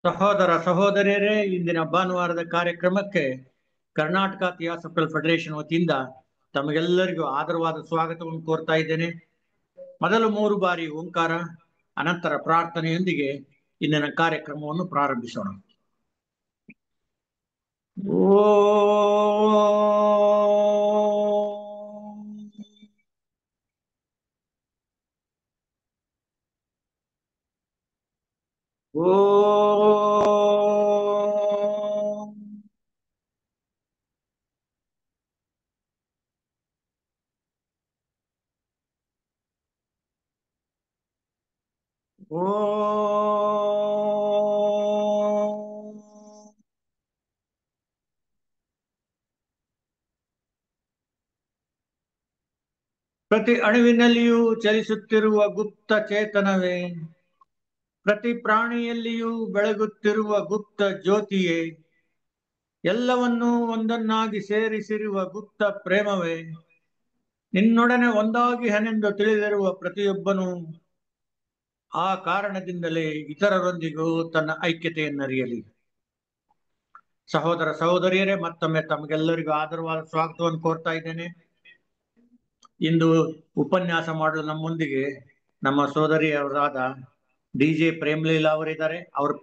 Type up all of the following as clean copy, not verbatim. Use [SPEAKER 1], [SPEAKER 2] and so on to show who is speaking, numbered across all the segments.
[SPEAKER 1] ಸಹೋದರ ಸಹೋದರಿಯರೇ, ಇಂದಿನ ಭಾನುವಾರದ ಕಾರ್ಯಕ್ರಮಕ್ಕೆ ಕರ್ನಾಟಕ ಥಿಯಾಸಫಿಕಲ್ ಫೆಡರೇಷನ್ ವತಿಯಿಂದ ತಮಗೆಲ್ಲರಿಗೂ ಆದರವಾದ ಸ್ವಾಗತವನ್ನು ಕೋರ್ತಾ ಇದ್ದೇನೆ. ಮೊದಲು 3 ಬಾರಿ ಓಂಕಾರ, ಅನಂತರ ಪ್ರಾರ್ಥನೆಯೊಂದಿಗೆ ಇಂದಿನ ಕಾರ್ಯಕ್ರಮವನ್ನು ಪ್ರಾರಂಭಿಸೋಣ. ಓಂ. ಓಂ. ಪ್ರತಿ ಅಣುವಿನಲ್ಲಿಯೂ ಚಲಿಸುತ್ತಿರುವ ಗುಪ್ತ ಚೇತನವೇ, ಪ್ರತಿ ಪ್ರಾಣಿಯಲ್ಲಿಯೂ ಬೆಳಗುತ್ತಿರುವ ಗುಪ್ತ ಜ್ಯೋತಿಯೇ, ಎಲ್ಲವನ್ನೂ ಒಂದನ್ನಾಗಿ ಸೇರಿಸಿರುವ ಗುಪ್ತ ಪ್ರೇಮವೇ, ನಿನ್ನೊಡನೆ ಒಂದಾಗಿಹನೆಂದು ತಿಳಿದಿರುವ ಪ್ರತಿಯೊಬ್ಬನೂ ಆ ಕಾರಣದಿಂದಲೇ ಇತರರೊಂದಿಗೂ ತನ್ನ ಐಕ್ಯತೆಯನ್ನರಿಯಲಿ. ಸಹೋದರ ಸಹೋದರಿಯರೇ, ಮತ್ತೊಮ್ಮೆ ತಮಗೆಲ್ಲರಿಗೂ ಆದರವಾದ ಸ್ವಾಗತವನ್ನು ಕೋರ್ತಾ ಇದ್ದೇನೆ. ಇಂದು ಉಪನ್ಯಾಸ ಮಾಡಲು ನಮ್ಮೊಂದಿಗೆ ನಮ್ಮ ಸೋದರಿಯವರಾದ DJ ಪ್ರೇಮಲೀಲಾ ಅವರಿದ್ದಾರೆ. ಅವರು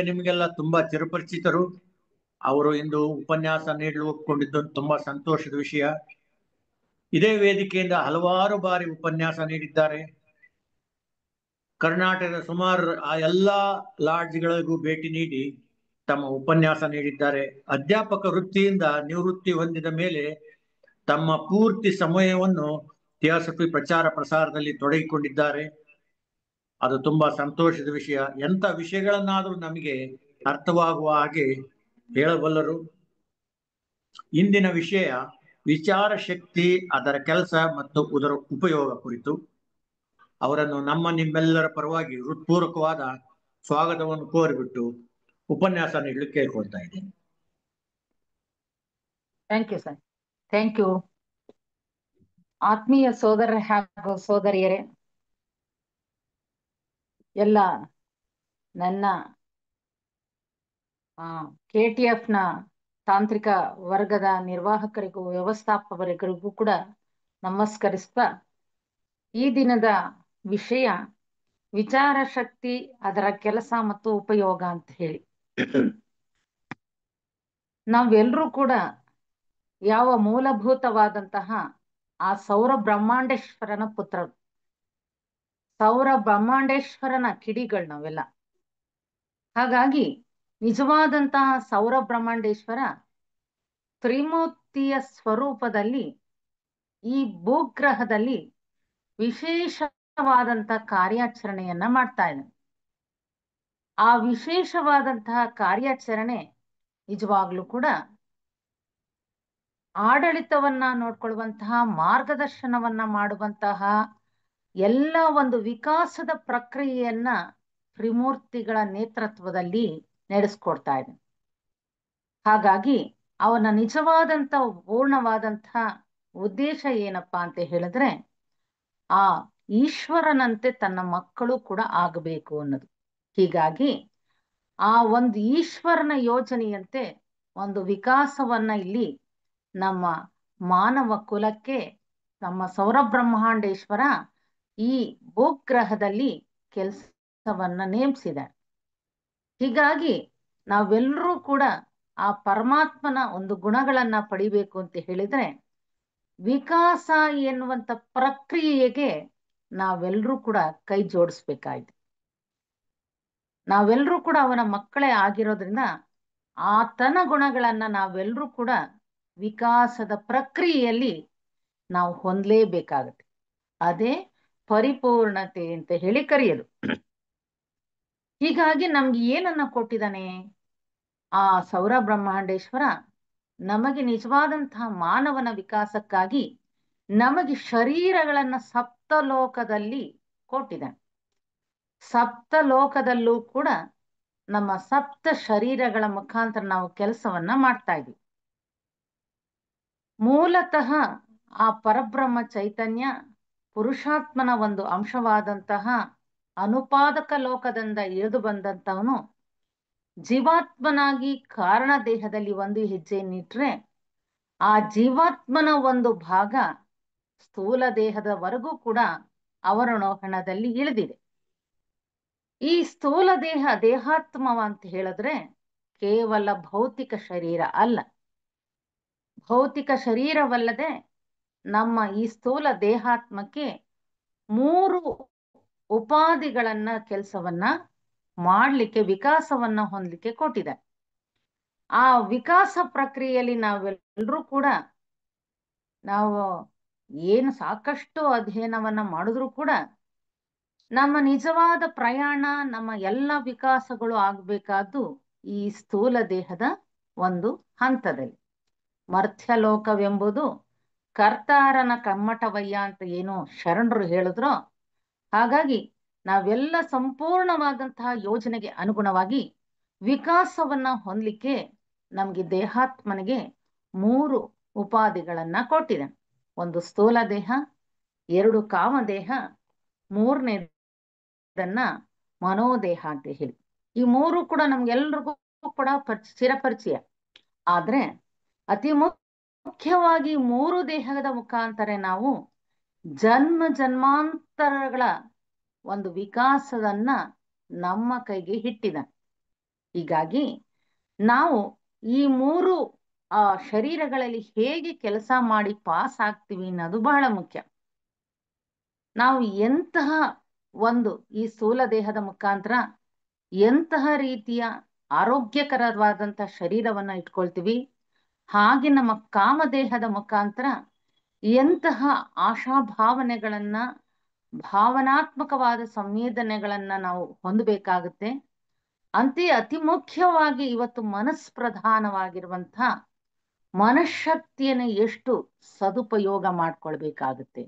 [SPEAKER 1] ನಿಮಗೆಲ್ಲ ತುಂಬಾ ಚಿರಪರಿಚಿತರು. ಅವರು ಇಂದು ಉಪನ್ಯಾಸ ನೀಡಲು ಒಪ್ಪಿಕೊಂಡಿದ್ದು ತುಂಬಾ ಸಂತೋಷದ ವಿಷಯ. ಇದೇ ವೇದಿಕೆಯಿಂದ ಹಲವಾರು ಬಾರಿ ಉಪನ್ಯಾಸ ನೀಡಿದ್ದಾರೆ. ಕರ್ನಾಟಕದ ಸುಮಾರು ಎಲ್ಲಾ ಲಾಡ್ಜ್ಗಳಿಗೂ ಭೇಟಿ ನೀಡಿ ತಮ್ಮ ಉಪನ್ಯಾಸ ನೀಡಿದ್ದಾರೆ. ಅಧ್ಯಾಪಕ ವೃತ್ತಿಯಿಂದ ನಿವೃತ್ತಿ ಹೊಂದಿದ ಮೇಲೆ ತಮ್ಮ ಪೂರ್ತಿ ಸಮಯವನ್ನು ಥಿಯಾಸಫಿ ಪ್ರಚಾರ ಪ್ರಸಾರದಲ್ಲಿ ತೊಡಗಿಕೊಂಡಿದ್ದಾರೆ. ಅದು ತುಂಬಾ ಸಂತೋಷದ ವಿಷಯ. ಎಂಥ ವಿಷಯಗಳನ್ನಾದರೂ ನಮಗೆ ಅರ್ಥವಾಗುವ ಹಾಗೆ ಹೇಳಬಲ್ಲರು. ಇಂದಿನ ವಿಷಯ ವಿಚಾರ ಶಕ್ತಿ, ಅದರ ಕೆಲಸ ಮತ್ತು ಅದರ ಉಪಯೋಗ ಕುರಿತು. ಅವರನ್ನು ನಿಮ್ಮೆಲ್ಲರ ಪರವಾಗಿ ಹೃತ್ಪೂರ್ವಕವಾದ ಸ್ವಾಗತವನ್ನು ಕೋರಿಬಿಟ್ಟು ಉಪನ್ಯಾಸ ನೀಡಲು ಕೇಳ್ಕೊಳ್ತಾ ಇದ್ದೇನೆ.
[SPEAKER 2] Thank you sir. Thank you. ಆತ್ಮೀಯ ಸೋದರ ಹಾಗೂ ಸೋದರಿಯರೇ, ಎಲ್ಲ ನನ್ನ KTF ನ ತಾಂತ್ರಿಕ ವರ್ಗದ ನಿರ್ವಾಹಕರಿಗೂ ವ್ಯವಸ್ಥಾಪಕರಿಗೂ ಕೂಡ ನಮಸ್ಕರಿಸ್ತಾ, ಈ ದಿನದ ವಿಷಯ ವಿಚಾರ ಶಕ್ತಿ, ಅದರ ಕೆಲಸ ಮತ್ತು ಉಪಯೋಗ ಅಂತ ಹೇಳಿ. ನಾವೆಲ್ಲರೂ ಕೂಡ ಯಾವ ಮೂಲಭೂತವಾದಂತಹ ಆ ಸೌರ ಬ್ರಹ್ಮಾಂಡೇಶ್ವರನ ಪುತ್ರರು, ಸೌರ ಬ್ರಹ್ಮಾಂಡೇಶ್ವರನ ಕಿಡಿಗಳು ನಾವೆಲ್ಲ. ಹಾಗಾಗಿ ನಿಜವಾದಂತಹ ಸೌರ ಬ್ರಹ್ಮಾಂಡೇಶ್ವರ ತ್ರಿಮೂರ್ತಿಯ ಸ್ವರೂಪದಲ್ಲಿ ಈ ಭೂಗ್ರಹದಲ್ಲಿ ವಿಶೇಷವಾದಂತಹ ಕಾರ್ಯಾಚರಣೆಯನ್ನ ಮಾಡ್ತಾ ಇದ್ದಾನೆ. ಆ ವಿಶೇಷವಾದಂತಹ ಕಾರ್ಯಾಚರಣೆ ನಿಜವಾಗ್ಲೂ ಕೂಡ ಆಡಳಿತವನ್ನ ನೋಡ್ಕೊಳ್ಳುವಂತಹ, ಮಾರ್ಗದರ್ಶನವನ್ನ ಮಾಡುವಂತಹ ಎಲ್ಲ ಒಂದು ವಿಕಾಸದ ಪ್ರಕ್ರಿಯೆಯನ್ನ ತ್ರಿಮೂರ್ತಿಗಳ ನೇತೃತ್ವದಲ್ಲಿ ನಡೆಸ್ಕೊಡ್ತಾ ಇದೆ. ಹಾಗಾಗಿ ಅವನ ನಿಜವಾದಂತ ಪೂರ್ಣವಾದಂತಹ ಉದ್ದೇಶ ಏನಪ್ಪಾ ಅಂತ ಹೇಳಿದ್ರೆ, ಆ ಈಶ್ವರನಂತೆ ತನ್ನ ಮಕ್ಕಳು ಕೂಡ ಆಗಬೇಕು ಅನ್ನೋದು. ಹೀಗಾಗಿ ಆ ಒಂದು ಈಶ್ವರನ ಯೋಜನೆಯಂತೆ ಒಂದು ವಿಕಾಸವನ್ನ ಇಲ್ಲಿ ನಮ್ಮ ಮಾನವ ಕುಲಕ್ಕೆ ನಮ್ಮ ಸೌರ ಬ್ರಹ್ಮಾಂಡೇಶ್ವರ ಈ ಭೂಗ್ರಹದಲ್ಲಿ ಕೆಲಸವನ್ನ ನೇಮಿಸಿದ್ದಾರೆ. ಹೀಗಾಗಿ ನಾವೆಲ್ಲರೂ ಕೂಡ ಆ ಪರಮಾತ್ಮನ ಒಂದು ಗುಣಗಳನ್ನ ಪಡಿಬೇಕು ಅಂತ ಹೇಳಿದ್ರೆ, ವಿಕಾಸ ಎನ್ನುವಂತ ಪ್ರಕ್ರಿಯೆಗೆ ನಾವೆಲ್ಲರೂ ಕೂಡ ಕೈ ಜೋಡಿಸ್ಬೇಕಾಯ್ತು. ನಾವೆಲ್ಲರೂ ಕೂಡ ಅವನ ಮಕ್ಕಳೇ ಆಗಿರೋದ್ರಿಂದ ಆತನ ಗುಣಗಳನ್ನ ನಾವೆಲ್ಲರೂ ಕೂಡ ವಿಕಾಸದ ಪ್ರಕ್ರಿಯೆಯಲ್ಲಿ ನಾವು ಹೊಂದಲೇಬೇಕಾಗತ್ತೆ. ಅದೇ ಪರಿಪೂರ್ಣತೆ ಅಂತ ಹೇಳಿ ಕರೆಯಲು. ಹೀಗಾಗಿ ನಮ್ಗೆ ಏನನ್ನ ಕೊಟ್ಟಿದ್ದಾನೆ ಆ ಸೌರ ಬ್ರಹ್ಮಾಂಡೇಶ್ವರ? ನಮಗೆ ನಿಜವಾದಂತಹ ಮಾನವನ ವಿಕಾಸಕ್ಕಾಗಿ ನಮಗೆ ಶರೀರಗಳನ್ನ ಸಪ್ತಲೋಕದಲ್ಲಿ ಕೊಟ್ಟಿದ್ದಾನೆ. ಸಪ್ತಲೋಕದಲ್ಲೂ ಕೂಡ ನಮ್ಮ ಸಪ್ತ ಶರೀರಗಳ ಮುಖಾಂತರ ನಾವು ಕೆಲಸವನ್ನ ಮಾಡ್ತಾ ಇದ್ವಿ. ಮೂಲತಃ ಆ ಪರಬ್ರಹ್ಮ ಚೈತನ್ಯ ಪುರುಷಾತ್ಮನ ಒಂದು ಅಂಶವಾದಂತಹ ಅನುಪಾದಕ ಲೋಕದಿಂದ ಇಳಿದು ಬಂದಂತವನು ಜೀವಾತ್ಮನಾಗಿ ಕಾರಣ ದೇಹದಲ್ಲಿ ಒಂದು ಹೆಜ್ಜೆಯನ್ನಿಟ್ರೆ ಆ ಜೀವಾತ್ಮನ ಒಂದು ಭಾಗ ಸ್ಥೂಲ ದೇಹದವರೆಗೂ ಕೂಡ ಅವರೋಹಣದಲ್ಲಿ ಇಳಿದಿದೆ. ಈ ಸ್ಥೂಲ ದೇಹ ದೇಹಾತ್ಮ ಅಂತ ಹೇಳಿದ್ರೆ ಕೇವಲ ಭೌತಿಕ ಶರೀರ ಅಲ್ಲ. ಭೌತಿಕ ಶರೀರವಲ್ಲದೆ ನಮ್ಮ ಈ ಸ್ಥೂಲ ದೇಹಾತ್ಮಕ್ಕೆ 3 ಉಪಾಧಿಗಳನ್ನ ಕೆಲಸವನ್ನ ಮಾಡಲಿಕ್ಕೆ, ವಿಕಾಸವನ್ನ ಹೊಂದಲಿಕ್ಕೆ ಕೊಟ್ಟಿದೆ. ಆ ವಿಕಾಸ ಪ್ರಕ್ರಿಯೆಯಲ್ಲಿ ನಾವೆಲ್ಲರೂ ಕೂಡ ನಾವು ಏನು ಸಾಕಷ್ಟು ಅಧ್ಯಯನವನ್ನ ಮಾಡಿದ್ರು ಕೂಡ ನಮ್ಮ ನಿಜವಾದ ಪ್ರಯಾಣ, ನಮ್ಮ ಎಲ್ಲ ವಿಕಾಸಗಳು ಆಗ್ಬೇಕಾದ್ದು ಈ ಸ್ಥೂಲ ದೇಹದ ಒಂದು ಹಂತದಲ್ಲಿ. ಮರ್ತ್ಯಲೋಕವೆಂಬುದು ಕರ್ತಾರನ ಕಮ್ಮಟವಯ್ಯ ಅಂತ ಏನು ಶರಣರು ಹೇಳಿದ್ರೋ, ಹಾಗಾಗಿ ನಾವೆಲ್ಲ ಸಂಪೂರ್ಣವಾದಂತಹ ಯೋಜನೆಗೆ ಅನುಗುಣವಾಗಿ ವಿಕಾಸವನ್ನ ಹೊಂದಲಿಕ್ಕೆ ನಮ್ಗೆ ದೇಹಾತ್ಮನಿಗೆ 3 ಉಪಾಧಿಗಳನ್ನ ಕೊಟ್ಟಿದೆ. ಒಂದು ಸ್ಥೂಲ ದೇಹ, 2 ಕಾಮದೇಹ, 3ನೇದನ್ನ ಮನೋದೇಹ ಅಂತ ಹೇಳಿ. ಈ 3 ಕೂಡ ನಮ್ಗೆಲ್ರಿಗೂ ಕೂಡ ಚಿರಪರಿಚಯ. ಆದ್ರೆ ಅತಿ ಮುಖ್ಯವಾಗಿ 3 ದೇಹದ ಮುಖಾಂತರ ನಾವು ಜನ್ಮ ಜನ್ಮಾಂತರಗಳ ಒಂದು ವಿಕಾಸವನ್ನ ನಮ್ಮ ಕೈಗೆ ಇಟ್ಟಿದ. ಹೀಗಾಗಿ ನಾವು ಈ 3 ಶರೀರಗಳಲ್ಲಿ ಹೇಗೆ ಕೆಲಸ ಮಾಡಿ ಪಾಸ್ ಆಗ್ತೀವಿ ಅನ್ನೋದು ಬಹಳ ಮುಖ್ಯ. ನಾವು ಎಂತಹ ಒಂದು ಈ ಸ್ಥೂಲ ದೇಹದ ಮುಖಾಂತರ ಎಂತಹ ರೀತಿಯ ಆರೋಗ್ಯಕರವಾದಂತಹ ಶರೀರವನ್ನ ಇಟ್ಕೊಳ್ತೀವಿ, ಹಾಗೆ ನಮ್ಮ ಕಾಮದೇಹದ ಮುಖಾಂತರ ಎಂತಹ ಆಶಾಭಾವನೆಗಳನ್ನ, ಭಾವನಾತ್ಮಕವಾದ ಸಂವೇದನೆಗಳನ್ನ ನಾವು ಹೊಂದಬೇಕಾಗುತ್ತೆ. ಅಂತೆಯೇ ಅತಿ ಮುಖ್ಯವಾಗಿ ಇವತ್ತು ಮನಸ್ಪ್ರಧಾನವಾಗಿರುವಂತಹ ಮನಃಶಕ್ತಿಯನ್ನು ಎಷ್ಟು ಸದುಪಯೋಗ ಮಾಡ್ಕೊಳ್ಬೇಕಾಗುತ್ತೆ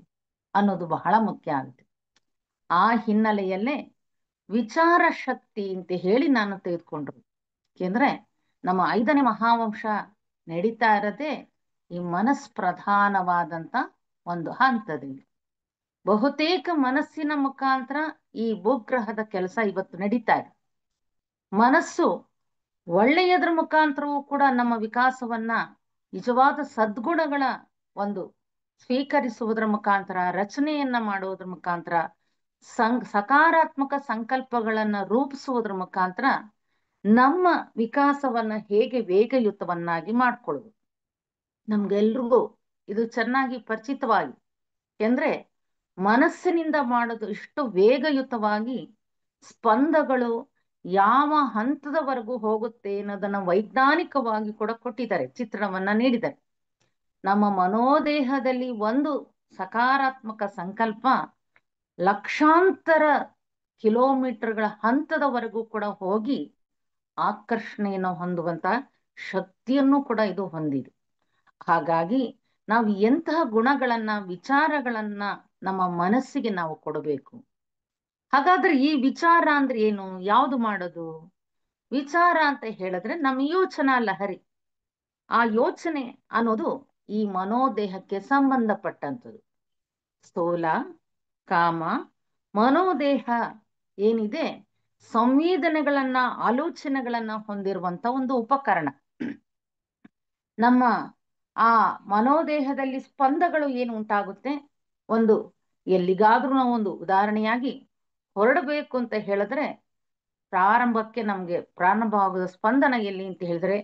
[SPEAKER 2] ಅನ್ನೋದು ಬಹಳ ಮುಖ್ಯ ಆಗುತ್ತೆ. ಆ ಹಿನ್ನೆಲೆಯಲ್ಲೇ ವಿಚಾರ ಶಕ್ತಿ ಅಂತ ಹೇಳಿ ನಾನು ತೆಗೆದುಕೊಂಡ್ರು. ಯಾಕೆಂದ್ರೆ ನಮ್ಮ 5ನೇ ಮಹಾವಂಶ ನಡೀತಾ ಇರದೆ ಈ ಮನಸ್ಪ್ರಧಾನವಾದಂತ ಒಂದು ಹಂತದಲ್ಲಿ. ಬಹುತೇಕ ಮನಸ್ಸಿನ ಮುಖಾಂತರ ಈ ಭೂಗ್ರಹದ ಕೆಲಸ ಇವತ್ತು ನಡೀತಾ ಇದೆ. ಮನಸ್ಸು ಒಳ್ಳೆಯದ್ರ ಮುಖಾಂತರವೂ ಕೂಡ ನಮ್ಮ ವಿಕಾಸವನ್ನ, ನಿಜವಾದ ಸದ್ಗುಣಗಳ ಒಂದು ಸ್ವೀಕರಿಸುವುದರ ಮುಖಾಂತರ, ರಚನೆಯನ್ನ ಮಾಡುವುದರ ಮುಖಾಂತರ, ಸಕಾರಾತ್ಮಕ ಸಂಕಲ್ಪಗಳನ್ನ ರೂಪಿಸುವುದರ ಮುಖಾಂತರ ನಮ್ಮ ವಿಕಾಸವನ್ನ ಹೇಗೆ ವೇಗಯುತವನ್ನಾಗಿ ಮಾಡ್ಕೊಳ್ಳುವುದು. ನಮ್ಗೆಲ್ರಿಗೂ ಇದು ಚೆನ್ನಾಗಿ ಪರಿಚಿತವಾಗಿ, ಯಾಕೆಂದ್ರೆ ಮನಸ್ಸಿನಿಂದ ಮಾಡೋದು ಇಷ್ಟು ವೇಗಯುತವಾಗಿ ಸ್ಪಂದಗಳು ಯಾವ ಹಂತದವರೆಗೂ ಹೋಗುತ್ತೆ ಅನ್ನೋದನ್ನ ವೈಜ್ಞಾನಿಕವಾಗಿ ಕೂಡ ಕೊಟ್ಟಿದ್ದಾರೆ, ಚಿತ್ರಣವನ್ನ ನೀಡಿದ್ದಾರೆ. ನಮ್ಮ ಮನೋದೇಹದಲ್ಲಿ ಒಂದು ಸಕಾರಾತ್ಮಕ ಸಂಕಲ್ಪ ಲಕ್ಷಾಂತರ ಕಿಲೋಮೀಟರ್ಗಳ ಹಂತದವರೆಗೂ ಕೂಡ ಹೋಗಿ ಆಕರ್ಷಣೆಯನ್ನು ಹೊಂದುವಂತ ಶಕ್ತಿಯನ್ನು ಕೂಡ ಇದು ಹೊಂದಿದೆ. ಹಾಗಾಗಿ ನಾವು ಎಂತಹ ಗುಣಗಳನ್ನ, ವಿಚಾರಗಳನ್ನ ನಮ್ಮ ಮನಸ್ಸಿಗೆ ನಾವು ಕೊಡಬೇಕು. ಹಾಗಾದ್ರೆ ಈ ವಿಚಾರ ಅಂದ್ರೆ ಏನು, ಯಾವುದು ಮಾಡೋದು? ವಿಚಾರ ಅಂತ ಹೇಳಿದ್ರೆ ನಮ್ಮ ಯೋಚನಾ ಲಹರಿ. ಆ ಯೋಚನೆ ಅನ್ನೋದು ಈ ಮನೋದೇಹಕ್ಕೆ ಸಂಬಂಧಪಟ್ಟಂಥದ್ದು. ಸ್ಥೂಲ, ಕಾಮ, ಮನೋದೇಹ ಏನಿದೆ, ಸಂವೇದನೆಗಳನ್ನ, ಆಲೋಚನೆಗಳನ್ನ ಹೊಂದಿರುವಂತ ಒಂದು ಉಪಕರಣ. ನಮ್ಮ ಆ ಮನೋದೇಹದಲ್ಲಿ ಸ್ಪಂದಗಳು ಏನು ಉಂಟಾಗುತ್ತೆ, ಒಂದು ಎಲ್ಲಿಗಾದ್ರೂ ನಾವು ಒಂದು ಉದಾಹರಣೆಯಾಗಿ ಹೊರಡಬೇಕು ಅಂತ ಹೇಳಿದ್ರೆ ಪ್ರಾರಂಭಕ್ಕೆ ನಮ್ಗೆ ಪ್ರಾರಂಭವಾಗುವ ಸ್ಪಂದನ ಎಲ್ಲಿ ಅಂತ ಹೇಳಿದ್ರೆ,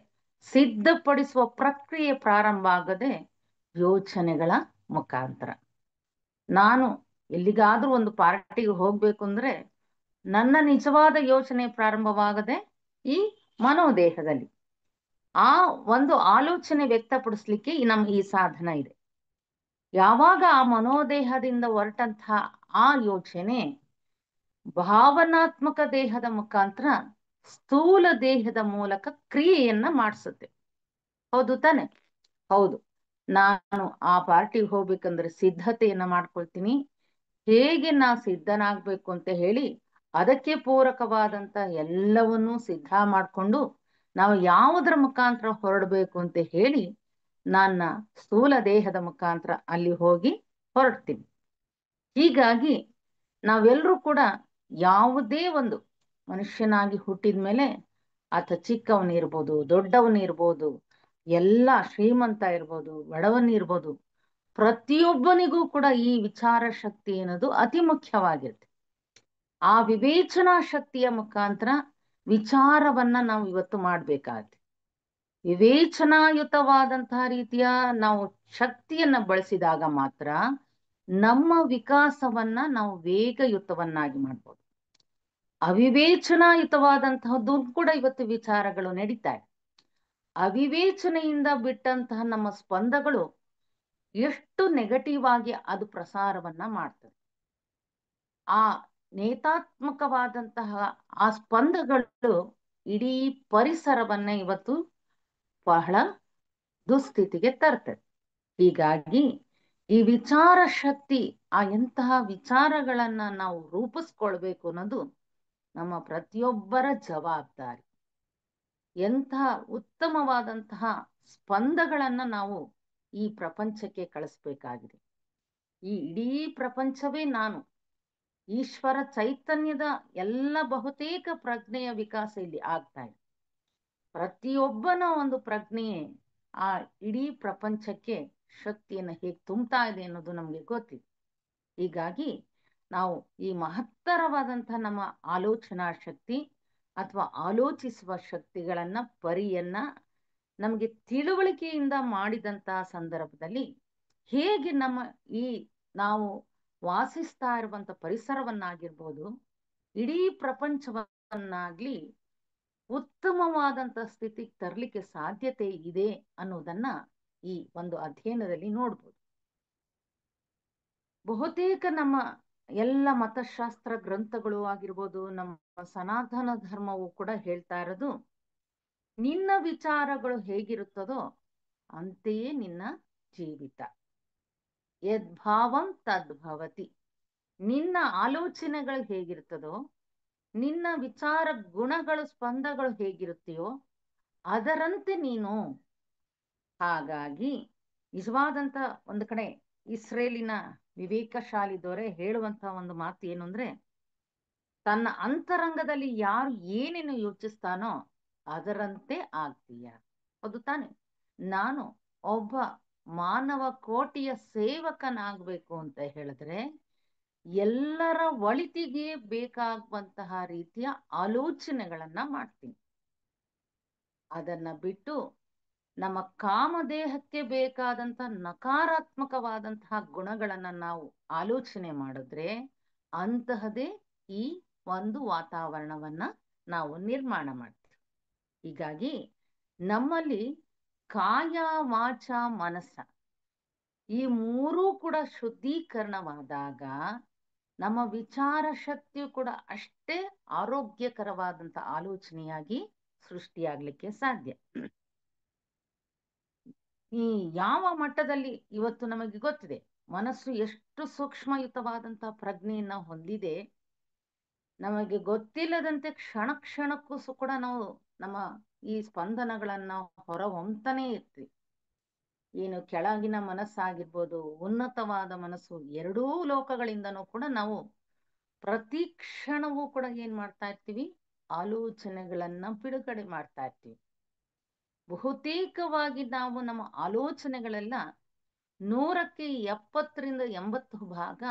[SPEAKER 2] ಸಿದ್ಧಪಡಿಸುವ ಪ್ರಕ್ರಿಯೆ ಪ್ರಾರಂಭ ಆಗದೆ ಯೋಚನೆಗಳ ಮುಖಾಂತರ. ನಾನು ಎಲ್ಲಿಗಾದ್ರೂ ಒಂದು ಪಾರ್ಟಿಗೆ ಹೋಗ್ಬೇಕು ಅಂದ್ರೆ ನನ್ನ ನಿಜವಾದ ಯೋಚನೆ ಪ್ರಾರಂಭವಾಗದೆ ಈ ಮನೋದೇಹದಲ್ಲಿ. ಆ ಒಂದು ಆಲೋಚನೆ ವ್ಯಕ್ತಪಡಿಸ್ಲಿಕ್ಕೆ ನಮ್ಮ ಈ ಸಾಧನ ಇದೆ. ಯಾವಾಗ ಆ ಮನೋದೇಹದಿಂದ ಹೊರಟಂತಹ ಆ ಯೋಚನೆ ಭಾವನಾತ್ಮಕ ದೇಹದ ಮುಖಾಂತರ ಸ್ಥೂಲ ದೇಹದ ಮೂಲಕ ಕ್ರಿಯೆಯನ್ನ ಮಾಡಿಸುತ್ತೆ. ಹೌದು ತಾನೆ? ಹೌದು. ನಾನು ಆ ಪಾರ್ಟಿಗೆ ಹೋಗ್ಬೇಕಂದ್ರೆ ಸಿದ್ಧತೆಯನ್ನ ಮಾಡ್ಕೊಳ್ತೀನಿ. ಹೇಗೆ ನಾ ಸಿದ್ಧನಾಗ್ಬೇಕು ಅಂತ ಹೇಳಿ ಅದಕ್ಕೆ ಪೂರಕವಾದಂತ ಎಲ್ಲವನ್ನೂ ಸಿದ್ಧ ಮಾಡಿಕೊಂಡು ನಾವು ಯಾವುದರ ಮುಖಾಂತರ ಹೊರಡಬೇಕು ಅಂತ ಹೇಳಿ ನನ್ನ ಸ್ಥೂಲ ದೇಹದ ಮುಖಾಂತರ ಅಲ್ಲಿ ಹೋಗಿ ಹೊರಡ್ತೀನಿ. ಹೀಗಾಗಿ ನಾವೆಲ್ಲರೂ ಕೂಡ ಯಾವುದೇ ಒಂದು ಮನುಷ್ಯನಾಗಿ ಹುಟ್ಟಿದ ಮೇಲೆ ಆತ ಚಿಕ್ಕವನಿರ್ಬೋದು, ದೊಡ್ಡವನಿರ್ಬೋದು, ಎಲ್ಲ ಶ್ರೀಮಂತ ಇರ್ಬೋದು, ಬಡವನಿರ್ಬೋದು, ಪ್ರತಿಯೊಬ್ಬನಿಗೂ ಕೂಡ ಈ ವಿಚಾರ ಶಕ್ತಿ ಅನ್ನೋದು ಅತಿ ಮುಖ್ಯವಾಗಿರುತ್ತೆ. ಆ ವಿವೇಚನಾ ಶಕ್ತಿಯ ಮುಖಾಂತರ ವಿಚಾರವನ್ನ ನಾವು ಇವತ್ತು ಮಾಡ್ಬೇಕಾಗತ್ತೆ. ವಿವೇಚನಾಯುತವಾದಂತಹ ರೀತಿಯ ನಾವು ಶಕ್ತಿಯನ್ನ ಬಳಸಿದಾಗ ಮಾತ್ರ ನಮ್ಮ ವಿಕಾಸವನ್ನ ನಾವು ವೇಗಯುತವನ್ನಾಗಿ ಮಾಡ್ಬೋದು. ಅವಿವೇಚನಾಯುತವಾದಂತಹದ್ದು ಕೂಡ ಇವತ್ತು ವಿಚಾರಗಳು ನಡೀತಾ ಇದೆ. ಅವಿವೇಚನೆಯಿಂದ ಬಿಟ್ಟಂತಹ ನಮ್ಮ ಸ್ಪಂದಗಳು ಎಷ್ಟು ನೆಗೆಟಿವ್ ಆಗಿ ಅದು ಪ್ರಸಾರವನ್ನ ಮಾಡ್ತದೆ. ಆ ನೇತಾತ್ಮಕವಾದಂತಹ ಆ ಸ್ಪಂದಗಳು ಇಡೀ ಪರಿಸರವನ್ನ ಇವತ್ತು ಬಹಳ ದುಸ್ಥಿತಿಗೆ ತರ್ತದೆ. ಹೀಗಾಗಿ ಈ ವಿಚಾರ ಶಕ್ತಿ, ಆ ಎಂತಹ ವಿಚಾರಗಳನ್ನ ನಾವು ರೂಪಿಸ್ಕೊಳ್ಬೇಕು ಅನ್ನೋದು ನಮ್ಮ ಪ್ರತಿಯೊಬ್ಬರ ಜವಾಬ್ದಾರಿ. ಎಂತಹ ಉತ್ತಮವಾದಂತಹ ಸ್ಪಂದಗಳನ್ನ ನಾವು ಈ ಪ್ರಪಂಚಕ್ಕೆ ಕಳಿಸ್ಬೇಕಾಗಿದೆ. ಈ ಇಡೀ ಪ್ರಪಂಚವೇ ನಾನು, ಈಶ್ವರ ಚೈತನ್ಯದ ಎಲ್ಲ ಬಹುತೇಕ ಪ್ರಜ್ಞೆಯ ವಿಕಾಸ ಇಲ್ಲಿ ಆಗ್ತಾ ಇದೆ. ಪ್ರತಿಯೊಬ್ಬನ ಒಂದು ಪ್ರಜ್ಞೆಯೇ ಆ ಇಡೀ ಪ್ರಪಂಚಕ್ಕೆ ಶಕ್ತಿಯನ್ನು ಹೇಗೆ ತುಂಬ್ತಾ ಇದೆ ಅನ್ನೋದು ನಮಗೆ ಗೊತ್ತಿದೆ. ಹೀಗಾಗಿ ನಾವು ಈ ಮಹತ್ತರವಾದಂತಹ ನಮ್ಮ ಆಲೋಚನಾ ಶಕ್ತಿ ಅಥವಾ ಆಲೋಚಿಸುವ ಶಕ್ತಿಗಳನ್ನ ಪರಿಯನ್ನ ನಮಗೆ ತಿಳುವಳಿಕೆಯಿಂದ ಮಾಡಿದಂತಹ ಸಂದರ್ಭದಲ್ಲಿ ಹೇಗೆ ನಮ್ಮ ಈ ನಾವು ವಾಸಿಸ್ತಾ ಇರುವಂತ ಪರಿಸರವನ್ನಾಗಿರ್ಬೋದು, ಇಡೀ ಪ್ರಪಂಚವನ್ನಾಗ್ಲಿ ಉತ್ತಮವಾದಂತ ಸ್ಥಿತಿಗೆ ತರಲಿಕ್ಕೆ ಸಾಧ್ಯತೆ ಇದೆ ಅನ್ನೋದನ್ನ ಈ ಒಂದು ಅಧ್ಯಯನದಲ್ಲಿ ನೋಡ್ಬೋದು. ಬಹುತೇಕ ನಮ್ಮ ಎಲ್ಲ ಮತಶಾಸ್ತ್ರ ಗ್ರಂಥಗಳು ಆಗಿರ್ಬೋದು, ನಮ್ಮ ಸನಾತನ ಧರ್ಮವು ಕೂಡ ಹೇಳ್ತಾ ಇರೋದು, ನಿನ್ನ ವಿಚಾರಗಳು ಹೇಗಿರುತ್ತದೋ ಅಂತೆಯೇ ನಿನ್ನ ಜೀವಿತ. ಯದ್ಭಾವಂ ತದ್ಭವತಿ. ನಿನ್ನ ಆಲೋಚನೆಗಳು ಹೇಗಿರ್ತದೋ, ನಿನ್ನ ವಿಚಾರ ಗುಣಗಳು ಸ್ಪಂದಗಳು ಹೇಗಿರುತ್ತೆಯೋ ಅದರಂತೆ ನೀನು. ಹಾಗಾಗಿ ನಿಜವಾದಂತ ಒಂದು ಕಡೆ ಇಸ್ರೇಲಿನ ವಿವೇಕಶಾಲಿ ದೊರೆ ಹೇಳುವಂತಹ ಒಂದು ಮಾತು ಏನು ಅಂದ್ರೆ, ತನ್ನ ಅಂತರಂಗದಲ್ಲಿ ಯಾರು ಏನೇನು ಯೋಚಿಸ್ತಾನೋ ಅದರಂತೆ ಆಗ್ತೀಯ. ಹೌದು ತಾನೆ? ನಾನು ಒಬ್ಬ ಮಾನವ ಕೋಟಿಯ ಸೇವಕನಾಗಬೇಕು ಅಂತ ಹೇಳಿದ್ರೆ ಎಲ್ಲರ ಒಳಿತಿಗೆ ಬೇಕಾಗುವಂತಹ ರೀತಿಯ ಆಲೋಚನೆಗಳನ್ನ ಮಾಡ್ತೀನಿ. ಅದನ್ನ ಬಿಟ್ಟು ನಮ್ಮ ಕಾಮದೇಹಕ್ಕೆ ಬೇಕಾದಂತ ನಕಾರಾತ್ಮಕವಾದಂತಹ ಗುಣಗಳನ್ನ ನಾವು ಆಲೋಚನೆ ಮಾಡಿದ್ರೆ ಅಂತಹದೇ ಈ ಒಂದು ವಾತಾವರಣವನ್ನ ನಾವು ನಿರ್ಮಾಣ ಮಾಡ್ತೀವಿ. ಹೀಗಾಗಿ ನಮ್ಮಲ್ಲಿ ಕಾಯ, ವಾಚ, ಮನಸ್ಸ ಈ ಮೂರೂ ಕೂಡ ಶುದ್ಧೀಕರಣವಾದಾಗ ನಮ್ಮ ವಿಚಾರ ಶಕ್ತಿಯು ಕೂಡ ಅಷ್ಟೇ ಆರೋಗ್ಯಕರವಾದಂತ ಆಲೋಚನೆಯಾಗಿ ಸೃಷ್ಟಿಯಾಗ್ಲಿಕ್ಕೆ ಸಾಧ್ಯ. ಈ ಯಾವ ಮಟ್ಟದಲ್ಲಿ ಇವತ್ತು ನಮಗೆ ಗೊತ್ತಿದೆ ಮನಸ್ಸು ಎಷ್ಟು ಸೂಕ್ಷ್ಮಯುತವಾದಂತಹ ಪ್ರಜ್ಞೆಯನ್ನ ಹೊಂದಿದೆ, ನಮಗೆ ಗೊತ್ತಿಲ್ಲದಂತೆ ಕ್ಷಣ ಕ್ಷಣಕ್ಕೂ ಕೂಡ ನಾವು ನಮ್ಮ ಈ ಸ್ಪಂದನಗಳನ್ನ ಹೊರ ಹೊಮ್ತಾನೆ ಇರ್ತೀವಿ. ಏನು ಕೆಳಗಿನ ಮನಸ್ಸಾಗಿರ್ಬೋದು, ಉನ್ನತವಾದ ಮನಸ್ಸು, ಎರಡೂ ಲೋಕಗಳಿಂದನೂ ಕೂಡ ನಾವು ಪ್ರತಿ ಕ್ಷಣವೂ ಕೂಡ ಏನ್ ಮಾಡ್ತಾ ಇರ್ತೀವಿ, ಆಲೋಚನೆಗಳನ್ನ ಬಿಡುಗಡೆ ಮಾಡ್ತಾ ಇರ್ತೀವಿ. ಬಹುತೇಕವಾಗಿ ನಾವು ನಮ್ಮ ಆಲೋಚನೆಗಳೆಲ್ಲ 170% ಭಾಗ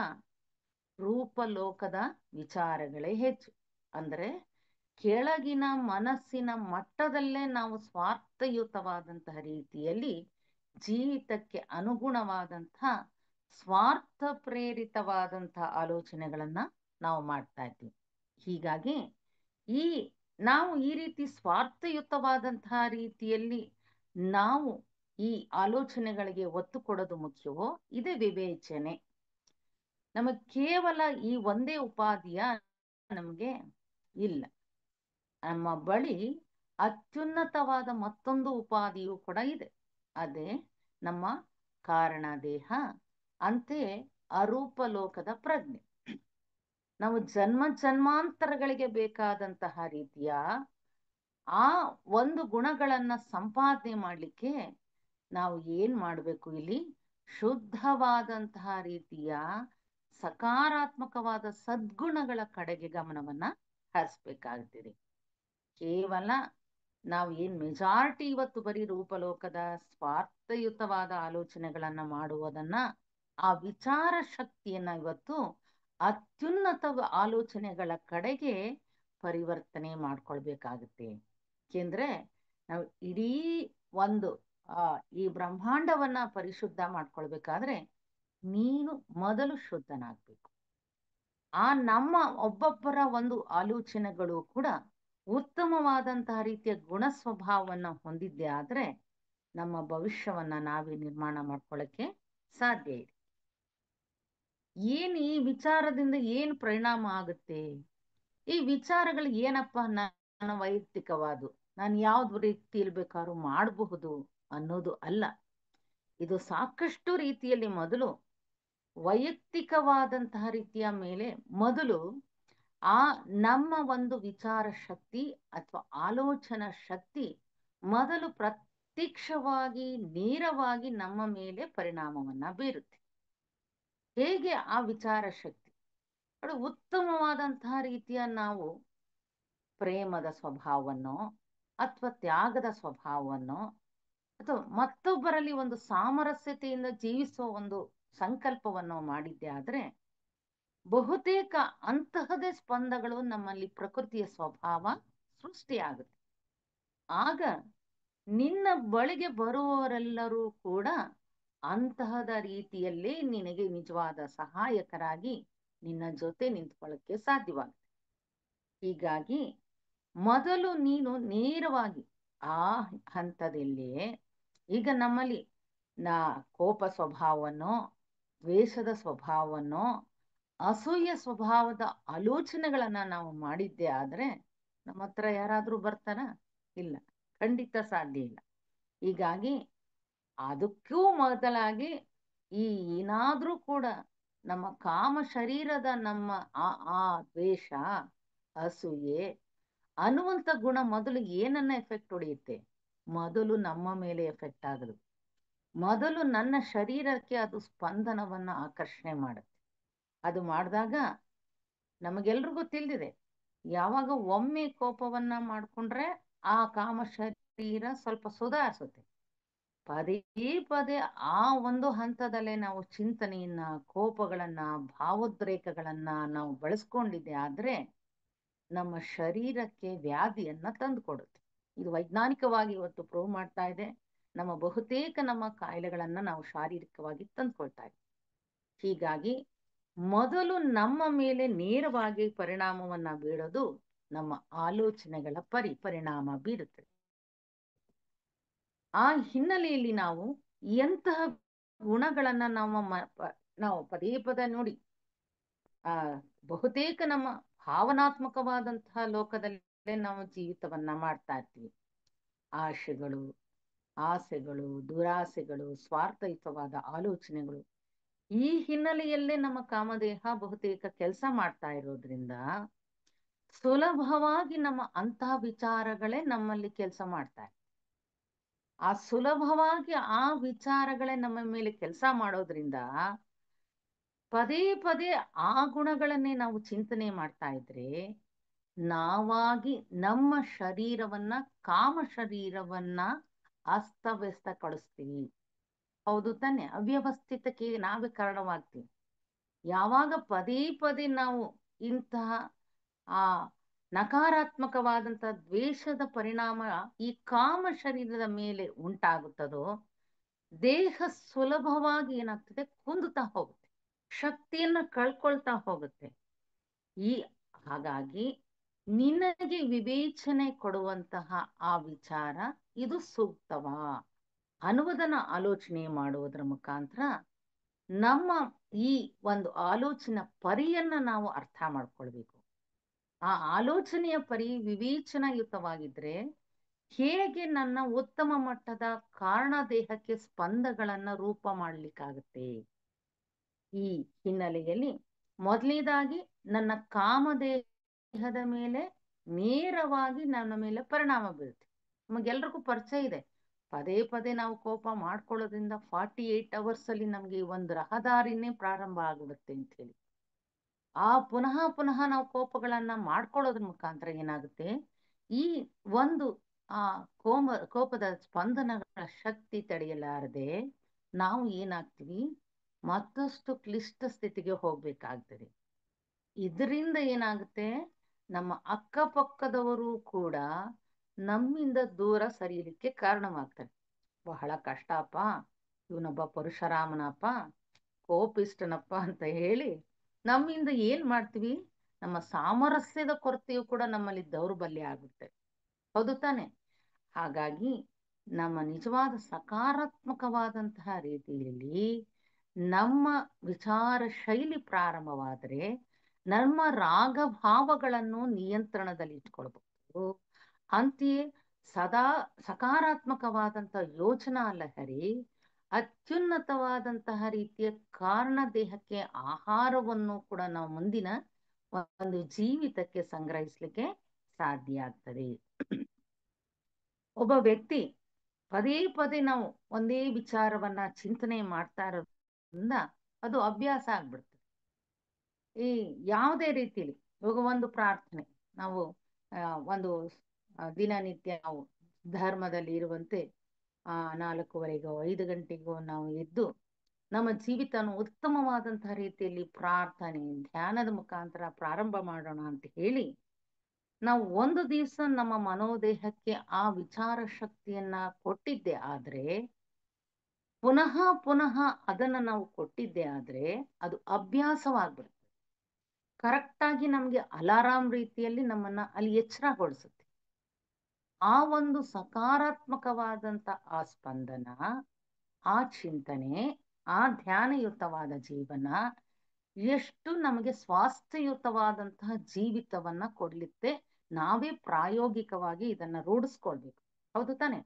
[SPEAKER 2] ರೂಪಲೋಕದ ವಿಚಾರಗಳೇ ಹೆಚ್ಚು. ಅಂದ್ರೆ ಕೆಳಗಿನ ಮನಸ್ಸಿನ ಮಟ್ಟದಲ್ಲೇ ನಾವು ಸ್ವಾರ್ಥಯುತವಾದಂತಹ ರೀತಿಯಲ್ಲಿ ಜೀವಿತಕ್ಕೆ ಅನುಗುಣವಾದಂತಹ ಸ್ವಾರ್ಥ ಪ್ರೇರಿತವಾದಂತಹ ಆಲೋಚನೆಗಳನ್ನ ನಾವು ಮಾಡ್ತಾ ಇದ್ದೀವಿ. ಹೀಗಾಗಿ ನಾವು ಈ ರೀತಿ ಸ್ವಾರ್ಥಯುತವಾದಂತಹ ರೀತಿಯಲ್ಲಿ ನಾವು ಈ ಆಲೋಚನೆಗಳಿಗೆ ಒತ್ತು ಕೊಡೋದು ಮುಖ್ಯವೋ, ಇದೇ ವಿವೇಚನೆ. ನಮಗೆ ಕೇವಲ ಈ ಒಂದೇ ಉಪಾಧಿಯ ನಮಗೆ ಇಲ್ಲ, ನಮ್ಮ ಬಳಿ ಅತ್ಯುನ್ನತವಾದ ಮತ್ತೊಂದು ಉಪಾಧಿಯೂ ಕೂಡ ಇದೆ. ಅದೇ ನಮ್ಮ ಕಾರಣ ದೇಹ, ಅಂತೆಯೇ ಅರೂಪ ಲೋಕದ ಪ್ರಜ್ಞೆ. ನಾವು ಜನ್ಮ ಜನ್ಮಾಂತರಗಳಿಗೆ ಬೇಕಾದಂತಹ ರೀತಿಯ ಆ ಒಂದು ಗುಣಗಳನ್ನ ಸಂಪಾದನೆ ಮಾಡ್ಲಿಕ್ಕೆ ನಾವು ಏನ್ ಮಾಡ್ಬೇಕು, ಇಲ್ಲಿ ಶುದ್ಧವಾದಂತಹ ರೀತಿಯ ಸಕಾರಾತ್ಮಕವಾದ ಸದ್ಗುಣಗಳ ಕಡೆಗೆ ಗಮನವನ್ನ ಹರಿಸ್ಬೇಕಾಗ್ತದೆ. ಕೇವಲ ನಾವು ಏನ್ ಮೆಜಾರಿಟಿ ಇವತ್ತು ಬರೀ ರೂಪಲೋಕದ ಸ್ವಾರ್ಥಯುತವಾದ ಆಲೋಚನೆಗಳನ್ನ ಮಾಡುವುದನ್ನ, ಆ ವಿಚಾರ ಶಕ್ತಿಯನ್ನ ಇವತ್ತು ಅತ್ಯುನ್ನತ ಆಲೋಚನೆಗಳ ಕಡೆಗೆ ಪರಿವರ್ತನೆ ಮಾಡ್ಕೊಳ್ಬೇಕಾಗುತ್ತೆ. ಏಕೆಂದ್ರೆ ನಾವು ಇಡೀ ಒಂದು ಈ ಬ್ರಹ್ಮಾಂಡವನ್ನ ಪರಿಶುದ್ಧ ಮಾಡ್ಕೊಳ್ಬೇಕಾದ್ರೆ ನೀನು ಮೊದಲು ಶುದ್ಧನಾಗ್ಬೇಕು. ಆ ನಮ್ಮ ಒಬ್ಬೊಬ್ಬರ ಒಂದು ಆಲೋಚನೆಗಳು ಕೂಡ ಉತ್ತಮವಾದಂತಹ ರೀತಿಯ ಗುಣ ಸ್ವಭಾವವನ್ನ ಹೊಂದಿದ್ದೆ ಆದ್ರೆ ನಮ್ಮ ಭವಿಷ್ಯವನ್ನ ನಾವೇ ನಿರ್ಮಾಣ ಮಾಡ್ಕೊಳ್ಳಕ್ಕೆ ಸಾಧ್ಯ ಇದೆ. ಈ ವಿಚಾರದಿಂದ ಏನ್ ಪರಿಣಾಮ ಆಗುತ್ತೆ? ಈ ವಿಚಾರಗಳು ಏನಪ್ಪಾ ನನ್ನ ವೈಯಕ್ತಿಕವಾದ, ನಾನು ಯಾವ್ದು ರೀತಿಯಲ್ಲಿ ಬೇಕಾದ್ರೂ ಮಾಡಬಹುದು ಅನ್ನೋದು ಅಲ್ಲ. ಇದು ಸಾಕಷ್ಟು ರೀತಿಯಲ್ಲಿ ಮೊದಲು ವೈಯಕ್ತಿಕವಾದಂತಹ ರೀತಿಯ ಮೇಲೆ ಮೊದಲು ಆ ನಮ್ಮ ಒಂದು ವಿಚಾರ ಶಕ್ತಿ ಅಥವಾ ಆಲೋಚನಾ ಶಕ್ತಿ ಮೊದಲು ಪ್ರತ್ಯಕ್ಷವಾಗಿ ನೇರವಾಗಿ ನಮ್ಮ ಮೇಲೆ ಪರಿಣಾಮವನ್ನ ಬೀರುತ್ತೆ. ಹೇಗೆ ಆ ವಿಚಾರ ಶಕ್ತಿ ಅದು ಉತ್ತಮವಾದಂತಹ ರೀತಿಯ ನಾವು ಪ್ರೇಮದ ಸ್ವಭಾವವನ್ನು ಅಥವಾ ತ್ಯಾಗದ ಸ್ವಭಾವವನ್ನು ಅಥವಾ ಮತ್ತೊಬ್ಬರಲ್ಲಿ ಒಂದು ಸಾಮರಸ್ಯತೆಯಿಂದ ಜೀವಿಸುವ ಒಂದು ಸಂಕಲ್ಪವನ್ನು ಮಾಡಿದ್ದೆ ಆದ್ರೆ ಬಹುತೇಕ ಅಂತಹದೇ ಸ್ಪಂದಗಳು ನಮ್ಮಲ್ಲಿ ಪ್ರಕೃತಿಯ ಸ್ವಭಾವ ಸೃಷ್ಟಿಯಾಗುತ್ತೆ. ಆಗ ನಿನ್ನ ಬಳಿಗೆ ಬರುವವರೆಲ್ಲರೂ ಕೂಡ ಅಂತಹದ ರೀತಿಯಲ್ಲೇ ನಿನಗೆ ನಿಜವಾದ ಸಹಾಯಕರಾಗಿ ನಿನ್ನ ಜೊತೆ ನಿಂತ್ಕೊಳ್ಳಕ್ಕೆ ಸಾಧ್ಯವಾಗುತ್ತೆ. ಹೀಗಾಗಿ ಮೊದಲು ನೀನು ನೇರವಾಗಿ ಆ ಹಂತದಲ್ಲಿಯೇ ಈಗ ನಮ್ಮಲ್ಲಿ ಕೋಪ ಸ್ವಭಾವವನ್ನು, ದ್ವೇಷದ ಸ್ವಭಾವವನ್ನು, ಅಸೂಯ ಸ್ವಭಾವದ ಆಲೋಚನೆಗಳನ್ನ ನಾವು ಮಾಡಿದ್ದೆ ಆದ್ರೆ ನಮ್ಮ ಹತ್ರ ಯಾರಾದ್ರೂ ಬರ್ತಾರ? ಇಲ್ಲ, ಖಂಡಿತ ಸಾಧ್ಯ ಇಲ್ಲ. ಹೀಗಾಗಿ ಅದಕ್ಕೂ ಮೊದಲಾಗಿ ಈ ಏನಾದ್ರೂ ಕೂಡ ನಮ್ಮ ಕಾಮ ಶರೀರದ ನಮ್ಮ ಆ ದ್ವೇಷ, ಅಸೂಯೆ ಅನ್ನುವಂಥ ಗುಣ ಮೊದಲು ಏನನ್ನ ಎಫೆಕ್ಟ್ ಹೊಡೆಯುತ್ತೆ? ಮೊದಲು ನಮ್ಮ ಮೇಲೆ ಎಫೆಕ್ಟ್ ಆಗದು. ಮೊದಲು ನನ್ನ ಶರೀರಕ್ಕೆ ಅದು ಸ್ಪಂದನವನ್ನ ಆಕರ್ಷಣೆ ಮಾಡುತ್ತೆ. ಅದು ಮಾಡಿದಾಗ ನಮಗೆಲ್ರಿಗೂ ತಿಳಿದಿದೆ, ಯಾವಾಗ ಒಮ್ಮೆ ಕೋಪವನ್ನ ಮಾಡ್ಕೊಂಡ್ರೆ ಆ ಕಾಮ ಶರೀರ ಸ್ವಲ್ಪ ಸುಧಾರಿಸುತ್ತೆ. ಪದೇ ಪದೇ ಆ ಒಂದು ಹಂತದಲ್ಲೇ ನಾವು ಚಿಂತನೆಯನ್ನ, ಕೋಪಗಳನ್ನ, ಭಾವೋದ್ರೇಕಗಳನ್ನ ನಾವು ಬಳಸ್ಕೊಂಡಿದ್ದೆ ಆದ್ರೆ ನಮ್ಮ ಶರೀರಕ್ಕೆ ವ್ಯಾಧಿಯನ್ನ ತಂದುಕೊಡುತ್ತೆ. ಇದು ವೈಜ್ಞಾನಿಕವಾಗಿ ಇವತ್ತು ಪ್ರೂವ್ ಮಾಡ್ತಾ ಇದೆ. ನಮ್ಮ ಬಹುತೇಕ ನಮ್ಮ ಕಾಯಿಲೆಗಳನ್ನ ನಾವು ಶಾರೀರಿಕವಾಗಿ ತಂದುಕೊಳ್ತಾ ಇದ್ದೀವಿ. ಹೀಗಾಗಿ ಮೊದಲು ನಮ್ಮ ಮೇಲೆ ನೇರವಾಗಿ ಪರಿಣಾಮವನ್ನ ಬೀರೋದು ನಮ್ಮ ಆಲೋಚನೆಗಳ ಪರಿಣಾಮ ಬೀರುತ್ತದೆ. ಆ ಹಿನ್ನೆಲೆಯಲ್ಲಿ ನಾವು ಎಂತಹ ಗುಣಗಳನ್ನ ನಾವು ಪದೇ ಪದೇ ನೋಡಿ ಬಹುತೇಕ ನಮ್ಮ ಭಾವನಾತ್ಮಕವಾದಂತಹ ಲೋಕದಲ್ಲೇ ನಾವು ಜೀವಿತವನ್ನ ಮಾಡ್ತಾ ಇರ್ತೀವಿ. ಆಸೆಗಳು, ದುರಾಸೆಗಳು, ಸ್ವಾರ್ಥಯುತವಾದ ಆಲೋಚನೆಗಳು, ಈ ಹಿನ್ನೆಲೆಯಲ್ಲೇ ನಮ್ಮ ಕಾಮದೇಹ ಬಹುತೇಕ ಕೆಲಸ ಮಾಡ್ತಾ ಇರೋದ್ರಿಂದ ಸುಲಭವಾಗಿ ನಮ್ಮ ಅಂತಹ ವಿಚಾರಗಳೇ ನಮ್ಮಲ್ಲಿ ಕೆಲಸ ಮಾಡ್ತಾರೆ. ಆ ಸುಲಭವಾಗಿ ಆ ವಿಚಾರಗಳೇ ನಮ್ಮ ಮೇಲೆ ಕೆಲಸ ಮಾಡೋದ್ರಿಂದ ಪದೇ ಪದೇ ಆ ಗುಣಗಳನ್ನೇ ನಾವು ಚಿಂತನೆ ಮಾಡ್ತಾ ಇದ್ರೆ ನಾವಾಗಿ ನಮ್ಮ ಶರೀರವನ್ನ, ಕಾಮ ಶರೀರವನ್ನ ಅಸ್ತವ್ಯಸ್ತಗೊಳಿಸ್ತೀವಿ. ಹೌದು ತಾನೆ? ಅವ್ಯವಸ್ಥಿತಕ್ಕೆ ನಾವೇ ಕಾರಣವಾಗ್ತೀವಿ. ಯಾವಾಗ ಪದೇ ಪದೇ ನಾವು ಇಂತಹ ಆ ನಕಾರಾತ್ಮಕವಾದಂತ ದ್ವೇಷದ ಪರಿಣಾಮ ಈ ಕಾಮ ಶರೀರದ ಮೇಲೆ ಉಂಟಾಗುತ್ತದೋ ದೇಹ ಸುಲಭವಾಗಿ ಏನಾಗ್ತದೆ, ಕುಂದುತ್ತಾ ಹೋಗುತ್ತೆ, ಶಕ್ತಿಯನ್ನ ಕಳ್ಕೊಳ್ತಾ ಹೋಗುತ್ತೆ. ಹಾಗಾಗಿ ನಿನಗೆ ವಿವೇಚನೆ ಕೊಡುವಂತಹ ಆ ವಿಚಾರ ಇದು ಸೂಕ್ತವಾ ಅನ್ನುವುದನ್ನ ಆಲೋಚನೆ ಮಾಡುವುದರ ಮುಖಾಂತರ ನಮ್ಮ ಈ ಒಂದು ಆಲೋಚನಾ ಪರಿಯನ್ನ ನಾವು ಅರ್ಥ ಮಾಡ್ಕೊಳ್ಬೇಕು. ಆ ಆಲೋಚನೆಯ ಪರಿ ವಿವೇಚನಾಯುತವಾಗಿದ್ರೆ ಹೇಗೆ ನನ್ನ ಉತ್ತಮ ಮಟ್ಟದ ಕಾರಣ ದೇಹಕ್ಕೆ ಸ್ಪಂದಗಳನ್ನ ರೂಪ ಮಾಡ್ಲಿಕ್ಕಾಗತ್ತೆ? ಈ ಹಿನ್ನೆಲೆಯಲ್ಲಿ ಮೊದಲನೇದಾಗಿ ನನ್ನ ಕಾಮದೇಹದ ಮೇಲೆ ನೇರವಾಗಿ ನನ್ನ ಮೇಲೆ ಪರಿಣಾಮ ಬೀರುತ್ತೆ. ನಮಗೆಲ್ರಿಗೂ ಪರಿಚಯ ಇದೆ, ಪದೇ ಪದೇ ನಾವು ಕೋಪ ಮಾಡ್ಕೊಳ್ಳೋದ್ರಿಂದ 48 hours ಅಲ್ಲಿ ನಮ್ಗೆ ಒಂದು ರಹದಾರಿನೇ ಪ್ರಾರಂಭ ಆಗ್ಬಿಡುತ್ತೆ ಅಂತ ಹೇಳಿ. ಆ ಪುನಃ ನಾವು ಕೋಪಗಳನ್ನ ಮಾಡ್ಕೊಳ್ಳೋದ್ರ ಮುಖಾಂತರ ಏನಾಗುತ್ತೆ, ಈ ಒಂದು ಆ ಕೋಪದ ಸ್ಪಂದನಗಳ ಶಕ್ತಿ ತಡೆಯಲಾರದೆ ನಾವು ಏನಾಗ್ತೀವಿ, ಮತ್ತಷ್ಟು ಕ್ಲಿಷ್ಟ ಸ್ಥಿತಿಗೆ ಹೋಗ್ಬೇಕಾಗ್ತದೆ. ಇದರಿಂದ ಏನಾಗುತ್ತೆ, ನಮ್ಮ ಅಕ್ಕಪಕ್ಕದವರು ಕೂಡ ನಮ್ಮಿಂದ ದೂರ ಸರಿಯಲಿಕ್ಕೆ ಕಾರಣವಾಗ್ತಾರೆ. ಬಹಳ ಕಷ್ಟಪ್ಪ, ಇವನೊಬ್ಬ ಪರಶುರಾಮನಪ್ಪ, ಕೋಪಿಷ್ಟನಪ್ಪ ಅಂತ ಹೇಳಿ ನಮ್ಮಿಂದ ಏನ್ ಮಾಡ್ತೀವಿ, ನಮ್ಮ ಸಾಮರಸ್ಯದ ಕೊರತೆಯು ಕೂಡ ನಮ್ಮಲ್ಲಿ ದೌರ್ಬಲ್ಯ ಆಗುತ್ತೆ. ಹೌದು ತಾನೆ? ಹಾಗಾಗಿ ನಮ್ಮ ನಿಜವಾದ ಸಕಾರಾತ್ಮಕವಾದಂತಹ ರೀತಿಯಲ್ಲಿ ನಮ್ಮ ವಿಚಾರ ಶೈಲಿ ಪ್ರಾರಂಭವಾದರೆ ನಮ್ಮ ರಾಗಭಾವಗಳನ್ನು ನಿಯಂತ್ರಣದಲ್ಲಿ ಇಟ್ಕೊಳ್ಬಹುದು. ಅಂತೆಯೇ ಸದಾ ಸಕಾರಾತ್ಮಕವಾದಂಥ ಯೋಚನಾ ಲಹರಿ ಅತ್ಯುನ್ನತವಾದಂತಹ ರೀತಿಯ ಕಾರಣ ದೇಹಕ್ಕೆ ಆಹಾರವನ್ನು ಕೂಡ ನಾವು ಮುಂದಿನ ಒಂದು ಜೀವಿತಕ್ಕೆ ಸಂಗ್ರಹಿಸಲಿಕ್ಕೆ ಸಾಧ್ಯ ಆಗ್ತದೆ. ಒಬ್ಬ ವ್ಯಕ್ತಿ ಪದೇ ಪದೇ ನಾವು ಒಂದೇ ವಿಚಾರವನ್ನ ಚಿಂತನೆ ಮಾಡ್ತಾ ಇರೋದ್ರಿಂದ ಅದು ಅಭ್ಯಾಸ ಆಗ್ಬಿಡ್ತದೆ. ಈ ಯಾವುದೇ ರೀತಿಯಲ್ಲಿ ಇವಾಗ ಒಂದು ಪ್ರಾರ್ಥನೆ ನಾವು ಒಂದು ದಿನನಿತ್ಯ ನಾವು ಧರ್ಮದಲ್ಲಿ ಇರುವಂತೆ 4:15ಗೋ 5 ಗಂಟೆಗೋ ನಾವು ಎದ್ದು ನಮ್ಮ ಜೀವಿತನ ಉತ್ತಮವಾದಂತಹ ರೀತಿಯಲ್ಲಿ ಪ್ರಾರ್ಥನೆ ಧ್ಯಾನದ ಮುಖಾಂತರ ಪ್ರಾರಂಭ ಮಾಡೋಣ ಅಂತ ಹೇಳಿ ನಾವು ಒಂದು ದಿವಸ ನಮ್ಮ ಮನೋದೇಹಕ್ಕೆ ಆ ವಿಚಾರ ಶಕ್ತಿಯನ್ನ ಕೊಟ್ಟಿದ್ದೆ ಆದ್ರೆ ಪುನಃ ಪುನಃ ಅದನ್ನ ನಾವು ಕೊಟ್ಟಿದ್ದೆ ಆದ್ರೆ ಅದು ಅಭ್ಯಾಸವಾಗ್ಬಿಡುತ್ತೆ. ಕರೆಕ್ಟಾಗಿ ನಮ್ಗೆ ಅಲಾರಾಮ್ ರೀತಿಯಲ್ಲಿ ನಮ್ಮನ್ನ ಅಲ್ಲಿ ಎಚ್ಚರಗೊಳಿಸುತ್ತೆ. ಆ ಒಂದು ಸಕಾರಾತ್ಮಕವಾದಂತ ಆ ಸ್ಪಂದನ, ಆ ಚಿಂತನೆ, ಆ ಧ್ಯಾನಯುತವಾದ ಜೀವನ ಎಷ್ಟು ನಮಗೆ ಸ್ವಾಸ್ಥ್ಯಯುತವಾದಂತಹ ಜೀವಿತವನ್ನ ಕೊಡ್ಲಿಕ್ಕೆ ನಾವೇ ಪ್ರಾಯೋಗಿಕವಾಗಿ ಇದನ್ನ ರೂಢಿಸ್ಕೊಳ್ಬೇಕು. ಹೌದು ತಾನೆ?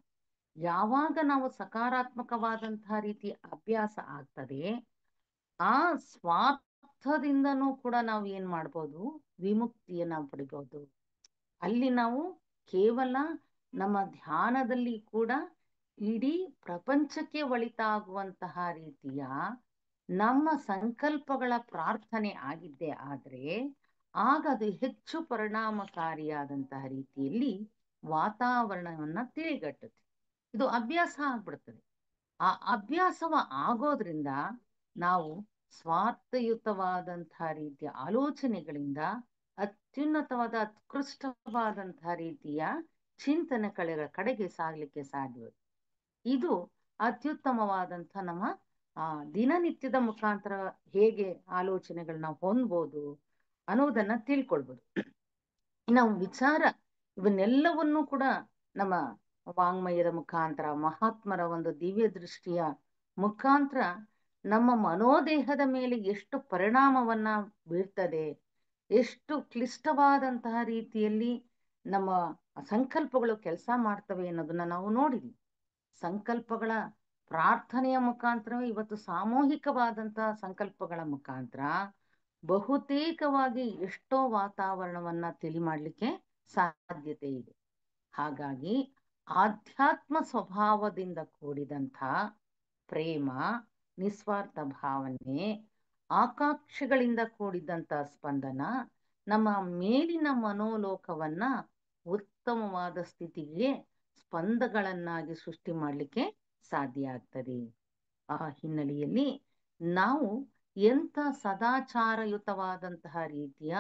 [SPEAKER 2] ಯಾವಾಗ ನಾವು ಸಕಾರಾತ್ಮಕವಾದಂತಹ ರೀತಿಯ ಅಭ್ಯಾಸ ಆಗ್ತದೆ, ಆ ಸ್ವಾರ್ಥದಿಂದನೂ ಕೂಡ ನಾವು ಏನ್ ಮಾಡ್ಬೋದು, ವಿಮುಕ್ತಿಯನ್ನ ಪಡಿಬಹುದು. ಅಲ್ಲಿ ನಾವು ಕೇವಲ ನಮ್ಮ ಧ್ಯಾನದಲ್ಲಿ ಕೂಡ ಇಡೀ ಪ್ರಪಂಚಕ್ಕೆ ಒಳಿತಾಗುವಂತಹ ರೀತಿಯ ನಮ್ಮ ಸಂಕಲ್ಪಗಳ ಪ್ರಾರ್ಥನೆ ಆಗಿದ್ದೇ ಆದ್ರೆ ಆಗ ಅದು ಹೆಚ್ಚು ಪರಿಣಾಮಕಾರಿಯಾದಂತಹ ರೀತಿಯಲ್ಲಿ ವಾತಾವರಣವನ್ನ ತಿಳಿಗಟ್ಟುತ್ತೆ. ಇದು ಅಭ್ಯಾಸ ಆಗ್ಬಿಡ್ತದೆ. ಆ ಅಭ್ಯಾಸವ ಆಗೋದ್ರಿಂದ ನಾವು ಸ್ವಾರ್ಥಯುತವಾದಂತಹ ರೀತಿಯ ಆಲೋಚನೆಗಳಿಂದ ಅತ್ಯುನ್ನತವಾದ ಉತ್ಕೃಷ್ಟವಾದಂತಹ ರೀತಿಯ ಚಿಂತನೆಗಳ ಕಡೆಗೆ ಸಾಗಲಿಕ್ಕೆ ಸಾಧ್ಯ. ಇದು ಅತ್ಯುತ್ತಮವಾದಂಥ ನಮ್ಮ ದಿನನಿತ್ಯದ ಮುಖಾಂತರ ಹೇಗೆ ಆಲೋಚನೆಗಳನ್ನ ಹೊಂದ್ಬೋದು ಅನ್ನೋದನ್ನ ತಿಳ್ಕೊಳ್ಬೋದು. ನಾವು ವಿಚಾರ ಇವನ್ನೆಲ್ಲವನ್ನೂ ಕೂಡ ನಮ್ಮ ವಾಂಗ್ಮಯದ ಮುಖಾಂತರ, ಮಹಾತ್ಮರ ಒಂದು ದಿವ್ಯ ದೃಷ್ಟಿಯ ಮುಖಾಂತರ ನಮ್ಮ ಮನೋದೇಹದ ಮೇಲೆ ಎಷ್ಟು ಪರಿಣಾಮವನ್ನ ಬೀರ್ತದೆ, ಎಷ್ಟು ಕ್ಲಿಷ್ಟವಾದಂತಹ ರೀತಿಯಲ್ಲಿ ನಮ್ಮ ಸಂಕಲ್ಪಗಳು ಕೆಲಸ ಮಾಡ್ತವೆ ಅನ್ನೋದನ್ನ ನಾವು ನೋಡಿದ್ವಿ. ಸಂಕಲ್ಪಗಳ ಪ್ರಾರ್ಥನೆಯ ಮುಖಾಂತರ ಇವತ್ತು ಸಾಮೂಹಿಕವಾದಂತಹ ಸಂಕಲ್ಪಗಳ ಮುಖಾಂತರ ಬಹುತೇಕವಾಗಿ ಎಷ್ಟೋ ವಾತಾವರಣವನ್ನ ತಿಳಿ ಮಾಡ್ಲಿಕ್ಕೆ ಸಾಧ್ಯತೆ ಇದೆ. ಹಾಗಾಗಿ ಆಧ್ಯಾತ್ಮ ಸ್ವಭಾವದಿಂದ ಕೂಡಿದಂಥ ಪ್ರೇಮ, ನಿಸ್ವಾರ್ಥ ಭಾವನೆ, ಆಕಾಂಕ್ಷೆಗಳಿಂದ ಕೂಡಿದಂಥ ಸ್ಪಂದನ ನಮ್ಮ ಮೇಲಿನ ಮನೋಲೋಕವನ್ನ ಉತ್ತಮವಾದ ಸ್ಥಿತಿಗೆ ಸ್ಪಂದಗಳನ್ನಾಗಿ ಸೃಷ್ಟಿ ಮಾಡಲಿಕ್ಕೆ ಸಾಧ್ಯ ಆಗ್ತದೆ. ಆ ಹಿನ್ನೆಲೆಯಲ್ಲಿ ನಾವು ಎಂಥ ಸದಾಚಾರಯುತವಾದಂತಹ ರೀತಿಯ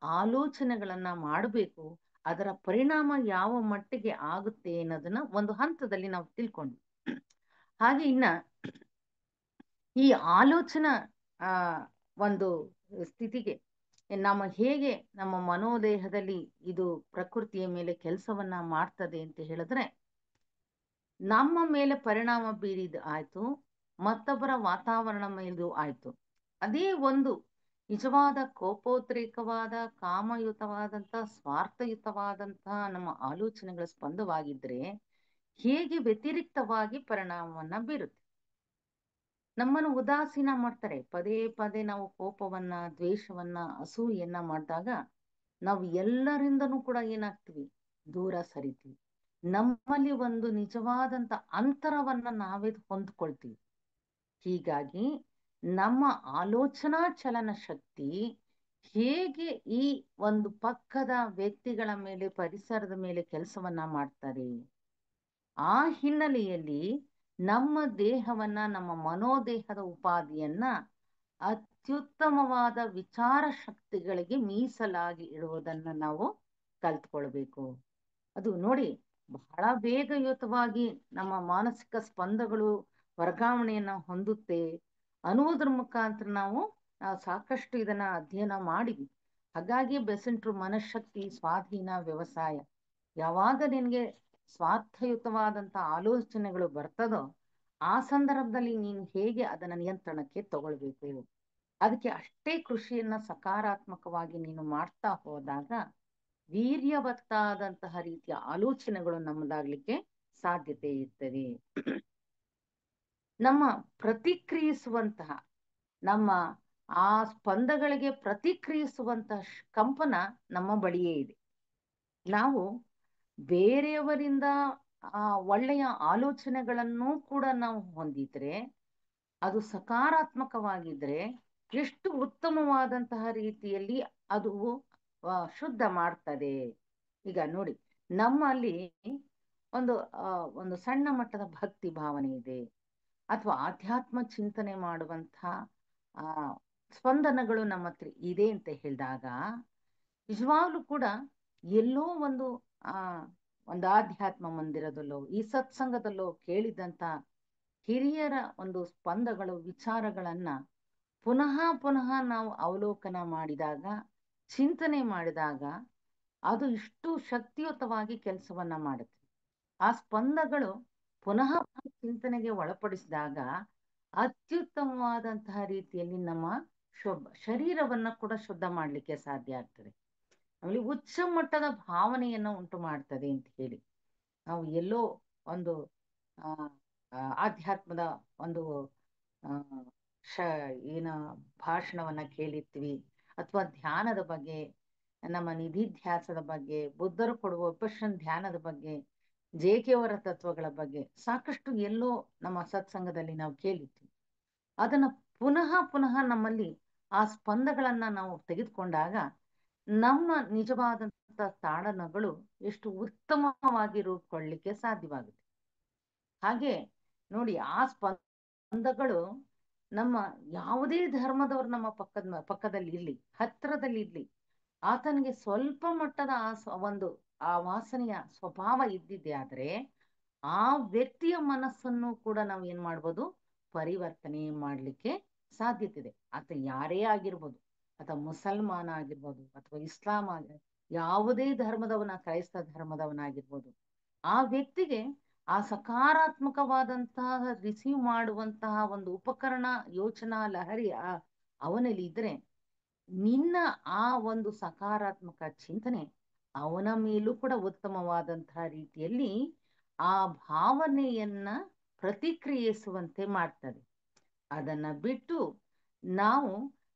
[SPEAKER 2] ಆಲೋಚನೆಗಳನ್ನ ಮಾಡಬೇಕು, ಅದರ ಪರಿಣಾಮ ಯಾವ ಮಟ್ಟಿಗೆ ಆಗುತ್ತೆ ಅನ್ನೋದನ್ನ ಒಂದು ಹಂತದಲ್ಲಿ ನಾವು ತಿಳ್ಕೊಂಡ್ವಿ. ಹಾಗೆ ಇನ್ನ ಈ ಆಲೋಚನಾ ಒಂದು ಸ್ಥಿತಿಗೆ ನಮ್ಮ ಹೇಗೆ ನಮ್ಮ ಮನೋದೇಹದಲ್ಲಿ ಇದು ಪ್ರಕೃತಿಯ ಮೇಲೆ ಕೆಲಸವನ್ನ ಮಾಡ್ತದೆ ಅಂತ ಹೇಳಿದ್ರೆ, ನಮ್ಮ ಮೇಲೆ ಪರಿಣಾಮ ಬೀರಿದ ಆಯ್ತು, ಮತ್ತೊಬ್ಬರ ವಾತಾವರಣ ಮೇಲೂ ಆಯ್ತು. ಅದೇ ಒಂದು ನಿಜವಾದ ಕೋಪೋದ್ರೇಕವಾದ ಕಾಮಯುತವಾದಂಥ ಸ್ವಾರ್ಥಯುತವಾದಂತಹ ನಮ್ಮ ಆಲೋಚನೆಗಳ ಸ್ಪಂದವಾಗಿದ್ರೆ ಹೇಗೆ ವ್ಯತಿರಿಕ್ತವಾಗಿ ಪರಿಣಾಮವನ್ನ ಬೀರುತ್ತೆ. ನಮ್ಮನ್ನು ಉದಾಸೀನ ಮಾಡ್ತಾರೆ. ಪದೇ ಪದೇ ನಾವು ಕೋಪವನ್ನ, ದ್ವೇಷವನ್ನ, ಅಸೂಯೆಯನ್ನ ಮಾಡಿದಾಗ ನಾವು ಎಲ್ಲರಿಂದನೂ ಕೂಡ ಏನಾಗ್ತೀವಿ, ದೂರ ಸರಿತೀವಿ. ನಮ್ಮಲ್ಲಿ ಒಂದು ನಿಜವಾದಂತ ಅಂತರವನ್ನ ನಾವೇ ಹೊಂದ್ಕೊಳ್ತೀವಿ. ಹೀಗಾಗಿ ನಮ್ಮ ಆಲೋಚನಾ ಚಲನ ಶಕ್ತಿ ಹೇಗೆ ಈ ಒಂದು ಪಕ್ಕದ ವ್ಯಕ್ತಿಗಳ ಮೇಲೆ, ಪರಿಸರದ ಮೇಲೆ ಕೆಲಸವನ್ನ ಮಾಡ್ತಾರೆ. ಆ ಹಿನ್ನೆಲೆಯಲ್ಲಿ ನಮ್ಮ ದೇಹವನ್ನ, ನಮ್ಮ ಮನೋದೇಹದ ಉಪಾಧಿಯನ್ನ ಅತ್ಯುತ್ತಮವಾದ ವಿಚಾರ ಶಕ್ತಿಗಳಿಗೆ ಮೀಸಲಾಗಿ ಇಡುವುದನ್ನ ನಾವು ಕಲ್ತ್ಕೊಳ್ಬೇಕು. ಅದು ನೋಡಿ, ಬಹಳ ವೇಗಯುತವಾಗಿ ನಮ್ಮ ಮಾನಸಿಕ ಸ್ಪಂದಗಳು ವರ್ಗಾವಣೆಯನ್ನ ಹೊಂದುತ್ತೆ ಅನ್ನುವುದ್ರ ಮುಖಾಂತರ ನಾವು ಸಾಕಷ್ಟು ಇದನ್ನ ಅಧ್ಯಯನ ಮಾಡಿದ್ವಿ. ಹಾಗಾಗಿ ಬೆಸೆಂಟ್ರು ಮನಃಶಕ್ತಿ ಸ್ವಾಧೀನ ವ್ಯವಸಾಯ, ಯಾವಾಗ ನಿನ್ಗೆ ಸ್ವಾರ್ಥಯುತವಾದಂತ ಆಲೋಚನೆಗಳು ಬರ್ತದೋ ಆ ಸಂದರ್ಭದಲ್ಲಿ ನೀನು ಹೇಗೆ ಅದನ್ನ ನಿಯಂತ್ರಣಕ್ಕೆ ತಗೊಳ್ಬೇಕು. ಅದಕ್ಕೆ ಅಷ್ಟೇ ಕೃಷಿಯನ್ನ ಸಕಾರಾತ್ಮಕವಾಗಿ ನೀನು ಮಾಡ್ತಾ ಹೋದಾಗ ವೀರ್ಯವತ್ತಾದಂತಹ ರೀತಿಯ ಆಲೋಚನೆಗಳು ನಮ್ಮದಾಗ್ಲಿಕ್ಕೆ ಸಾಧ್ಯತೆ ಇರ್ತದೆ. ನಮ್ಮ ಪ್ರತಿಕ್ರಿಯಿಸುವಂತಹ, ನಮ್ಮ ಆ ಸ್ಪಂದಗಳಿಗೆ ಪ್ರತಿಕ್ರಿಯಿಸುವಂತಹ ಕಂಪನ ನಮ್ಮ ಬಳಿಯೇ ಇದೆ. ನಾವು ಬೇರೆಯವರಿಂದ ಒಳ್ಳೆಯ ಆಲೋಚನೆಗಳನ್ನು ಕೂಡ ನಾವು ಹೊಂದಿದ್ರೆ, ಅದು ಸಕಾರಾತ್ಮಕವಾಗಿದ್ರೆ ಎಷ್ಟು ಉತ್ತಮವಾದಂತಹ ರೀತಿಯಲ್ಲಿ ಅದು ಶುದ್ಧ ಮಾಡ್ತದೆ. ಈಗ ನೋಡಿ, ನಮ್ಮಲ್ಲಿ ಒಂದು ಒಂದು ಸಣ್ಣ ಮಟ್ಟದ ಭಕ್ತಿ ಭಾವನೆ ಇದೆ, ಅಥವಾ ಆಧ್ಯಾತ್ಮ ಚಿಂತನೆ ಮಾಡುವಂತಹ ಆ ಸ್ಪಂದನಗಳು ನಮ್ಮ ಹತ್ರ ಇದೆ ಅಂತ ಹೇಳಿದಾಗ, ನಿಜವಾಗ್ಲೂ ಕೂಡ ಎಲ್ಲೋ ಆ ಒಂದು ಆಧ್ಯಾತ್ಮ ಮಂದಿರದಲ್ಲೋ ಈ ಸತ್ಸಂಗದಲ್ಲೋ ಕೇಳಿದಂತ ಹಿರಿಯರ ಒಂದು ಸ್ಪಂದಗಳು, ವಿಚಾರಗಳನ್ನ ಪುನಃ ಪುನಃ ನಾವು ಅವಲೋಕನ ಮಾಡಿದಾಗ, ಚಿಂತನೆ ಮಾಡಿದಾಗ ಅದು ಇಷ್ಟು ಶಕ್ತಿಯುತವಾಗಿ ಕೆಲಸವನ್ನ ಮಾಡುತ್ತೆ. ಆ ಸ್ಪಂದಗಳು ಪುನಃ ಚಿಂತನೆಗೆ ಒಳಪಡಿಸಿದಾಗ ಅತ್ಯುತ್ತಮವಾದಂತಹ ರೀತಿಯಲ್ಲಿ ನಮ್ಮ ಶರೀರವನ್ನ ಕೂಡ ಶುದ್ಧ ಮಾಡ್ಲಿಕ್ಕೆ ಸಾಧ್ಯ ಆಗ್ತದೆ. ಆಮೇಲೆ ಉಚ್ಚ ಮಟ್ಟದ ಭಾವನೆಯನ್ನ ಉಂಟು ಮಾಡ್ತದೆ ಅಂತ ಹೇಳಿ ನಾವು ಎಲ್ಲೋ ಒಂದು ಆಧ್ಯಾತ್ಮದ ಒಂದು ಏನ ಭಾಷಣವನ್ನ ಕೇಳಿರ್ತೀವಿ, ಅಥವಾ ಧ್ಯಾನದ ಬಗ್ಗೆ, ನಮ್ಮ ನಿಧಿಧ್ಯಾಸದ ಬಗ್ಗೆ, ಬುದ್ಧರು ಕೊಡುವ ವಿಪಶ್ಯನ ಧ್ಯಾನದ ಬಗ್ಗೆ, ಜೇಕೆಯವರ ತತ್ವಗಳ ಬಗ್ಗೆ ಸಾಕಷ್ಟು ಎಲ್ಲೋ ನಮ್ಮ ಸತ್ಸಂಗದಲ್ಲಿ ನಾವು ಕೇಳಿರ್ತೀವಿ. ಅದನ್ನ ಪುನಃ ಪುನಃ ನಮ್ಮಲ್ಲಿ ಆ ಸ್ಪಂದಗಳನ್ನ ನಾವು ತೆಗೆದುಕೊಂಡಾಗ ನಮ್ಮ ನಿಜವಾದಂತ ತಾಳನಗಳು ಎಷ್ಟು ಉತ್ತಮವಾಗಿ ರೂಪುಕೊಳ್ಳಲಿಕ್ಕೆ ಸಾಧ್ಯವಾಗುತ್ತೆ. ಹಾಗೆ ನೋಡಿ, ಆ ಸ್ಪಂದಗಳು ನಮ್ಮ ಯಾವುದೇ ಧರ್ಮದವರು ನಮ್ಮ ಪಕ್ಕದಲ್ಲಿ ಇರ್ಲಿ, ಹತ್ರದಲ್ಲಿ ಇರ್ಲಿ, ಆತನಿಗೆ ಸ್ವಲ್ಪ ಮಟ್ಟದ ಆ ವಾಸನೆಯ ಸ್ವಭಾವ ಇದ್ದಿದ್ದೆ ಆದ್ರೆ ಆ ವ್ಯಕ್ತಿಯ ಮನಸ್ಸನ್ನು ಕೂಡ ನಾವು ಏನ್ ಮಾಡ್ಬೋದು, ಪರಿವರ್ತನೆ ಮಾಡ್ಲಿಕ್ಕೆ ಸಾಧ್ಯತೆ ಇದೆ. ಆತ ಯಾರೇ ಆಗಿರ್ಬೋದು, ಅಥವಾ ಮುಸಲ್ಮಾನ ಆಗಿರ್ಬೋದು, ಅಥವಾ ಇಸ್ಲಾಂ ಯಾವುದೇ ಧರ್ಮದವನ, ಕ್ರೈಸ್ತ ಧರ್ಮದವನಾಗಿರ್ಬೋದು, ಆ ವ್ಯಕ್ತಿಗೆ ಆ ಸಕಾರಾತ್ಮಕವಾದಂತಹ ರಿಸೀವ್ ಮಾಡುವಂತಹ ಒಂದು ಉಪಕರಣ, ಯೋಚನಾ ಲಹರಿ ಅವನಲ್ಲಿ ಇದ್ರೆ, ನಿನ್ನ ಆ ಒಂದು ಸಕಾರಾತ್ಮಕ ಚಿಂತನೆ ಅವನ ಮೇಲೂ ಕೂಡ ಉತ್ತಮವಾದಂತಹ ರೀತಿಯಲ್ಲಿ ಆ ಭಾವನೆಯನ್ನ ಪ್ರತಿಕ್ರಿಯಿಸುವಂತೆ ಮಾಡ್ತದೆ. ಅದನ್ನ ಬಿಟ್ಟು ನಾವು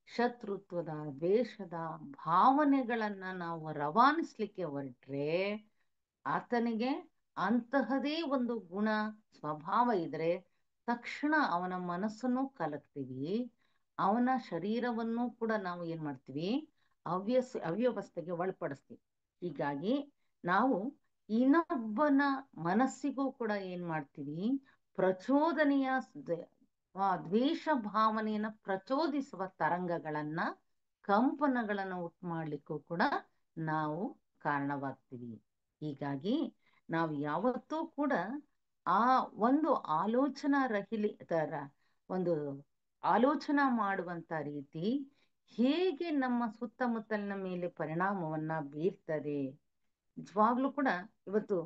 [SPEAKER 2] ಶತ್ರುತ್ವದ, ದ್ವೇಷದ ಭಾವನೆಗಳನ್ನ ನಾವು ರವಾನಿಸ್ಲಿಕ್ಕೆ ಹೊರಟ್ರೆ, ಆತನಿಗೆ ಅಂತಹದೇ ಒಂದು ಗುಣ ಸ್ವಭಾವ ಇದ್ರೆ ತಕ್ಷಣ ಅವನ ಮನಸ್ಸನ್ನು ಕಲಕ್ತೀವಿ, ಅವನ ಶರೀರವನ್ನು ಕೂಡ ನಾವು ಏನ್ ಮಾಡ್ತೀವಿ, ಅವ್ಯವಸ್ಥೆಗೆ ಒಳಪಡಿಸ್ತೀವಿ. ಹೀಗಾಗಿ ನಾವು ಇನ್ನೊಬ್ಬನ ಮನಸ್ಸಿಗೂ ಕೂಡ ಏನ್ ಮಾಡ್ತೀವಿ, ಪ್ರಚೋದನೆಯ ದ್ವೇಷ ಭಾವನೆಯನ್ನ ಪ್ರಚೋದಿಸುವ ತರಂಗಗಳನ್ನ, ಕಂಪನಗಳನ್ನ ಉಂಟು ಮಾಡ್ಲಿಕ್ಕೂ ಕೂಡ ನಾವು ಕಾರಣವಾಗ್ತೀವಿ. ಹೀಗಾಗಿ ನಾವು ಯಾವತ್ತೂ ಕೂಡ ಆ ಒಂದು ಆಲೋಚನಾ ಒಂದು ಆಲೋಚನಾ ಮಾಡುವಂತ ರೀತಿ ಹೇಗೆ ನಮ್ಮ ಸುತ್ತಮುತ್ತಲಿನ ಮೇಲೆ ಪರಿಣಾಮವನ್ನ ಬೀರ್ತದೆ. ನಿಜವಾಗ್ಲೂ ಕೂಡ ಇವತ್ತು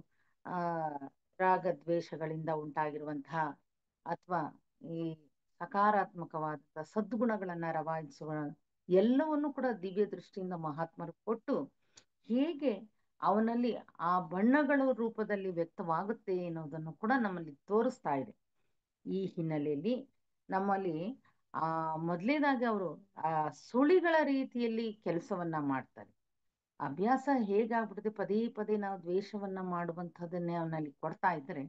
[SPEAKER 2] ರಾಗ ದ್ವೇಷಗಳಿಂದ ಉಂಟಾಗಿರುವಂತಹ, ಅಥವಾ ಈ ಸಕಾರಾತ್ಮಕವಾದ ಸದ್ಗುಣಗಳನ್ನ ರವಾನಿಸುವ ಎಲ್ಲವನ್ನು ಕೂಡ ದಿವ್ಯ ದೃಷ್ಟಿಯಿಂದ ಮಹಾತ್ಮರು ಕೊಟ್ಟು, ಹೇಗೆ ಅವನಲ್ಲಿ ಆ ಬಣ್ಣಗಳ ರೂಪದಲ್ಲಿ ವ್ಯಕ್ತವಾಗುತ್ತೆ ಅನ್ನೋದನ್ನು ಕೂಡ ನಮ್ಮಲ್ಲಿ ತೋರಿಸ್ತಾ ಇದೆ. ಈ ಹಿನ್ನೆಲೆಯಲ್ಲಿ ನಮ್ಮಲ್ಲಿ ಮೊದಲನೇದಾಗಿ ಅವರು ಸುಳಿಗಳ ರೀತಿಯಲ್ಲಿ ಕೆಲಸವನ್ನ ಮಾಡ್ತಾರೆ. ಅಭ್ಯಾಸ ಹೇಗಾಗ್ಬಿಡುತ್ತೆ, ಪದೇ ಪದೇ ನಾವು ದ್ವೇಷವನ್ನ ಮಾಡುವಂಥದ್ದನ್ನೇ ಅವನಲ್ಲಿ ಕೊಡ್ತಾ ಇದ್ರೆ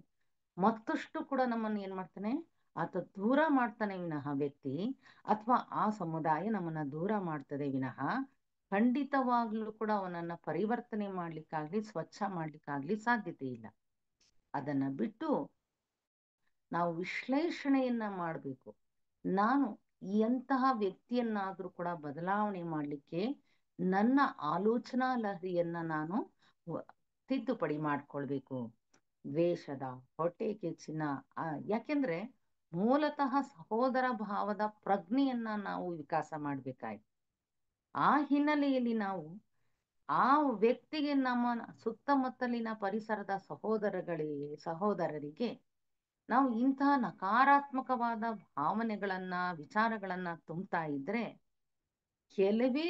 [SPEAKER 2] ಮತ್ತಷ್ಟು ಕೂಡ ನಮ್ಮನ್ನು ಏನ್ ಮಾಡ್ತಾನೆ, ಆತ ದೂರ ಮಾಡ್ತಾನೆ ವಿನಃ, ವ್ಯಕ್ತಿ ಅಥವಾ ಆ ಸಮುದಾಯ ನಮ್ಮನ್ನ ದೂರ ಮಾಡ್ತದೆ ವಿನಃ ಖಂಡಿತವಾಗ್ಲೂ ಕೂಡ ಅವನನ್ನ ಪರಿವರ್ತನೆ ಮಾಡ್ಲಿಕ್ಕಾಗ್ಲಿ ಸ್ವಚ್ಛ ಮಾಡ್ಲಿಕ್ಕಾಗ್ಲಿ ಸಾಧ್ಯತೆ ಇಲ್ಲ. ಅದನ್ನ ಬಿಟ್ಟು ನಾವು ವಿಶ್ಲೇಷಣೆಯನ್ನ ಮಾಡಬೇಕು. ನಾನು ಎಂತಹ ವ್ಯಕ್ತಿಯನ್ನಾದ್ರೂ ಕೂಡ ಬದಲಾವಣೆ ಮಾಡಲಿಕ್ಕೆ ನನ್ನ ಆಲೋಚನಾ ಲಹರಿಯನ್ನ ನಾನು ತಿದ್ದುಪಡಿ ಮಾಡ್ಕೊಳ್ಬೇಕು. ದ್ವೇಷದ, ಹೊಟ್ಟೆ ಕಿಚ್ಚಿನ, ಯಾಕೆಂದ್ರೆ ಮೂಲತಃ ಸಹೋದರ ಭಾವದ ಪ್ರಜ್ಞೆಯನ್ನ ನಾವು ವಿಕಾಸ ಮಾಡ್ಬೇಕಾಯ್ತು. ಆ ಹಿನ್ನೆಲೆಯಲ್ಲಿ ನಾವು ಆ ವ್ಯಕ್ತಿಗೆ, ನಮ್ಮ ಸುತ್ತಮುತ್ತಲಿನ ಪರಿಸರದ ಸಹೋದರರಿಗೆ ನಾವು ಇಂತಹ ನಕಾರಾತ್ಮಕವಾದ ಭಾವನೆಗಳನ್ನ, ವಿಚಾರಗಳನ್ನ ತುಂಬ್ತಾ ಇದ್ರೆ ಕೆಲವೇ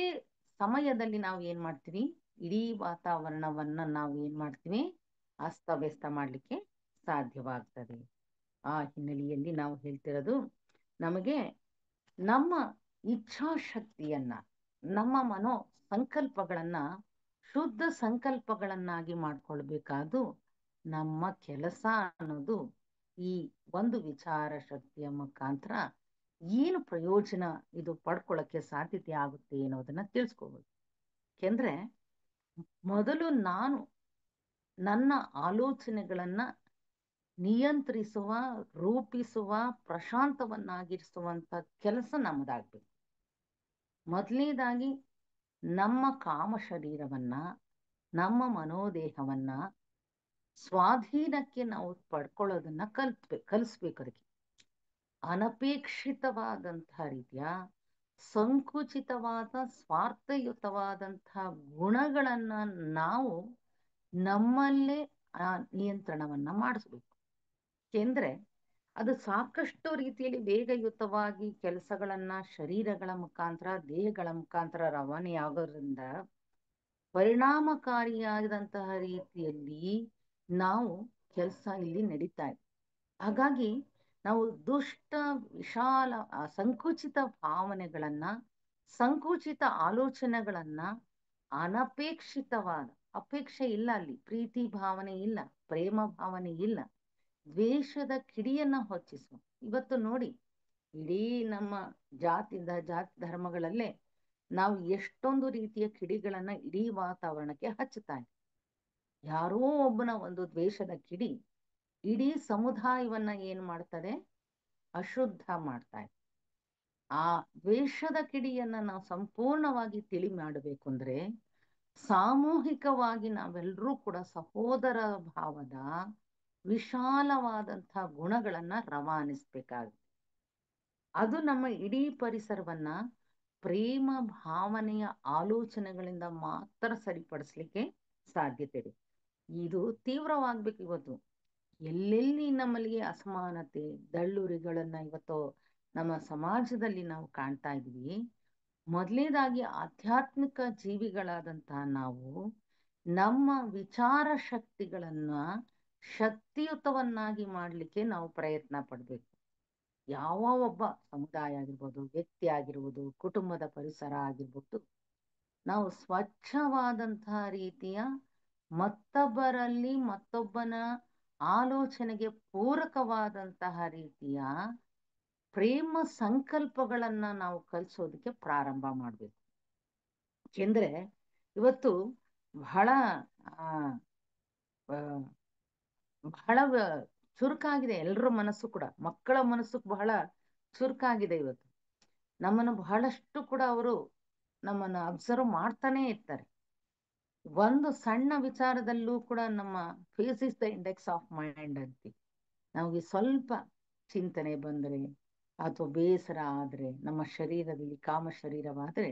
[SPEAKER 2] ಸಮಯದಲ್ಲಿ ನಾವು ಏನ್ ಮಾಡ್ತೀವಿ, ಇಡೀ ವಾತಾವರಣವನ್ನ ನಾವು ಏನ್ ಮಾಡ್ತೀವಿ, ಅಸ್ತವ್ಯಸ್ತ ಮಾಡ್ಲಿಕ್ಕೆ ಸಾಧ್ಯವಾಗ್ತದೆ. ಆ ಹಿನ್ನೆಲೆಯಲ್ಲಿ ನಾವು ಹೇಳ್ತಿರೋದು, ನಮಗೆ ನಮ್ಮ ಇಚ್ಛಾಶಕ್ತಿಯನ್ನ, ನಮ್ಮ ಮನೋ ಸಂಕಲ್ಪಗಳನ್ನ ಶುದ್ಧ ಸಂಕಲ್ಪಗಳನ್ನಾಗಿ ಮಾಡ್ಕೊಳ್ಬೇಕಾದ್ದು ನಮ್ಮ ಕೆಲಸ ಅನ್ನೋದು ಈ ಒಂದು ವಿಚಾರ ಶಕ್ತಿಯ ಮುಖಾಂತರ ಏನು ಪ್ರಯೋಜನ ಇದು ಪಡ್ಕೊಳ್ಳಕ್ಕೆ ಸಾಧ್ಯತೆ ಆಗುತ್ತೆ ಅನ್ನೋದನ್ನ ತಿಳಿಸ್ಕೋಬಹುದು. ಯಾಕೆಂದ್ರೆ ಮೊದಲು ನಾನು ನನ್ನ ಆಲೋಚನೆಗಳನ್ನ ನಿಯಂತ್ರಿಸುವ, ರೂಪಿಸುವ, ಪ್ರಶಾಂತವನ್ನಾಗಿರಿಸುವಂತ ಕೆಲಸ ನಮ್ಮದಾಗ್ಬೇಕು. ಮೊದಲನೇದಾಗಿ ನಮ್ಮ ಕಾಮ ಶರೀರವನ್ನ, ನಮ್ಮ ಮನೋದೇಹವನ್ನ ಸ್ವಾಧೀನಕ್ಕೆ ನಾವು ಪಡ್ಕೊಳ್ಳೋದನ್ನ ಕಲಿಸ್ಬೇಕು. ಅದಕ್ಕೆ ಅನಪೇಕ್ಷಿತವಾದಂತಹ ರೀತಿಯ ಸಂಕುಚಿತವಾದ ಸ್ವಾರ್ಥಯುತವಾದಂತಹ ಗುಣಗಳನ್ನ ನಾವು ನಮ್ಮಲ್ಲೇ ನಿಯಂತ್ರಣವನ್ನ ಮಾಡಿಸ್ಬೇಕು. ಏಕೆಂದ್ರೆ ಅದು ಸಾಕಷ್ಟು ರೀತಿಯಲ್ಲಿ ವೇಗಯುತವಾಗಿ ಕೆಲಸಗಳನ್ನ ಶರೀರಗಳ ಮುಖಾಂತರ, ದೇಹಗಳ ಮುಖಾಂತರ ರವಾನೆ ಆಗೋದ್ರಿಂದ ಪರಿಣಾಮಕಾರಿಯಾದಂತಹ ರೀತಿಯಲ್ಲಿ ನಾವು ಕೆಲಸ ಇಲ್ಲಿ ನಡೀತಾ ಇದೆ. ಹಾಗಾಗಿ ನಾವು ದುಷ್ಟ, ವಿಶಾಲ, ಸಂಕುಚಿತ ಭಾವನೆಗಳನ್ನ, ಸಂಕುಚಿತ ಆಲೋಚನೆಗಳನ್ನ, ಅನಪೇಕ್ಷಿತವಾದ, ಅಪೇಕ್ಷೆ ಇಲ್ಲ, ಅಲ್ಲಿ ಪ್ರೀತಿ ಭಾವನೆ ಇಲ್ಲ, ಪ್ರೇಮ ಭಾವನೆ ಇಲ್ಲ, ದ್ವೇಷದ ಕಿಡಿಯನ್ನ ಹೊಚ್ಚಿಸುವ. ಇವತ್ತು ನೋಡಿ, ಇಡೀ ನಮ್ಮ ಜಾತಿ ಧರ್ಮಗಳಲ್ಲೇ ನಾವು ಎಷ್ಟೊಂದು ರೀತಿಯ ಕಿಡಿಗಳನ್ನ ಇಡೀ ವಾತಾವರಣಕ್ಕೆ ಹಚ್ಚುತ್ತಾ ಇದ್ದೀವಿ. ಯಾರೋ ಒಬ್ಬನ ಒಂದು ದ್ವೇಷದ ಕಿಡಿ ಇಡೀ ಸಮುದಾಯವನ್ನ ಏನ್ ಮಾಡ್ತದೆ, ಅಶುದ್ಧ ಮಾಡ್ತಾ ಇದೆ. ಆ ದ್ವೇಷದ ಕಿಡಿಯನ್ನ ನಾವು ಸಂಪೂರ್ಣವಾಗಿ ತಿಳಿ ಮಾಡಬೇಕು ಅಂದ್ರೆ ಸಾಮೂಹಿಕವಾಗಿ ನಾವೆಲ್ಲರೂ ಕೂಡ ಸಹೋದರ ಭಾವದ ವಿಶಾಲವಾದಂತಹ ಗುಣಗಳನ್ನ ರವಾನಿಸ್ಬೇಕಾಗುತ್ತೆ. ಅದು ನಮ್ಮ ಇಡೀ ಪರಿಸರವನ್ನ ಪ್ರೇಮ ಭಾವನೆಯ ಆಲೋಚನೆಗಳಿಂದ ಮಾತ್ರ ಸರಿಪಡಿಸ್ಲಿಕ್ಕೆ ಸಾಧ್ಯತೆ ಇದೆ. ಇದು ತೀವ್ರವಾಗ್ಬೇಕು. ಇವತ್ತು ಎಲ್ಲೆಲ್ಲಿ ನಮ್ಮಲ್ಲಿ ಅಸಮಾನತೆ, ದಳ್ಳುರಿಗಳನ್ನ ಇವತ್ತು ನಮ್ಮ ಸಮಾಜದಲ್ಲಿ ನಾವು ಕಾಣ್ತಾ ಇದ್ವಿ. ಮೊದಲನೇದಾಗಿ ಆಧ್ಯಾತ್ಮಿಕ ಜೀವಿಗಳಾದಂತಹ ನಾವು ನಮ್ಮ ವಿಚಾರ ಶಕ್ತಿಗಳನ್ನ ಶಕ್ತಿಯುತವನ್ನಾಗಿ ಮಾಡ್ಲಿಕ್ಕೆ ನಾವು ಪ್ರಯತ್ನ ಪಡ್ಬೇಕು. ಯಾವ ಒಬ್ಬ ಸಮುದಾಯ ಆಗಿರ್ಬೋದು, ವ್ಯಕ್ತಿ ಆಗಿರ್ಬೋದು, ಕುಟುಂಬದ ಪರಿಸರ ಆಗಿರ್ಬೋದು, ನಾವು ಸ್ವಚ್ಛವಾದಂತಹ ರೀತಿಯ ಮತ್ತೊಬ್ಬರಲ್ಲಿ ಮತ್ತೊಬ್ಬನ ಆಲೋಚನೆಗೆ ಪೂರಕವಾದಂತಹ ರೀತಿಯ ಪ್ರೇಮ ಸಂಕಲ್ಪಗಳನ್ನ ನಾವು ಕಲಿಸೋದಕ್ಕೆ ಪ್ರಾರಂಭ ಮಾಡ್ಬೇಕು. ಏಕೆಂದ್ರೆ ಇವತ್ತು ಬಹಳ ಬಹಳ ಚುರುಕಾಗಿದೆ ಎಲ್ಲರ ಮನಸ್ಸು ಕೂಡ, ಮಕ್ಕಳ ಮನಸ್ಸು ಬಹಳ ಚುರುಕಾಗಿದೆ. ಇವತ್ತು ನಮ್ಮನ್ನು ಬಹಳಷ್ಟು ಕೂಡ ಅವರು ನಮ್ಮನ್ನು ಅಬ್ಸರ್ವ್ ಮಾಡ್ತಾನೆ ಇರ್ತಾರೆ. ಒಂದು ಸಣ್ಣ ವಿಚಾರದಲ್ಲೂ ಕೂಡ ನಮ್ಮ face is the index of mind ಅಂತೀವಿ. ನಮಗೆ ಸ್ವಲ್ಪ ಚಿಂತನೆ ಬಂದರೆ ಅಥವಾ ಬೇಸರ ಆದ್ರೆ, ನಮ್ಮ ಶರೀರದಲ್ಲಿ ಕಾಮ ಶರೀರವಾದ್ರೆ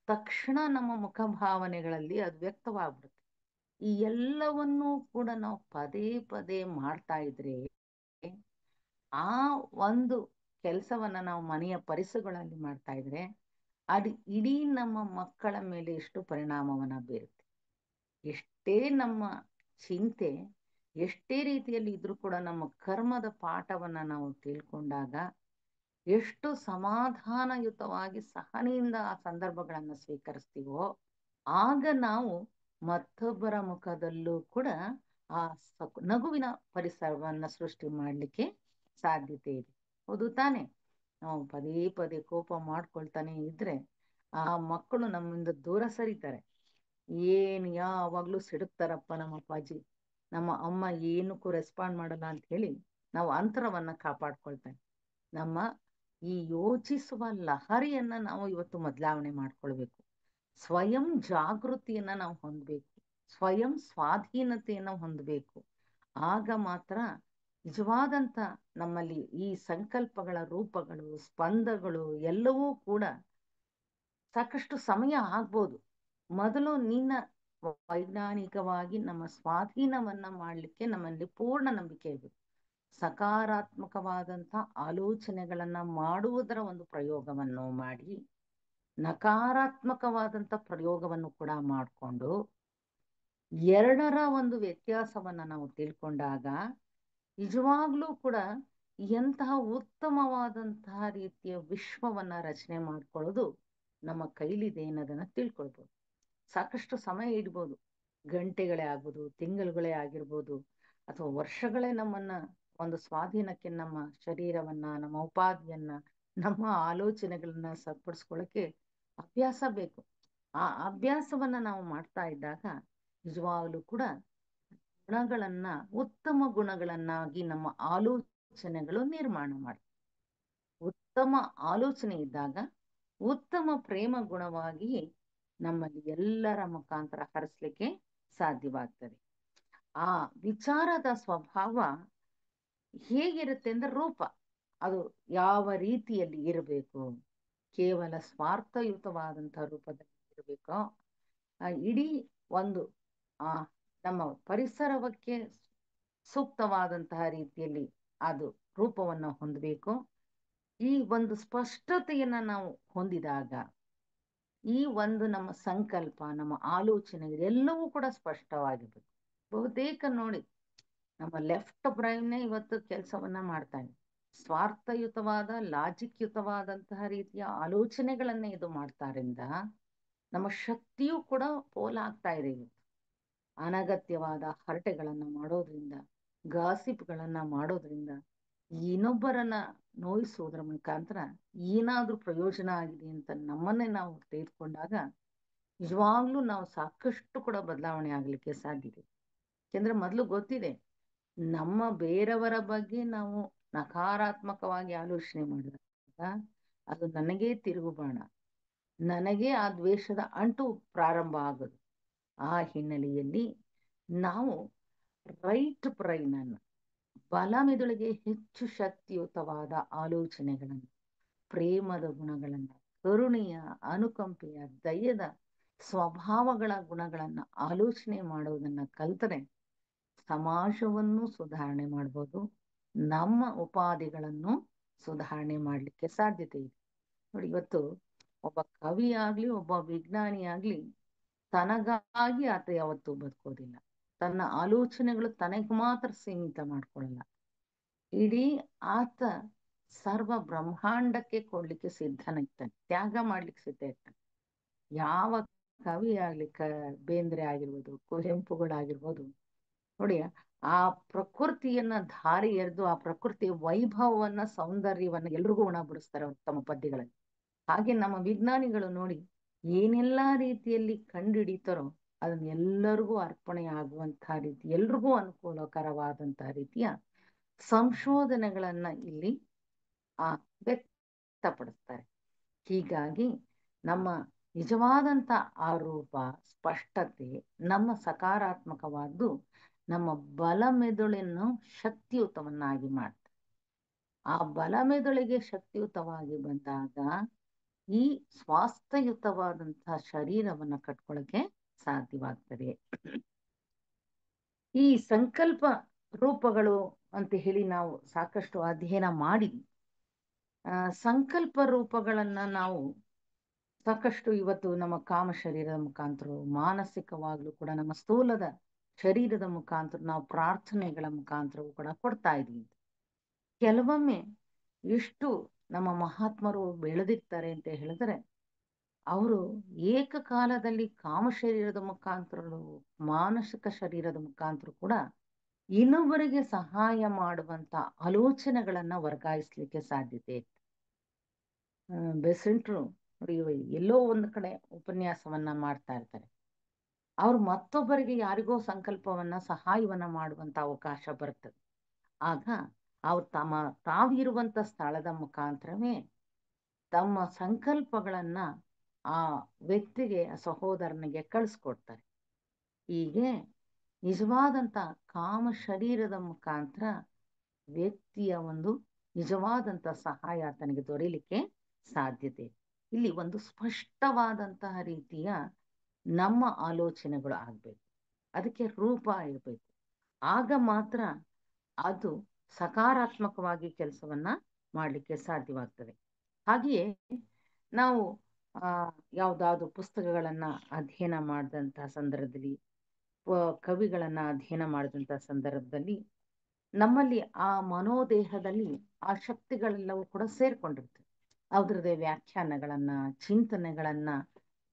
[SPEAKER 2] ತಕ್ಷಣ ನಮ್ಮ ಮುಖಭಾವನೆಗಳಲ್ಲಿ ಅದು ವ್ಯಕ್ತವಾಗ್ಬಿಡುತ್ತೆ. ಈ ಎಲ್ಲವನ್ನೂ ಕೂಡ ನಾವು ಪದೇ ಪದೇ ಮಾಡ್ತಾ ಇದ್ರೆ ಆ ಒಂದು ಕೆಲಸವನ್ನ ನಾವು ಮನೆಯ ಪರಿಸರಗಳಲ್ಲಿ ಮಾಡ್ತಾ ಇದ್ರೆ ಅದು ಇಡೀ ನಮ್ಮ ಮಕ್ಕಳ ಮೇಲೆ ಎಷ್ಟು ಪರಿಣಾಮವನ್ನ ಬೀರುತ್ತೆ. ಎಷ್ಟೇ ನಮ್ಮ ಚಿಂತೆ ಎಷ್ಟೇ ರೀತಿಯಲ್ಲಿ ಇದ್ರೂ ಕೂಡ ನಮ್ಮ ಕರ್ಮದ ಪಾಠವನ್ನ ನಾವು ತಿಳ್ಕೊಂಡಾಗ ಎಷ್ಟು ಸಮಾಧಾನಯುತವಾಗಿ ಸಹನೆಯಿಂದ ಆ ಸಂದರ್ಭಗಳನ್ನ ಸ್ವೀಕರಿಸ್ತೀವೋ ಆಗ ನಾವು ಮತ್ತೊಬ್ಬರ ಮುಖದಲ್ಲೂ ಕೂಡ ಆ ನಗುವಿನ ಪರಿಸರವನ್ನ ಸೃಷ್ಟಿ ಮಾಡ್ಲಿಕ್ಕೆ ಸಾಧ್ಯತೆ ಇದೆ. ಹೌದು ತಾನೆ? ನಾವು ಪದೇ ಪದೇ ಕೋಪ ಮಾಡ್ಕೊಳ್ತಾನೆ ಇದ್ರೆ ಆ ಮಕ್ಕಳು ನಮ್ಮಿಂದ ದೂರ ಸರಿತಾರೆ. ಏನ್ ಯಾವಾಗ್ಲೂ ಸಿಡುಕ್ತಾರಪ್ಪ ನಮ್ಮ ಅಪ್ಪಾಜಿ, ನಮ್ಮ ಅಮ್ಮ ಏನಕ್ಕೂ ರೆಸ್ಪಾಂಡ್ ಮಾಡಲ್ಲ ಅಂತ ಹೇಳಿ ನಾವು ಅಂತರವನ್ನ ಕಾಪಾಡ್ಕೊಳ್ತೇವೆ. ನಮ್ಮ ಈ ಯೋಚಿಸುವ ಲಹರಿಯನ್ನ ನಾವು ಇವತ್ತು ಬದಲಾವಣೆ ಮಾಡ್ಕೊಳ್ಬೇಕು. ಸ್ವಯಂ ಜಾಗೃತಿಯನ್ನ ನಾವು ಹೊಂದಬೇಕು. ಸ್ವಯಂ ಸ್ವಾಧೀನತೆಯನ್ನ ಹೊಂದಬೇಕು. ಆಗ ಮಾತ್ರ ನಿಜವಾದಂತ ನಮ್ಮಲ್ಲಿ ಈ ಸಂಕಲ್ಪಗಳ ರೂಪಗಳು, ಸ್ಪಂದಗಳು ಎಲ್ಲವೂ ಕೂಡ ಸಾಕಷ್ಟು ಸಮಯ ಆಗ್ಬೋದು. ಮೊದಲು ನಿನ್ನ ವೈಜ್ಞಾನಿಕವಾಗಿ ನಮ್ಮ ಸ್ವಾಧೀನವನ್ನ ಮಾಡಲಿಕ್ಕೆ ನಮ್ಮಲ್ಲಿ ಪೂರ್ಣ ನಂಬಿಕೆ ಇರಬೇಕು. ಸಕಾರಾತ್ಮಕವಾದಂಥ ಆಲೋಚನೆಗಳನ್ನ ಮಾಡುವುದರ ಒಂದು ಪ್ರಯೋಗವನ್ನು ಮಾಡಿ, ನಕಾರಾತ್ಮಕವಾದಂಥ ಪ್ರಯೋಗವನ್ನು ಕೂಡ ಮಾಡಿಕೊಂಡು ಎರಡರ ಒಂದು ವ್ಯತ್ಯಾಸವನ್ನ ನಾವು ತಿಳ್ಕೊಂಡಾಗ ನಿಜವಾಗ್ಲೂ ಕೂಡ ಎಂತಹ ಉತ್ತಮವಾದಂತಹ ರೀತಿಯ ವಿಶ್ವವನ್ನ ರಚನೆ ಮಾಡ್ಕೊಳ್ಳೋದು ನಮ್ಮ ಕೈಲಿದೆ ಅನ್ನೋದನ್ನ ತಿಳ್ಕೊಳ್ಬೋದು. ಸಾಕಷ್ಟು ಸಮಯ ಇಡ್ಬೋದು, ಗಂಟೆಗಳೇ ಆಗ್ಬೋದು, ತಿಂಗಳುಗಳೇ ಆಗಿರ್ಬೋದು, ಅಥವಾ ವರ್ಷಗಳೇ ನಮ್ಮನ್ನ ಒಂದು ಸ್ವಾಧೀನಕ್ಕೆ, ನಮ್ಮ ಶರೀರವನ್ನ, ನಮ್ಮ ಉಪಾಧಿಯನ್ನ, ನಮ್ಮ ಆಲೋಚನೆಗಳನ್ನ ಸರಿಪಡಿಸ್ಕೊಳ್ಳೋಕೆ ಅಭ್ಯಾಸ ಬೇಕು. ಆ ಅಭ್ಯಾಸವನ್ನ ನಾವು ಮಾಡ್ತಾ ಇದ್ದಾಗ ನಿಜವಾಗ್ಲೂ ಕೂಡ ಗುಣಗಳನ್ನ, ಉತ್ತಮ ಗುಣಗಳನ್ನಾಗಿ ನಮ್ಮ ಆಲೋಚನೆಗಳು ನಿರ್ಮಾಣ ಮಾಡ್ತವೆ. ಉತ್ತಮ ಆಲೋಚನೆ ಇದ್ದಾಗ ಉತ್ತಮ ಪ್ರೇಮ ಗುಣವಾಗಿ ನಮ್ಮಲ್ಲಿ ಎಲ್ಲರ ಮುಖಾಂತರ ಹರಿಸ್ಲಿಕ್ಕೆ ಸಾಧ್ಯವಾಗ್ತದೆ. ಆ ವಿಚಾರದ ಸ್ವಭಾವ ಹೇಗಿರುತ್ತೆ ಅಂದ್ರೆ ರೂಪ, ಅದು ಯಾವ ರೀತಿಯಲ್ಲಿ ಇರಬೇಕು, ಕೇವಲ ಸ್ವಾರ್ಥಯುತವಾದಂತಹ ರೂಪದಲ್ಲಿ ಇರಬೇಕೋ, ಇಡೀ ಒಂದು ಆ ನಮ್ಮ ಪರಿಸರಕ್ಕೆ ಸೂಕ್ತವಾದಂತಹ ರೀತಿಯಲ್ಲಿ ಅದು ರೂಪವನ್ನು ಹೊಂದಬೇಕು. ಈ ಒಂದು ಸ್ಪಷ್ಟತೆಯನ್ನ ನಾವು ಹೊಂದಿದಾಗ ಈ ಒಂದು ನಮ್ಮ ಸಂಕಲ್ಪ, ನಮ್ಮ ಆಲೋಚನೆ ಎಲ್ಲವೂ ಕೂಡ ಸ್ಪಷ್ಟವಾಗಿರ್ಬೇಕು. ಬಹುತೇಕ ನೋಡಿ, ನಮ್ಮ ಲೆಫ್ಟ್ ಬ್ರೈನ್ನೇ ಇವತ್ತು ಕೆಲಸವನ್ನ ಮಾಡ್ತಾ ಇದೆ. ಸ್ವಾರ್ಥಯುತವಾದ, ಲಾಜಿಕ್ ಯುತವಾದಂತಹ ರೀತಿಯ ಆಲೋಚನೆಗಳನ್ನೇ ಇದು ಮಾಡ್ತಾರಿಂದ ನಮ್ಮ ಶಕ್ತಿಯೂ ಕೂಡ ಪೋಲಾಗ್ತಾ ಇದೆ. ಅನಗತ್ಯವಾದ ಹರಟೆಗಳನ್ನ ಮಾಡೋದ್ರಿಂದ, ಗಾಸಿಪ್ಗಳನ್ನ ಮಾಡೋದ್ರಿಂದ, ಇನ್ನೊಬ್ಬರನ್ನ ನೋಯಿಸುವುದರ ಮುಖಾಂತರ ಏನಾದ್ರೂ ಪ್ರಯೋಜನ ಆಗಿದೆ ಅಂತ ನಮ್ಮನ್ನೇ ನಾವು ತೆಗೆದುಕೊಂಡಾಗ ನಿಜವಾಗ್ಲೂ ನಾವು ಸಾಕಷ್ಟು ಕೂಡ ಬದಲಾವಣೆ ಆಗ್ಲಿಕ್ಕೆ ಸಾಧ್ಯತೆ. ಯಾಕೆಂದ್ರೆ ಮೊದಲು ಗೊತ್ತಿದೆ, ನಮ್ಮ ಬೇರೆಯವರ ಬಗ್ಗೆ ನಾವು ನಕಾರಾತ್ಮಕವಾಗಿ ಆಲೋಚನೆ ಮಾಡಿದಾಗ ಅದು ನನಗೇ ತಿರುಗುಬಾಣ, ನನಗೇ ಆ ದ್ವೇಷದ ಅಂಟು ಪ್ರಾರಂಭ ಆಗೋದು. ಆ ಹಿನ್ನೆಲೆಯಲ್ಲಿ ನಾವು ರೈಟ್ ಬ್ರೈನ್ ಅನ್ನು, ಬಲಮೆದುಳಿಗೆ ಹೆಚ್ಚು ಶಕ್ತಿಯುತವಾದ ಆಲೋಚನೆಗಳನ್ನು, ಪ್ರೇಮದ ಗುಣಗಳನ್ನ, ಕರುಣೆಯ, ಅನುಕಂಪೆಯ, ದಯದ ಸ್ವಭಾವಗಳ ಗುಣಗಳನ್ನ ಆಲೋಚನೆ ಮಾಡುವುದನ್ನ ಕಲ್ತರೆ ಸಮಾಜವನ್ನು ಸುಧಾರಣೆ ಮಾಡ್ಬೋದು, ನಮ್ಮ ಉಪಾಧಿಗಳನ್ನು ಸುಧಾರಣೆ ಮಾಡಲಿಕ್ಕೆ ಸಾಧ್ಯತೆ ಇದೆ. ನೋಡಿ, ಇವತ್ತು ಒಬ್ಬ ಕವಿ ಆಗ್ಲಿ, ಒಬ್ಬ ವಿಜ್ಞಾನಿ ಆಗ್ಲಿ, ತನಗಾಗಿ ಆತ ಯಾವತ್ತೂ ಬದುಕೋದಿಲ್ಲ. ತನ್ನ ಆಲೋಚನೆಗಳು ತನಗೆ ಮಾತ್ರ ಸೀಮಿತ ಮಾಡ್ಕೊಳ್ಳಲ್ಲ. ಇಡೀ ಆತ ಸರ್ವ ಬ್ರಹ್ಮಾಂಡಕ್ಕೆ ಕೊಡ್ಲಿಕ್ಕೆ ಸಿದ್ಧನಿರ್ತಾನೆ, ತ್ಯಾಗ ಮಾಡ್ಲಿಕ್ಕೆ ಸಿದ್ಧ ಇರ್ತಾನೆ. ಯಾವ ಕವಿ ಆಗ್ಲಿ, ಬೇಂದ್ರೆ ಆಗಿರ್ಬೋದು, ಕುವೆಂಪುಗಳಾಗಿರ್ಬೋದು, ನೋಡಿ, ಆ ಪ್ರಕೃತಿಯನ್ನ ಧಾರಿ ಎರೆದು ಆ ಪ್ರಕೃತಿಯ ವೈಭವವನ್ನ, ಸೌಂದರ್ಯವನ್ನ ಎಲ್ರಿಗೂ ಉಣಬಡಿಸ್ತಾರೆ ತಮ್ಮ ಪದ್ಯಗಳಲ್ಲಿ. ಹಾಗೆ ನಮ್ಮ ವಿಜ್ಞಾನಿಗಳು ನೋಡಿ, ಏನೆಲ್ಲಾ ರೀತಿಯಲ್ಲಿ ಕಂಡುಹಿಡಿತಾರೋ ಅದನ್ನ ಎಲ್ಲರಿಗೂ ಅರ್ಪಣೆ ಆಗುವಂತಹ ರೀತಿ, ಎಲ್ರಿಗೂ ಅನುಕೂಲಕರವಾದಂತಹ ರೀತಿಯ ಸಂಶೋಧನೆಗಳನ್ನ ಇಲ್ಲಿ ವ್ಯಕ್ತಪಡಿಸ್ತಾರೆ. ಹೀಗಾಗಿ ನಮ್ಮ ನಿಜವಾದಂತ ಆ ರೂಪ, ಸ್ಪಷ್ಟತೆ, ನಮ್ಮ ಸಕಾರಾತ್ಮಕವಾದ್ದು ನಮ್ಮ ಬಲಮೆದುಳನ್ನು ಶಕ್ತಿಯುತವನ್ನಾಗಿ ಮಾಡ್ತಾರೆ. ಆ ಬಲಮೆದುಳಿಗೆ ಶಕ್ತಿಯುತವಾಗಿ ಬಂದಾಗ ಈ ಸ್ವಾಸ್ಥ್ಯಯುತವಾದಂತಹ ಶರೀರವನ್ನ ಕಟ್ಕೊಳ್ಳಕ್ಕೆ ಸಾಧ್ಯವಾಗ್ತದೆ. ಈ ಸಂಕಲ್ಪ ರೂಪಗಳು ಅಂತ ಹೇಳಿ ನಾವು ಸಾಕಷ್ಟು ಅಧ್ಯಯನ ಮಾಡಿದ್ವಿ. ಸಂಕಲ್ಪ ರೂಪಗಳನ್ನ ನಾವು ಸಾಕಷ್ಟು ಇವತ್ತು ನಮ್ಮ ಕಾಮ ಶರೀರದ ಮುಖಾಂತರ, ಮಾನಸಿಕವಾಗ್ಲೂ ಕೂಡ ನಮ್ಮ ಸ್ಥೂಲದ ಶರೀರದ ಮುಖಾಂತರ, ನಾವು ಪ್ರಾರ್ಥನೆಗಳ ಮುಖಾಂತರವೂ ಕೂಡ ಕೊಡ್ತಾ ಇದ್ವಿ. ಕೆಲವೊಮ್ಮೆ ಎಷ್ಟು ನಮ್ಮ ಮಹಾತ್ಮರು ಬೆಳೆದಿರ್ತಾರೆ ಅಂತ ಹೇಳಿದ್ರೆ, ಅವರು ಏಕಕಾಲದಲ್ಲಿ ಕಾಮ ಶರೀರದ ಮುಖಾಂತರಗಳು, ಮಾನಸಿಕ ಶರೀರದ ಮುಖಾಂತರ ಕೂಡ ಇನ್ನೊಬ್ಬರಿಗೆ ಸಹಾಯ ಮಾಡುವಂತ ಆಲೋಚನೆಗಳನ್ನ ವರ್ಗಾಯಿಸ್ಲಿಕ್ಕೆ ಸಾಧ್ಯತೆ ಇತ್ತು. ಬೆಸೆಂಟ್ರು ನೋಡಿ, ಎಲ್ಲೋ ಒಂದು ಕಡೆ ಉಪನ್ಯಾಸವನ್ನ ಮಾಡ್ತಾ ಇರ್ತಾರೆ. ಅವ್ರು ಮತ್ತೊಬ್ಬರಿಗೆ ಯಾರಿಗೋ ಸಂಕಲ್ಪವನ್ನ ಸಹಾಯವನ್ನ ಮಾಡುವಂತ ಅವಕಾಶ ಬರ್ತದೆ. ಆಗ ಅವ್ರು ತಾವಿರುವಂತ ಸ್ಥಳದ ಮುಖಾಂತರವೇ ತಮ್ಮ ಸಂಕಲ್ಪಗಳನ್ನ ಆ ವ್ಯಕ್ತಿಗೆ, ಸಹೋದರನಿಗೆ ಕಳಿಸ್ಕೊಡ್ತಾರೆ. ಹೀಗೆ ನಿಜವಾದಂತ ಕಾಮ ಶರೀರದ ಮುಖಾಂತರ ವ್ಯಕ್ತಿಯ ಒಂದು ನಿಜವಾದಂತ ಸಹಾಯ ಆತನಿಗೆ ದೊರೆಯಲಿಕ್ಕೆ ಸಾಧ್ಯತೆ. ಇಲ್ಲಿ ಒಂದು ಸ್ಪಷ್ಟವಾದಂತಹ ರೀತಿಯ ನಮ್ಮ ಆಲೋಚನೆಗಳು ಆಗ್ಬೇಕು, ಅದಕ್ಕೆ ರೂಪ ಇರಬೇಕು. ಆಗ ಮಾತ್ರ ಅದು ಸಕಾರಾತ್ಮಕವಾಗಿ ಕೆಲಸವನ್ನ ಮಾಡಲಿಕ್ಕೆ ಸಾಧ್ಯವಾಗ್ತದೆ. ಹಾಗೆಯೇ ನಾವು ಯಾವುದಾದ್ರು ಪುಸ್ತಕಗಳನ್ನ ಅಧ್ಯಯನ ಮಾಡಿದಂಥ ಸಂದರ್ಭದಲ್ಲಿ, ಕವಿಗಳನ್ನ ಅಧ್ಯಯನ ಮಾಡಿದಂಥ ಸಂದರ್ಭದಲ್ಲಿ ನಮ್ಮಲ್ಲಿ ಆ ಮನೋದೇಹದಲ್ಲಿ ಆ ಶಕ್ತಿಗಳೆಲ್ಲವೂ ಕೂಡ ಸೇರ್ಕೊಂಡಿರ್ತವೆ. ಅದ್ರದ್ದೇ ವ್ಯಾಖ್ಯಾನಗಳನ್ನ, ಚಿಂತನೆಗಳನ್ನ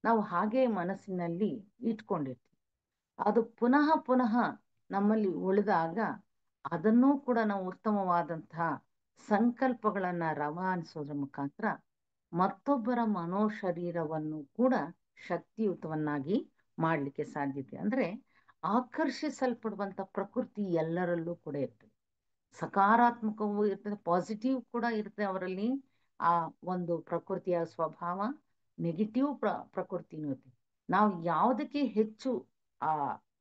[SPEAKER 2] ನಾವು ಹಾಗೆ ಮನಸ್ಸಿನಲ್ಲಿ ಇಟ್ಕೊಂಡಿರ್ತೀವಿ. ಅದು ಪುನಃ ಪುನಃ ನಮ್ಮಲ್ಲಿ ಉಳಿದಾಗ ಅದನ್ನೂ ಕೂಡ ನಾವು ಉತ್ತಮವಾದಂತಹ ಸಂಕಲ್ಪಗಳನ್ನ ರವಾನಿಸೋದ್ರ ಮುಖಾಂತರ ಮತ್ತೊಬ್ಬರ ಮನೋಶರೀರವನ್ನು ಕೂಡ ಶಕ್ತಿಯುತವನ್ನಾಗಿ ಮಾಡಲಿಕ್ಕೆ ಸಾಧ್ಯತೆ. ಅಂದ್ರೆ ಆಕರ್ಷಿಸಲ್ಪಡುವಂತ ಪ್ರಕೃತಿ ಎಲ್ಲರಲ್ಲೂ ಕೂಡ ಇರ್ತದೆ. ಸಕಾರಾತ್ಮಕವೂ ಇರ್ತದೆ, ಪಾಸಿಟಿವ್ ಕೂಡ ಇರ್ತದೆ ಅವರಲ್ಲಿ. ಆ ಒಂದು ಪ್ರಕೃತಿಯ ಸ್ವಭಾವ ನೆಗೆಟಿವ್ ಪ್ರಕೃತಿನೂ ಇರ್ತದೆ. ನಾವು ಯಾವುದಕ್ಕೆ ಹೆಚ್ಚು ಆ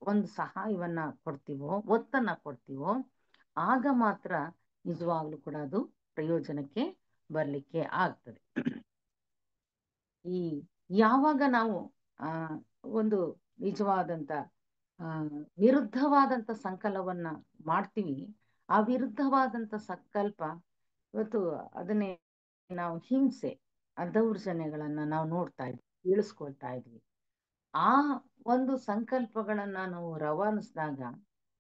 [SPEAKER 2] ಒಂದು ಸಹಾಯವನ್ನ ಕೊಡ್ತೀವೋ, ಒತ್ತನ್ನ ಕೊಡ್ತೀವೋ, ಆಗ ಮಾತ್ರ ನಿಜವಾಗ್ಲೂ ಕೂಡ ಅದು ಪ್ರಯೋಜನಕ್ಕೆ ಬರ್ಲಿಕ್ಕೆ ಆಗ್ತದೆ. ಈ ಯಾವಾಗ ನಾವು ಒಂದು ನಿಜವಾದಂತ ವಿರುದ್ಧವಾದಂತ ಸಂಕಲ್ಪವನ್ನ ಮಾಡ್ತೀವಿ, ಆ ವಿರುದ್ಧವಾದಂತ ಸಂಕಲ್ಪ ಇವತ್ತು ಅದನ್ನೇ ನಾವು ಹಿಂಸೆ, ದೌರ್ಜನ್ಯಗಳನ್ನ ನಾವು ನೋಡ್ತಾ ಇದ್ವಿ, ಇಳಿಸ್ಕೊಳ್ತಾ ಇದ್ವಿ. ಆ ಒಂದು ಸಂಕಲ್ಪಗಳನ್ನ ನಾವು ರವಾನಿಸಿದಾಗ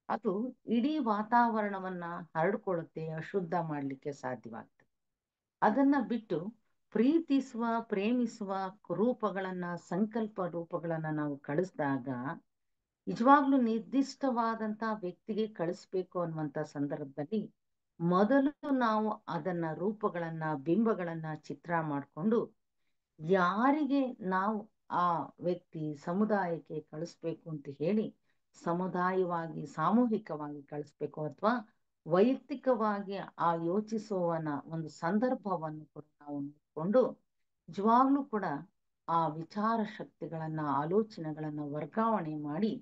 [SPEAKER 2] ಅದು ಇಡೀ ವಾತಾವರಣವನ್ನ ಹರಡ್ಕೊಳ್ಳುತ್ತೆ, ಅಶುದ್ಧ ಮಾಡ್ಲಿಕ್ಕೆ ಸಾಧ್ಯವಾಗ್ತದೆ. ಅದನ್ನ ಬಿಟ್ಟು ಪ್ರೀತಿಸುವ, ಪ್ರೇಮಿಸುವ ರೂಪಗಳನ್ನ, ಸಂಕಲ್ಪ ರೂಪಗಳನ್ನ ನಾವು ಕಳಿಸಿದಾಗ, ನಿಜವಾಗ್ಲೂ ನಿರ್ದಿಷ್ಟವಾದಂತ ವ್ಯಕ್ತಿಗೆ ಕಳಿಸ್ಬೇಕು ಅನ್ನುವಂತ ಸಂದರ್ಭದಲ್ಲಿ ಮೊದಲು ನಾವು ಅದನ್ನ ರೂಪಗಳನ್ನ, ಬಿಂಬಗಳನ್ನ ಚಿತ್ರ ಮಾಡಿಕೊಂಡು ಯಾರಿಗೆ ನಾವು ಆ ವ್ಯಕ್ತಿ ಸಮುದಾಯಕ್ಕೆ ಕಳಿಸ್ಬೇಕು ಅಂತ ಹೇಳಿ ಸಮುದಾಯವಾಗಿ, ಸಾಮೂಹಿಕವಾಗಿ ಕಳಿಸ್ಬೇಕು ಅಥವಾ ವೈಯಕ್ತಿಕವಾಗಿ ಆ ಯೋಚಿಸುವನ ಒಂದು ಸಂದರ್ಭವನ್ನು ಕೂಡ ನಾವು ನೋಡಿಕೊಂಡು ನಿಜವಾಗ್ಲೂ ಕೂಡ ಆ ವಿಚಾರ ಶಕ್ತಿಗಳನ್ನ, ಆಲೋಚನೆಗಳನ್ನ ವರ್ಗಾವಣೆ ಮಾಡಿ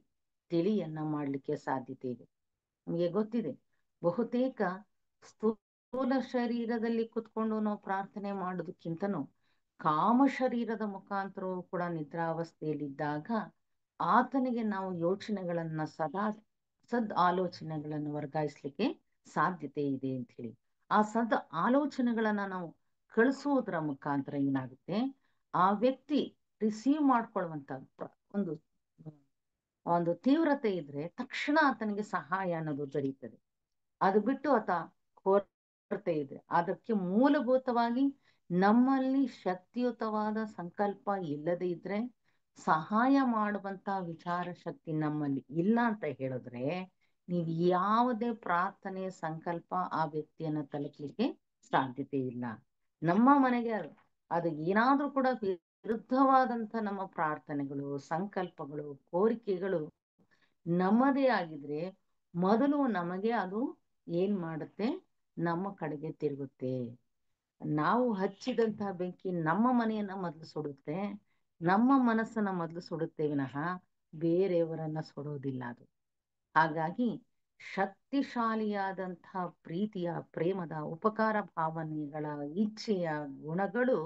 [SPEAKER 2] ತಿಳಿಯನ್ನ ಮಾಡಲಿಕ್ಕೆ ಸಾಧ್ಯತೆ ಇದೆ. ನಮಗೆ ಗೊತ್ತಿದೆ, ಬಹುತೇಕ ಸ್ಥೂಲ ಶರೀರದಲ್ಲಿ ಕುತ್ಕೊಂಡು ನಾವು ಪ್ರಾರ್ಥನೆ ಮಾಡೋದಕ್ಕಿಂತನೂ ಕಾಮ ಶರೀರದ ಮುಖಾಂತರವೂ ಕೂಡ ನಿದ್ರಾವಸ್ಥೆಯಲ್ಲಿದ್ದಾಗ ಆತನಿಗೆ ನಾವು ಯೋಚನೆಗಳನ್ನ ಸದ್ ಆಲೋಚನೆಗಳನ್ನು ವರ್ಗಾಯಿಸ್ಲಿಕ್ಕೆ ಸಾಧ್ಯತೆ ಇದೆ ಅಂತ ಹೇಳಿ, ಆ ಸದ್ ಆಲೋಚನೆಗಳನ್ನ ನಾವು ಕಳಿಸುವುದರ ಮುಖಾಂತರ ಏನಾಗುತ್ತೆ, ಆ ವ್ಯಕ್ತಿ ರಿಸೀವ್ ಮಾಡ್ಕೊಳ್ಳುವಂತ ಒಂದು ಒಂದು ತೀವ್ರತೆ ಇದ್ರೆ ತಕ್ಷಣ ಆತನಿಗೆ ಸಹಾಯ ಅನ್ನೋದು ದೊರೀತದೆ. ಅದು ಬಿಟ್ಟು ಆತ ಕೊರತೆ ಇದೆ, ಅದಕ್ಕೆ ಮೂಲಭೂತವಾಗಿ ನಮ್ಮಲ್ಲಿ ಶಕ್ತಿಯುತವಾದ ಸಂಕಲ್ಪ ಇಲ್ಲದೆ ಇದ್ರೆ, ಸಹಾಯ ಮಾಡುವಂತ ವಿಚಾರ ಶಕ್ತಿ ನಮ್ಮಲ್ಲಿ ಇಲ್ಲ ಅಂತ ಹೇಳಿದ್ರೆ, ನೀವು ಯಾವುದೇ ಪ್ರಾರ್ಥನೆ, ಸಂಕಲ್ಪ ಆ ವ್ಯಕ್ತಿಯನ್ನ ತಲುಪಲಿಕ್ಕೆ ಸಾಧ್ಯತೆ ಇಲ್ಲ. ನಮ್ಮ ಮನೆಗೆ ಅದು ಏನಾದ್ರೂ ಕೂಡ ವಿರುದ್ಧವಾದಂತ ನಮ್ಮ ಪ್ರಾರ್ಥನೆಗಳು, ಸಂಕಲ್ಪಗಳು, ಕೋರಿಕೆಗಳು ನಮ್ಮದೇ ಆಗಿದ್ರೆ ಮೊದಲು ನಮಗೆ ಅದು ಏನ್ ಮಾಡುತ್ತೆ, ನಮ್ಮ ಕಡೆಗೆ ತಿರುಗುತ್ತೆ. ನಾವು ಹಚ್ಚಿದಂತಹ ಬೆಂಕಿ ನಮ್ಮ ಮನೆಯನ್ನ ಮೊದಲು ಸುಡುತ್ತೆ, ನಮ್ಮ ಮನಸ್ಸನ್ನ ಮೊದಲು ಸುಡುತ್ತೆ ವಿನಃ ಬೇರೆಯವರನ್ನ ಸುಡೋದಿಲ್ಲ ಅದು. ಹಾಗಾಗಿ ಶಕ್ತಿಶಾಲಿಯಾದಂತಹ ಪ್ರೀತಿಯ, ಪ್ರೇಮದ, ಉಪಕಾರ ಭಾವನೆಗಳ, ಇಚ್ಛೆಯ ಗುಣಗಳು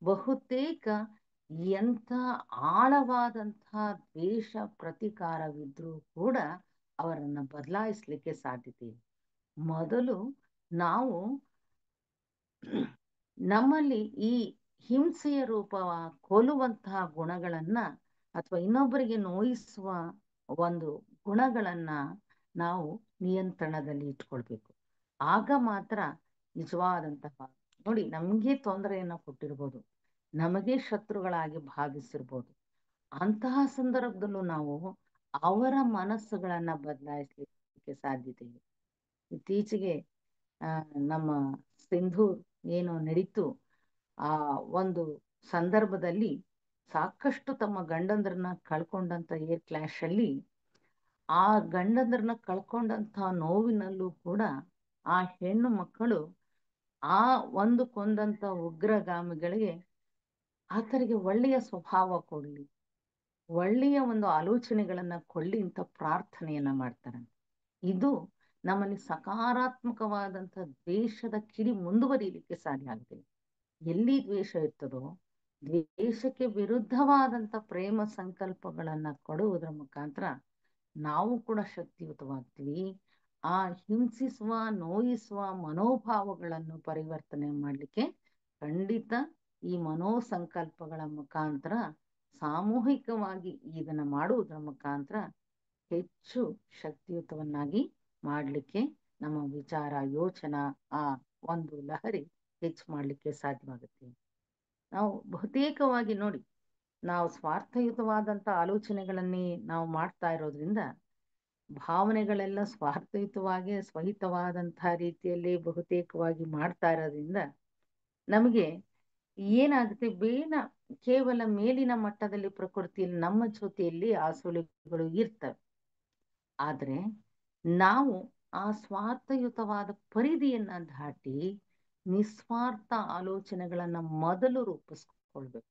[SPEAKER 2] ಬಹುತೇಕ ಎಂಥ ಆಳವಾದಂತಹ ದ್ವೇಷ, ಪ್ರತೀಕಾರವಿದ್ರೂ ಕೂಡ ಅವರನ್ನ ಬದಲಾಯಿಸ್ಲಿಕ್ಕೆ ಸಾಧ್ಯತೆ ಇದೆ. ಮೊದಲು ನಾವು ನಮ್ಮಲ್ಲಿ ಈ ಹಿಂಸೆಯ ರೂಪ, ಕೊಲ್ಲುವಂತಹ ಗುಣಗಳನ್ನ ಅಥವಾ ಇನ್ನೊಬ್ಬರಿಗೆ ನೋಯಿಸುವ ಒಂದು ಗುಣಗಳನ್ನ ನಾವು ನಿಯಂತ್ರಣದಲ್ಲಿ ಇಟ್ಕೊಳ್ಬೇಕು. ಆಗ ಮಾತ್ರ ನಿಜವಾದಂತಹ, ನೋಡಿ, ನಮ್ಗೆ ತೊಂದರೆಯನ್ನ ಕೊಟ್ಟಿರ್ಬೋದು, ನಮಗೆ ಶತ್ರುಗಳಾಗಿ ಭಾವಿಸಿರ್ಬೋದು, ಅಂತಹ ಸಂದರ್ಭದಲ್ಲೂ ನಾವು ಅವರ ಮನಸ್ಸುಗಳನ್ನ ಬದಲಾಯಿಸ್ಲಿಕ್ಕೆ ಸಾಧ್ಯತೆ ಇದೆ. ಇತ್ತೀಚೆಗೆ ನಮ್ಮ ಸಿಂಧೂರ್ ಏನು ನಡೀತು, ಆ ಒಂದು ಸಂದರ್ಭದಲ್ಲಿ ಸಾಕಷ್ಟು ತಮ್ಮ ಗಂಡಂದ್ರನ್ನ ಕಳ್ಕೊಂಡಂತ ಏರ್ ಕ್ಲಾಶ್ ಅಲ್ಲಿ ಆ ಗಂಡಂದ್ರನ್ನ ಕಳ್ಕೊಂಡಂತ ನೋವಿನಲ್ಲೂ ಕೂಡ ಆ ಹೆಣ್ಣು ಮಕ್ಕಳು ಆ ಒಂದು ಕೊಂದಂತ ಉಗ್ರಗಾಮಿಗಳಿಗೆ ಆತರಿಗೆ ಒಳ್ಳೆಯ ಸ್ವಭಾವ ಕೊಡ್ಲಿ, ಒಳ್ಳೆಯ ಒಂದು ಆಲೋಚನೆಗಳನ್ನ ಕೊಳ್ಳಿ ಅಂತ ಪ್ರಾರ್ಥನೆಯನ್ನ ಮಾಡ್ತಾರೆ. ಇದು ನಮ್ಮಲ್ಲಿ ಸಕಾರಾತ್ಮಕವಾದಂತ ದ್ವೇಷದ ಕಿಡಿ ಮುಂದುವರಿಲಿಕ್ಕೆ ಸಾಧ್ಯ ಆಗುತ್ತೆ. ಎಲ್ಲಿ ದ್ವೇಷ ಇರ್ತದೋ ದ್ವೇಷಕ್ಕೆ ವಿರುದ್ಧವಾದಂತ ಪ್ರೇಮ ಸಂಕಲ್ಪಗಳನ್ನ ಕೊಡುವುದರ ಮುಖಾಂತರ ನಾವು ಕೂಡ ಶಕ್ತಿಯುತವಾಗ್ತೀವಿ. ಆ ಹಿಂಸಿಸುವ ನೋಯಿಸುವ ಮನೋಭಾವಗಳನ್ನು ಪರಿವರ್ತನೆ ಮಾಡಲಿಕ್ಕೆ ಖಂಡಿತ ಈ ಮನೋಸಂಕಲ್ಪಗಳ ಮುಖಾಂತರ ಸಾಮೂಹಿಕವಾಗಿ ಇದನ್ನ ಮಾಡುವುದರ ಮುಖಾಂತರ ಹೆಚ್ಚು ಶಕ್ತಿಯುತವನ್ನಾಗಿ ಮಾಡಲಿಕ್ಕೆ ನಮ್ಮ ವಿಚಾರ ಯೋಚನಾ ಆ ಒಂದು ಲಹರಿ ಹೆಚ್ಚು ಮಾಡಲಿಕ್ಕೆ ಸಾಧ್ಯವಾಗುತ್ತೆ. ನಾವು ಬಹುತೇಕವಾಗಿ ನೋಡಿ, ನಾವು ಸ್ವಾರ್ಥಯುತವಾದಂತ ಆಲೋಚನೆಗಳನ್ನೇ ನಾವು ಮಾಡ್ತಾ ಇರೋದ್ರಿಂದ ಭಾವನೆಗಳೆಲ್ಲ ಸ್ವಾರ್ಥಯುತವಾಗಿ ಸ್ವಹಿತವಾದಂತಹ ರೀತಿಯಲ್ಲಿ ಬಹುತೇಕವಾಗಿ ಮಾಡ್ತಾ ಇರೋದ್ರಿಂದ ನಮಗೆ ಏನಾಗುತ್ತೆ, ಕೇವಲ ಮೇಲಿನ ಮಟ್ಟದಲ್ಲಿ ಪ್ರಕೃತಿಯಲ್ಲಿ ನಮ್ಮ ಜೊತೆಯಲ್ಲಿ ಆ ಸುಳಿವುಗಳು ಇರ್ತವೆ. ಆದ್ರೆ ನಾವು ಆ ಸ್ವಾರ್ಥಯುತವಾದ ಪರಿಧಿಯನ್ನ ದಾಟಿ ನಿಸ್ವಾರ್ಥ ಆಲೋಚನೆಗಳನ್ನ ಮೊದಲು ರೂಪಿಸ್ಕೊಳ್ಬೇಕು.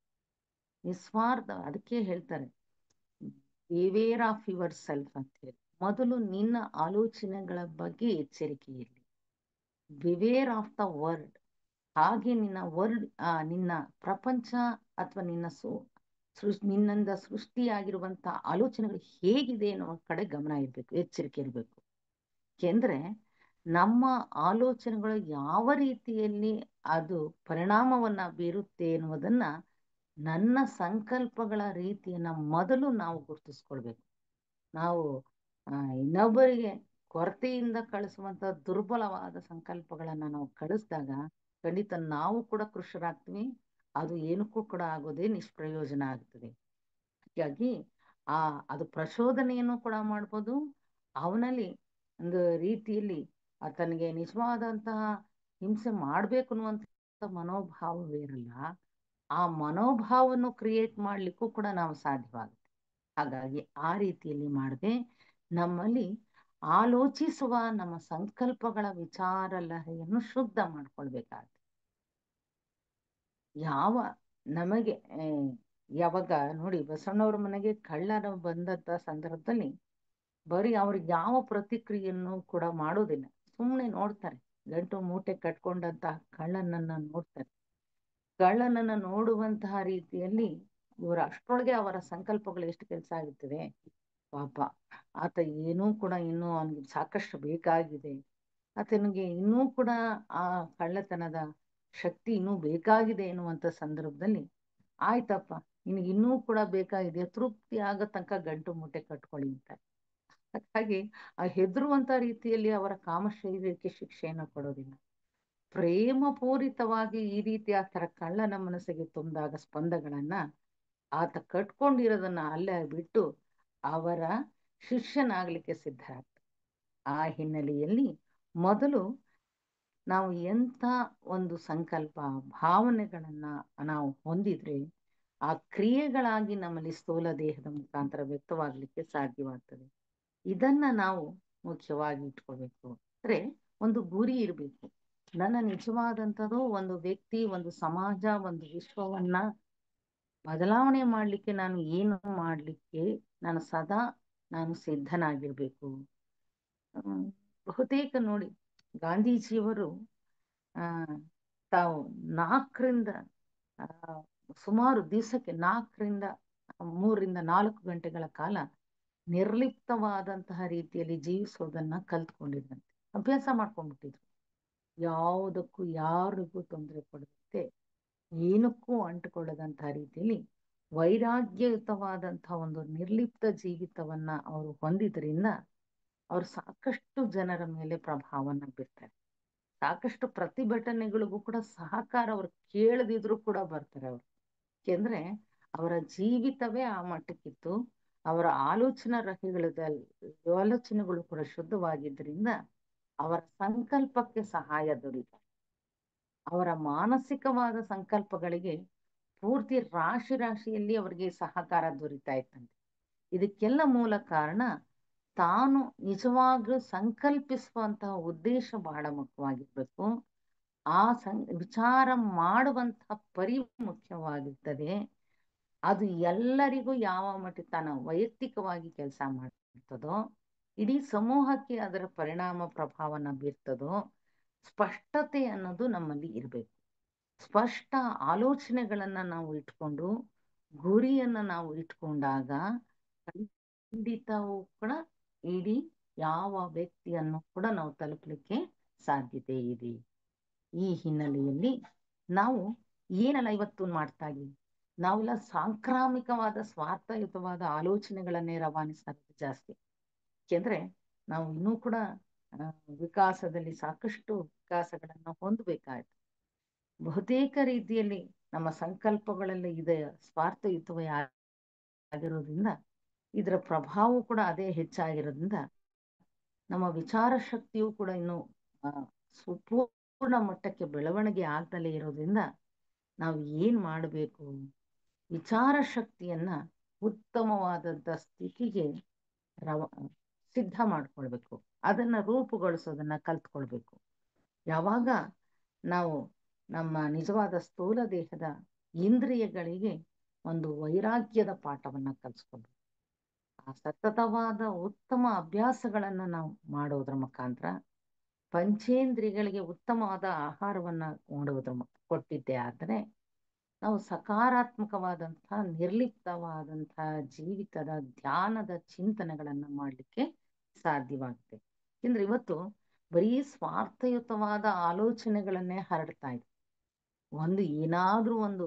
[SPEAKER 2] ನಿಸ್ವಾರ್ಥ, ಅದಕ್ಕೆ ಹೇಳ್ತಾರೆ ಬೇವೇರ್ ಆಫ್ ಯುವರ್ ಸೆಲ್ಫ್ ಅಂತ ಹೇಳಿ. ಮೊದಲು ನಿನ್ನ ಆಲೋಚನೆಗಳ ಬಗ್ಗೆ ಎಚ್ಚರಿಕೆ ಇರಲಿ. Beware of the word. ಹಾಗೆ ನಿನ್ನ ವರ್ಡ್, ನಿನ್ನ ಪ್ರಪಂಚ ಅಥವಾ ನಿನ್ನಿಂದ ಸೃಷ್ಟಿಯಾಗಿರುವಂತ ಆಲೋಚನೆಗಳು ಹೇಗಿದೆ ಅನ್ನೋ ಕಡೆ ಗಮನ ಇರಬೇಕು, ಎಚ್ಚರಿಕೆ ಇರಬೇಕು. ಯಾಕೆಂದ್ರೆ ನಮ್ಮ ಆಲೋಚನೆಗಳು ಯಾವ ರೀತಿಯಲ್ಲಿ ಅದು ಪರಿಣಾಮವನ್ನ ಬೀರುತ್ತೆ ಎನ್ನುವುದನ್ನ ನನ್ನ ಸಂಕಲ್ಪಗಳ ರೀತಿಯನ್ನ ಮೊದಲು ನಾವು ಗುರುತಿಸ್ಕೊಳ್ಬೇಕು. ನಾವು ಇನ್ನೊಬ್ಬರಿಗೆ ಕೊರತೆಯಿಂದ ಕಳಿಸುವಂತ ದುರ್ಬಲವಾದ ಸಂಕಲ್ಪಗಳನ್ನ ನಾವು ಕಳಿಸಿದಾಗ ಖಂಡಿತ ನಾವು ಕೂಡ ಕೃಷರಾಗ್ತೀವಿ. ಅದು ಏನಕ್ಕೂ ಕೂಡ ಆಗೋದೇ ನಿಷ್ಪ್ರಯೋಜನ ಆಗ್ತದೆ. ಹಾಗಾಗಿ ಅದು ಪ್ರಚೋದನೆಯನ್ನು ಕೂಡ ಮಾಡ್ಬೋದು. ಅವನಲ್ಲಿ ಒಂದು ರೀತಿಯಲ್ಲಿ ತನಗೆ ನಿಜವಾದಂತಹ ಹಿಂಸೆ ಮಾಡ್ಬೇಕು ಅನ್ನುವಂತ ಮನೋಭಾವವಿರಲ್ಲ. ಆ ಮನೋಭಾವವನ್ನು ಕ್ರಿಯೇಟ್ ಮಾಡ್ಲಿಕ್ಕೂ ಕೂಡ ನಾವು ಸಾಧ್ಯವಾಗುತ್ತೆ. ಹಾಗಾಗಿ ಆ ರೀತಿಯಲ್ಲಿ ಮಾಡದೆ ನಮ್ಮಲ್ಲಿ ಆಲೋಚಿಸುವ ನಮ್ಮ ಸಂಕಲ್ಪಗಳ ವಿಚಾರ ಲಹರಿಯನ್ನು ಶುದ್ಧ ಮಾಡ್ಕೊಳ್ಬೇಕಾಗುತ್ತೆ. ನಮಗೆ ಯಾವಾಗ ನೋಡಿ, ಬಸವಣ್ಣವ್ರ ಮನೆಗೆ ಕಳ್ಳರು ಬಂದಂತ ಸಂದರ್ಭದಲ್ಲಿ ಬರೀ ಅವ್ರಿಗೆ ಯಾವ ಪ್ರತಿಕ್ರಿಯೆಯನ್ನು ಕೂಡ ಮಾಡೋದಿಲ್ಲ, ಸುಮ್ಮನೆ ನೋಡ್ತಾರೆ. ಗಂಟು ಮೂಟೆ ಕಟ್ಕೊಂಡಂತಹ ಕಳ್ಳನನ್ನ ನೋಡ್ತಾರೆ. ಕಳ್ಳನನ್ನ ನೋಡುವಂತಹ ರೀತಿಯಲ್ಲಿ ಇವರು ಅಷ್ಟರೊಳಗೆ ಅವರ ಸಂಕಲ್ಪಗಳು ಎಷ್ಟು ಕೆಲಸ ಆಗುತ್ತದೆ. ಪಾಪ ಆತ ಏನೂ ಕೂಡ ಇನ್ನೂ ಅವನಿಗೆ ಸಾಕಷ್ಟು ಬೇಕಾಗಿದೆ, ಆತನಿಗೆ ಇನ್ನೂ ಕೂಡ ಆ ಕಳ್ಳತನದ ಶಕ್ತಿ ಇನ್ನೂ ಬೇಕಾಗಿದೆ ಎನ್ನುವಂತ ಸಂದರ್ಭದಲ್ಲಿ ಆಯ್ತಪ್ಪ ನಿನಗೆ ಇನ್ನೂ ಕೂಡ ಬೇಕಾಗಿದೆ, ತೃಪ್ತಿ ಆಗೋ ತನಕ ಗಂಟು ಮೂಟೆ ಕಟ್ಕೊಳ್ಳಿ ಅಂತ. ಹಾಗಾಗಿ ಆ ಹೆದರುವಂತ ರೀತಿಯಲ್ಲಿ ಅವರ ಕಾಮಶೈಲಿಗೆ ಶಿಕ್ಷೆಯನ್ನು ಕೊಡೋದಿಲ್ಲ. ಪ್ರೇಮ ಪೂರಿತವಾಗಿ ಈ ರೀತಿ ಆ ತರ ಕಳ್ಳನ ಮನಸ್ಸಿಗೆ ತುಂಬಿದಾಗ ಸ್ಪಂದಗಳನ್ನ ಆತ ಕಟ್ಕೊಂಡಿರೋದನ್ನ ಅಲ್ಲೇ ಬಿಟ್ಟು ಅವರ ಶಿಷ್ಯನಾಗ್ಲಿಕ್ಕೆ ಸಿದ್ಧರಾಗ್ತದೆ. ಆ ಹಿನ್ನೆಲೆಯಲ್ಲಿ ಮೊದಲು ನಾವು ಎಂಥ ಒಂದು ಸಂಕಲ್ಪ ಭಾವನೆಗಳನ್ನ ನಾವು ಹೊಂದಿದ್ರೆ ಆ ಕ್ರಿಯೆಗಳಾಗಿ ನಮ್ಮಲ್ಲಿ ಸ್ಥೂಲ ದೇಹದ ಮುಖಾಂತರ ವ್ಯಕ್ತವಾಗ್ಲಿಕ್ಕೆ ಸಾಧ್ಯವಾಗ್ತದೆ. ಇದನ್ನ ನಾವು ಮುಖ್ಯವಾಗಿ ಇಟ್ಕೊಳ್ಬೇಕು. ಅಂದ್ರೆ ಒಂದು ಗುರಿ ಇರಬೇಕು. ನನ್ನ ನಿಜವಾದಂಥದ್ದು ಒಂದು ವ್ಯಕ್ತಿ, ಒಂದು ಸಮಾಜ, ಒಂದು ವಿಶ್ವವನ್ನ ಬದಲಾವಣೆ ಮಾಡ್ಲಿಕ್ಕೆ ನಾನು ಏನು ಮಾಡ್ಲಿಕ್ಕೆ ನಾನು ಸಿದ್ಧನಾಗಿರ್ಬೇಕು. ಬಹುತೇಕ ನೋಡಿ, ಗಾಂಧೀಜಿಯವರು ತಾವು 4ರಿಂದ ಸುಮಾರು ದಿವಸಕ್ಕೆ 3 ರಿಂದ 4 ಗಂಟೆಗಳ ಕಾಲ ನಿರ್ಲಿಪ್ತವಾದಂತಹ ರೀತಿಯಲ್ಲಿ ಜೀವಿಸೋದನ್ನ ಕಲ್ತ್ಕೊಂಡಿದ್ದಂತೆ, ಅಭ್ಯಾಸ ಮಾಡ್ಕೊಂಡ್ಬಿಟ್ಟಿದ್ರು. ಯಾವುದಕ್ಕೂ ಯಾರಿಗೂ ತೊಂದರೆ ಕೊಡದಂತೆ, ಏನಕ್ಕೂ ಅಂಟುಕೊಳ್ಳದಂತಹ ರೀತಿಯಲ್ಲಿ ವೈರಾಗ್ಯಯುತವಾದಂತಹ ಒಂದು ನಿರ್ಲಿಪ್ತ ಜೀವಿತವನ್ನ ಅವರು ಹೊಂದಿದ್ರಿಂದ ಅವ್ರು ಸಾಕಷ್ಟು ಜನರ ಮೇಲೆ ಪ್ರಭಾವನ ಬೀರ್ತಾರೆ. ಸಾಕಷ್ಟು ಪ್ರತಿಭಟನೆಗಳಿಗೂ ಕೂಡ ಸಹಕಾರ ಅವ್ರು ಕೇಳದಿದ್ರು ಕೂಡ ಬರ್ತಾರೆ ಅವರು. ಯಾಕೆಂದ್ರೆ ಅವರ ಜೀವಿತವೇ ಆ ಮಟ್ಟಕ್ಕಿತ್ತು. ಅವರ ಆಲೋಚನೆಗಳು ಕೂಡ ಶುದ್ಧವಾಗಿದ್ದರಿಂದ ಅವರ ಸಂಕಲ್ಪಕ್ಕೆ ಸಹಾಯ ದೊರೀತು. ಅವರ ಮಾನಸಿಕವಾದ ಸಂಕಲ್ಪಗಳಿಗೆ ಪೂರ್ತಿ ರಾಶಿ ರಾಶಿಯಲ್ಲಿ ಅವರಿಗೆ ಸಹಕಾರ ದೊರೀತಾ ಇತ್ತಂತೆ. ಇದಕ್ಕೆಲ್ಲ ಮೂಲ ಕಾರಣ ತಾನು ನಿಜವಾಗ್ಲೂ ಸಂಕಲ್ಪಿಸುವಂತಹ ಉದ್ದೇಶ ಬಹಳ ಮುಖ್ಯವಾಗಿರ್ಬೇಕು. ಆ ವಿಚಾರ ಮಾಡುವಂತಹ ಪರಿ ಮುಖ್ಯವಾಗಿರ್ತದೆ. ಅದು ಎಲ್ಲರಿಗೂ ಯಾವ ಮಟ್ಟ ತನ್ನ ವೈಯಕ್ತಿಕವಾಗಿ ಕೆಲಸ ಮಾಡ್ತದೋ, ಇಡೀ ಸಮೂಹಕ್ಕೆ ಅದರ ಪರಿಣಾಮ ಪ್ರಭಾವನ ಬೀರ್ತದೋ, ಸ್ಪಷ್ಟತೆ ಅನ್ನೋದು ನಮ್ಮಲ್ಲಿ ಇರಬೇಕು. ಸ್ಪಷ್ಟ ಆಲೋಚನೆಗಳನ್ನ ನಾವು ಇಟ್ಕೊಂಡು ಗುರಿಯನ್ನ ನಾವು ಇಟ್ಕೊಂಡಾಗ ಖಂಡಿತವೂ ಕೂಡ ಇಡೀ ಯಾವ ವ್ಯಕ್ತಿಯನ್ನು ಕೂಡ ನಾವು ತಲುಪಲಿಕ್ಕೆ ಸಾಧ್ಯತೆ ಇದೆ. ಈ ಹಿನ್ನೆಲೆಯಲ್ಲಿ ನಾವು ಏನೆಲ್ಲ ಇವತ್ತು ಮಾಡ್ತಾ ಇದೀವಿ, ನಾವೆಲ್ಲ ಸಾಂಕ್ರಾಮಿಕವಾದ ಸ್ವಾರ್ಥಯುತವಾದ ಆಲೋಚನೆಗಳನ್ನೇ ರವಾನಿಸೋದು ಜಾಸ್ತಿ. ಯಾಕೆಂದ್ರೆ ನಾವು ಇನ್ನೂ ಕೂಡ ವಿಕಾಸದಲ್ಲಿ ಸಾಕಷ್ಟು ವಿಕಾಸಗಳನ್ನ ಹೊಂದಬೇಕಾಯ್ತು. ಬಹುತೇಕ ರೀತಿಯಲ್ಲಿ ನಮ್ಮ ಸಂಕಲ್ಪಗಳಲ್ಲಿ ಇದೆ ಸ್ವಾರ್ಥಯುತವೇ ಆಗಿರೋದ್ರಿಂದ, ಇದರ ಪ್ರಭಾವ ಕೂಡ ಅದೇ ಹೆಚ್ಚಾಗಿರೋದ್ರಿಂದ ನಮ್ಮ ವಿಚಾರ ಶಕ್ತಿಯೂ ಕೂಡ ಇನ್ನು ಸುಪೂರ್ಣ ಮಟ್ಟಕ್ಕೆ ಬೆಳವಣಿಗೆ ಆಗ್ದಲೇ ಇರೋದ್ರಿಂದ ನಾವು ಏನ್ ಮಾಡಬೇಕು, ವಿಚಾರ ಶಕ್ತಿಯನ್ನ ಉತ್ತಮವಾದಂತ ಸ್ಥಿತಿಗೆ ಸಿದ್ಧ ಮಾಡ್ಕೊಳ್ಬೇಕು. ಅದನ್ನ ರೂಪುಗೊಳಿಸೋದನ್ನ ಕಲ್ತ್ಕೊಳ್ಬೇಕು. ಯಾವಾಗ ನಾವು ನಮ್ಮ ನಿಜವಾದ ಸ್ಥೂಲ ದೇಹದ ಇಂದ್ರಿಯಗಳಿಗೆ ಒಂದು ವೈರಾಗ್ಯದ ಪಾಠವನ್ನ ಕಲಿಸ್ಕೊಳ್ಬೇಕು. ಆ ಸತತವಾದ ಉತ್ತಮ ಅಭ್ಯಾಸಗಳನ್ನ ನಾವು ಮಾಡೋದ್ರ ಮುಖಾಂತರ ಪಂಚೇಂದ್ರಿಯಗಳಿಗೆ ಉತ್ತಮವಾದ ಆಹಾರವನ್ನ ಕೊಟ್ಟಿದ್ದೆ ಆದರೆ ನಾವು ಸಕಾರಾತ್ಮಕವಾದಂತಹ ನಿರ್ಲಿಪ್ತವಾದಂತಹ ಜೀವಿತದ ಧ್ಯಾನದ ಚಿಂತನೆಗಳನ್ನ ಮಾಡಲಿಕ್ಕೆ ಸಾಧ್ಯವಾಗುತ್ತೆ. ಯಾಕಂದ್ರೆ ಇವತ್ತು ಬರೀ ಸ್ವಾರ್ಥಯುತವಾದ ಆಲೋಚನೆಗಳನ್ನೇ ಹರಡ್ತಾ ಇದೆ. ಏನಾದ್ರೂ ಒಂದು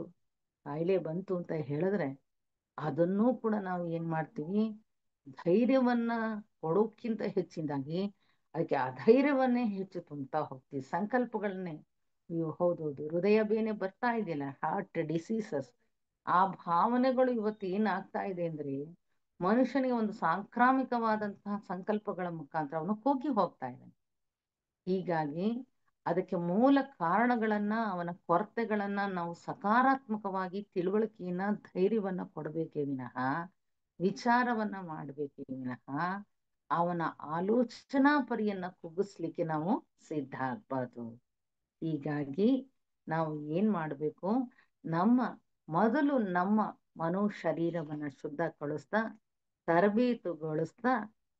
[SPEAKER 2] ಕಾಯಿಲೆ ಬಂತು ಅಂತ ಹೇಳಿದ್ರೆ ಅದನ್ನೂ ಕೂಡ ನಾವು ಏನ್ ಮಾಡ್ತೀವಿ, ಧೈರ್ಯವನ್ನ ಕೊಡೋಕ್ಕಿಂತ ಹೆಚ್ಚಿನದಾಗಿ ಅದಕ್ಕೆ ಅಧೈರ್ಯವನ್ನೇ ಹೆಚ್ಚು ತುಂಬ್ತಾ ಹೋಗ್ತೀವಿ. ಸಂಕಲ್ಪಗಳನ್ನೇ, ಅಯ್ಯೋ ಹೌದೌದು ಹೃದಯ ಬೇನೆ ಬರ್ತಾ ಇದೆಯಲ್ಲ, ಹಾರ್ಟ್ ಡಿಸೀಸಸ್, ಆ ಭಾವನೆಗಳು ಇವತ್ತು ಏನಾಗ್ತಾ ಇದೆ ಅಂದ್ರೆ ಮನುಷ್ಯನಿಗೆ ಒಂದು ಸಾಂಕ್ರಾಮಿಕವಾದಂತಹ ಸಂಕಲ್ಪಗಳ ಮುಖಾಂತರ ಅವನು ಕುಗ್ಗಿ ಹೋಗ್ತಾ ಇದ್ದಾನೆ. ಹೀಗಾಗಿ ಅದಕ್ಕೆ ಮೂಲ ಕಾರಣಗಳನ್ನ, ಅವನ ಕೊರತೆಗಳನ್ನ ನಾವು ಸಕಾರಾತ್ಮಕವಾಗಿ ತಿಳುವಳಿಕೆಯನ್ನ ಧೈರ್ಯವನ್ನ ಕೊಡಬೇಕೇ ವಿನಃ, ವಿಚಾರವನ್ನ ಮಾಡಬೇಕೇ ವಿನಃ ಅವನ ಆಲೋಚನಾ ಪರಿಯನ್ನ ಕುಗ್ಗಿಸ್ಲಿಕ್ಕೆ ನಾವು ಸಿದ್ಧ ಆಗ್ಬಾರ್ದು. ಹೀಗಾಗಿ ನಾವು ಏನ್ ಮಾಡ್ಬೇಕು, ಮೊದಲು ನಮ್ಮ ಮನೋ ಶರೀರವನ್ನ ಶುದ್ಧಗೊಳಿಸ್ತಾ ತರಬೇತುಗೊಳಿಸ್ತಾ